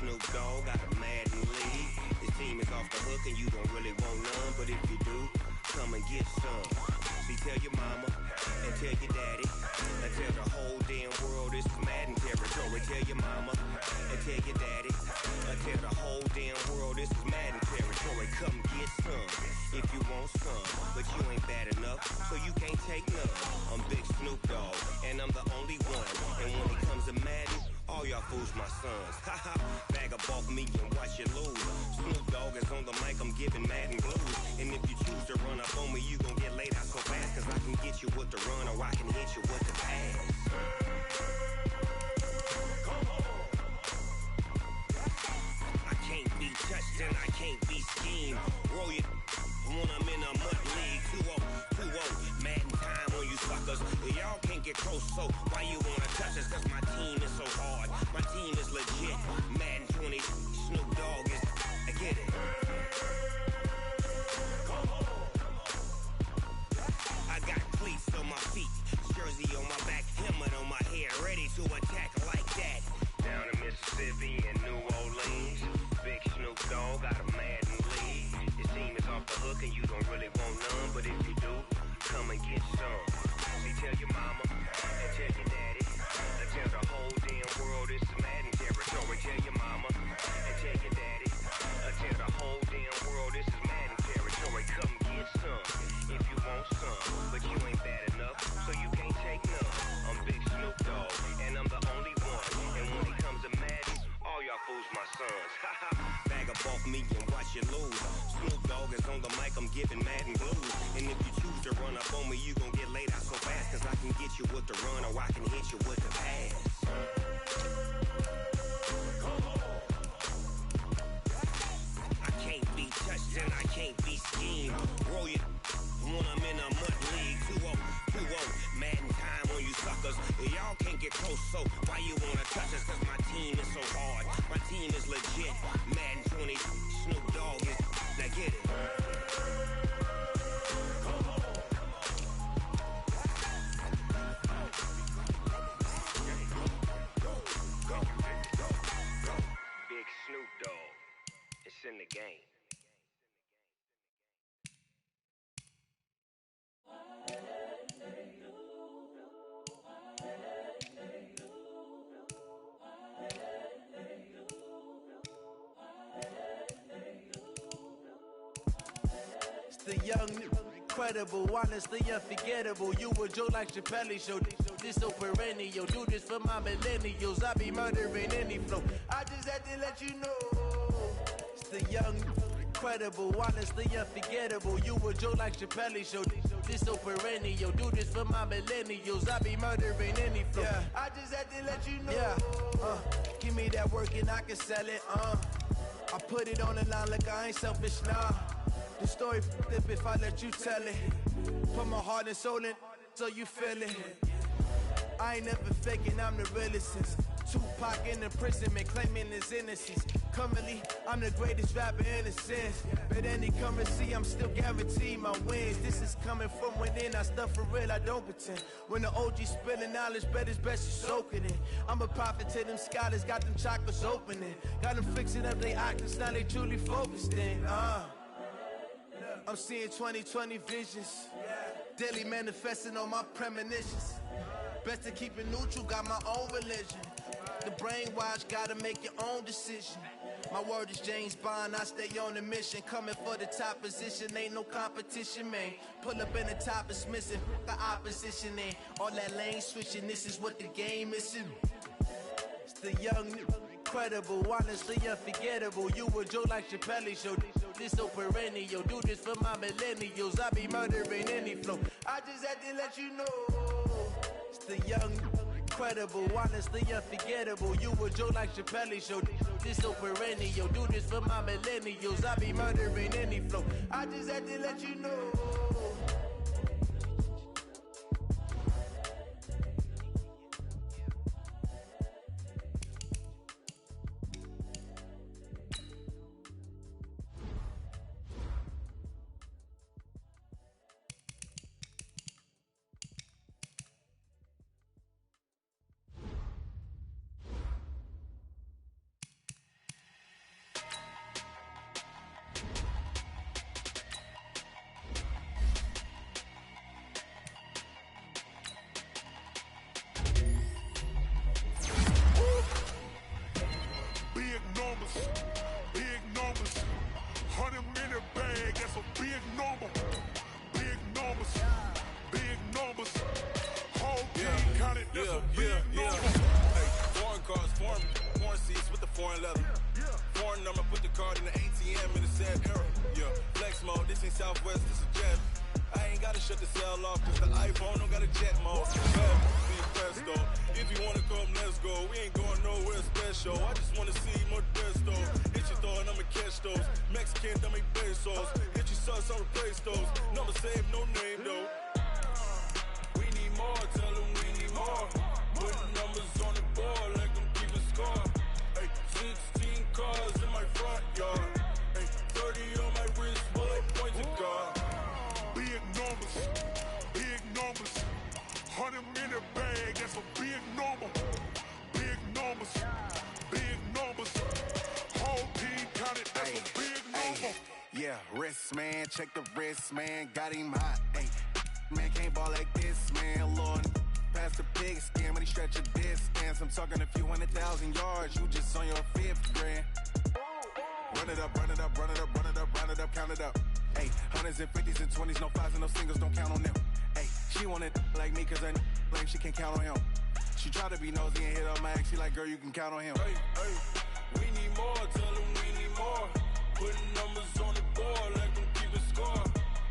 Snoop Dogg got a Madden league. His team is off the hook and you don't really want none, but if you do, come and get some. See, tell your mama and tell your daddy and tell the whole damn world this is Madden territory. Tell your mama and tell your daddy and tell the whole damn world this is Madden territory. Come get some if you want some, but you ain't bad enough, so you can't take none. I'm Big Snoop Dogg, and I'm the only one. And when it comes to Madden, all y'all fools my sons. Haha, bag up off me and watch you lose. Snoop Dogg is on the mic, I'm giving Madden blues. And if you choose to run up on me, you gon' get laid out so fast, cause I can get you with the run or I can hit you with the pass. I can't be touched and I can't be schemed. Roll you when I'm in a mud league. 2-0, Madden time on you suckers. Y'all can't get close, so why you wanna touch us? Cause my team is so hard, my team is legit. Madden 20, Snoop Dogg is, I get it. I got cleats on my feet, jersey on my back, helmet on my head, ready to attack like that. Down in Mississippi and New Orleans, Big Snoop Dogg got a Madden league. Your team is off the hook and you don't really want none, but if you do, come and get some. See, tell your mama and tell your daddy and tell the whole damn world this is Madden territory. Tell your mama and tell your daddy and tell the whole damn world this is Madden territory. Come get some if you want some, but you ain't bad enough, so you can't take none. I'm Big Snoop Dogg, and I'm the only one. And when it comes to Madden, all y'all fools my sons. Bag up off me and watch you lose. Snoop Dogg is on the mic, I'm giving Madden blues. And if you choose to run up on me, you gon' get laid out so fast, cause I can get you with the run or I can hit you with the pass. I can't be touched and I can't be schemed. Roll you when I'm in a mud league. 2-0, Madden time on you suckers. Y'all can't get close, so why you wanna touch us? Cause my team is so hard, my team is legit. Madden 20, Snoop Dogg is, now get it. Big Snoop Dogg, it's in the game. It's the young, incredible, honestly unforgettable. You a Joe like Chappelle show. This so perennial. Do this for my millennials. I be murdering any flow. I just had to let you know. It's the young, incredible, honestly unforgettable. You a Joe like Chappelle show. This so perennial. Do this for my millennials. I be murdering any flow. Yeah. I just had to let you know. Yeah. Give me that work and I can sell it. I put it on the line like I ain't selfish, nah. The story flip if I let you tell it. Put my heart and soul in so you feel it. I ain't never faking, I'm the realest since Tupac in imprisonment, claiming his innocence. Currently, I'm the greatest rapper in a sense. But any currency, I'm still guaranteed my wins. This is coming from within, I stuff for real, I don't pretend. When the OG spilling knowledge, bet it's best you soak it in. I'm a prophet to them scholars, got them chakras opening. Got them fixing up they octaves, now they truly focused in. I'm seeing 2020 visions, daily manifesting on my premonitions. Best to keep it neutral, got my own religion. The brainwash, gotta make your own decision. My word is James Bond, I stay on the mission. Coming for the top position, ain't no competition, man. Pull up in the top, it's missing, the opposition in. All that lane switching, this is what the game is in. It's the young, incredible, honestly unforgettable. You a Joe like Chappelle show. This so perennial, do this for my millennials. I be murdering any flow. I just had to let you know. It's the young, incredible, honestly unforgettable. You a Joe like Chappelle show. This so perennial, do this for my millennials. I be murdering any flow. I just had to let you know. counted, that's a big number. Hey, foreign cars, foreign seats with the foreign leather. Foreign number, put the card in the ATM in the sad era. Yeah, flex mode, this ain't Southwest, this a jet. I ain't gotta shut the cell off, cause the iPhone don't got a jet mode. Be presto, if you wanna come, let's go. We ain't going nowhere special, I just wanna see Modesto. Hit your thought, I'ma catch those. Mexican, dummy pesos. Hit your sus, I'll replace those. Number saved, no name though. We need more, tell them we need more. Putting numbers on the board like I'm keeping score. Hey, 16 cars in my front yard. Hey, 30 on my wrist, while I point to God. Big numbers. 100 minute bag, that's a big number. Big numbers. Whole team counted, that's a big number. Yeah, wrist man, check the wrist man, got him hot. Ay, man can't ball like this, man. Lord, past the pig skin, but he stretch a distance. I'm talking a few 100,000 yards, you just on your fifth grand. Run it up, count it up. Ay, hundreds and fifties and 20s, no fives and no singles, don't count on them. Ay, she want it like me, cause her like she can't count on him. She try to be nosy and hit on my ex, she like, girl, you can count on him. Hey, we need more, tell them we need more. Putting numbers on the board like I'm keeping score.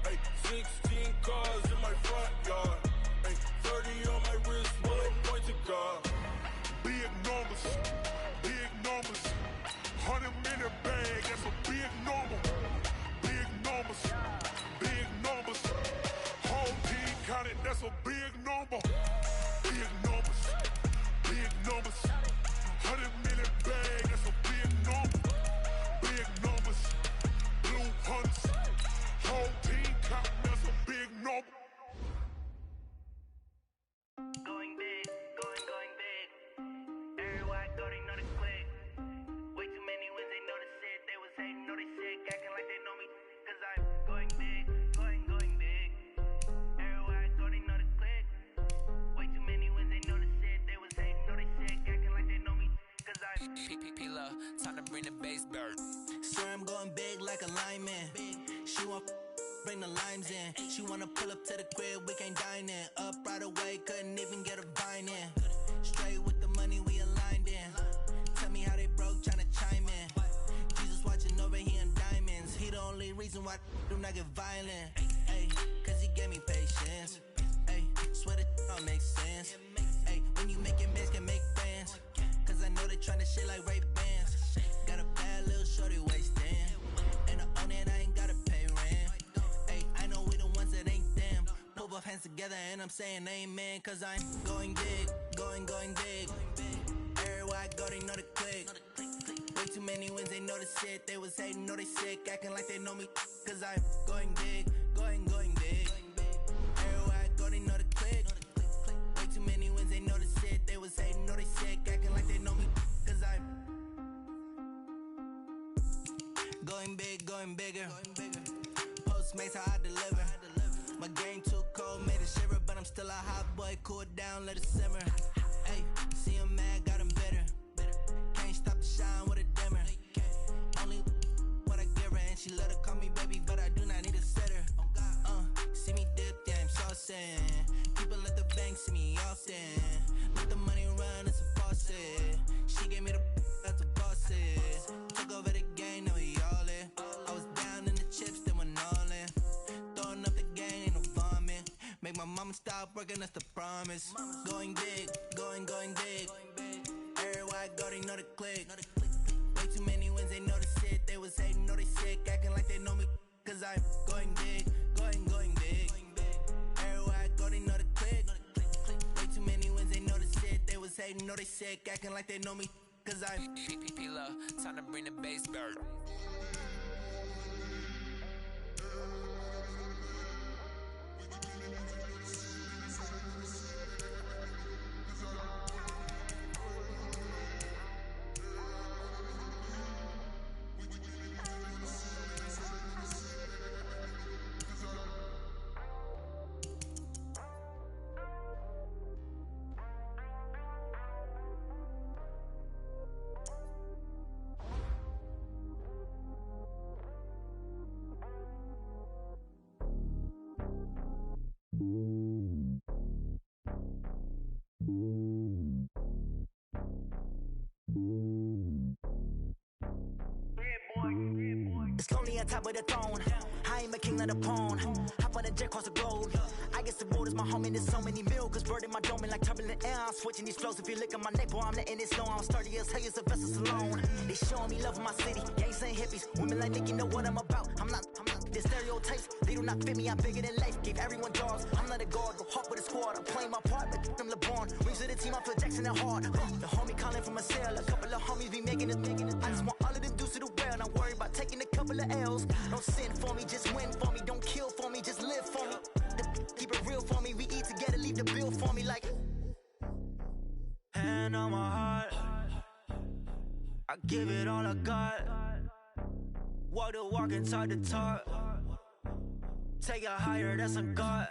Hey, 16 cars in my front yard. Hey, 30 on my wrist, while I point to God. Big numbers. 100 minute bag, that's a big number. Big numbers. Whole team counted, that's a big number. Big numbers. 100 minute bag, that's a big number. Big numbers. Blue hunts. Whole team counting, that's a big number. Going big. Everywhere I go, they know the click. Way too many wins, they know the shit. They was hating, know they sick, acting like they know me. Cause I'm going big. Everywhere I go, they know the click. Way too many wins, they know the shit. They was hating, know they sick, acting like they know me. Cause I'm P-P-P-Love, time to bring the bass bird. Swear I'm going big like a lineman. She want bring the limes in. She wanna pull up to the crib, we can't dine in. Up right away, couldn't even get a vine in. Straight with the money we aligned in. Tell me how they broke, tryna chime in. Jesus watching over here in diamonds. He the only reason why do not get violent. Ay, cause he gave me patience. Ay, swear that don't make sense. Ay, when you making bands, can make friends. Cause I know they tryna shit like Ray Bans. Got a bad little shorty wasting. And I own it, I ain't gotta pay rent. Ay, I know we the ones that ain't them. Pull both hands together and I'm saying amen. Cause I'm going big. Everywhere I go, they know the click. Way too many wins, they know the shit. They was hating, know they sick, acting like they know me. Cause I'm going big. Everywhere I go, they know the click. Way too many wins, they know the shit. They was hating, know they sick, acting like they know me. Cause I'm going bigger. Postmates how I deliver. My game too cold, made it shiver, but I'm still a hot boy. Cool it down, let it simmer. Hey, see him mad, got him bitter. Can't stop the shine with a dimmer. Only what I give her, and she let her call me baby, but I do not need a sitter. See me dip, yeah, I'm saucing. People at the bank see me often. Let the money run, it's a faucet. She gave me the that's the bosses. Took over the game, now we all in. I was down in the chips, then went all in. Throwing up the game, ain't no vomit. Make my mama stop working, that's the promise. Going big. Everywhere I go, they know the click. Way too many wins, they know the shit. They was hating, know they sick, acting like they know me. Cause I'm going big. Everywhere I go, they know the click. Way too many wins, they know the shit. They was hating, know they sick, acting like they know me. Cause I'm P-P-P-Love, time to bring the bass bird. It's lonely on top of the throne. I ain't a king of the pawn. Hop on a jet across the globe. I guess the road is my home and there's so many milkers birding my dome like turbulent air. I'm switching these flows. If you look at my neck, boy, I'm letting it slow. I'm sturdy as hell as a vessel alone. They showing me love in my city. Gangs and hippies. Women like Nicki know what I'm about. I'm not the stereotypes. They do not fit me. I'm bigger than life. Give everyone dogs. I'm not a guard. Go hard with a squad. I'm playing my part like them LeBron. Rings to the team. I feel Jackson and hard. The homie calling from a cell. A couple of homies be making it. I just want all of them dudes to the well. Not worry about taking a couple of L's. Don't sin for me, just win for me. Don't kill for me, just live for me. Keep it real for me. We eat together, leave the bill for me like. Hand on my heart, I give it all I got. Walk the walk and talk the talk. Take it higher, that's a God.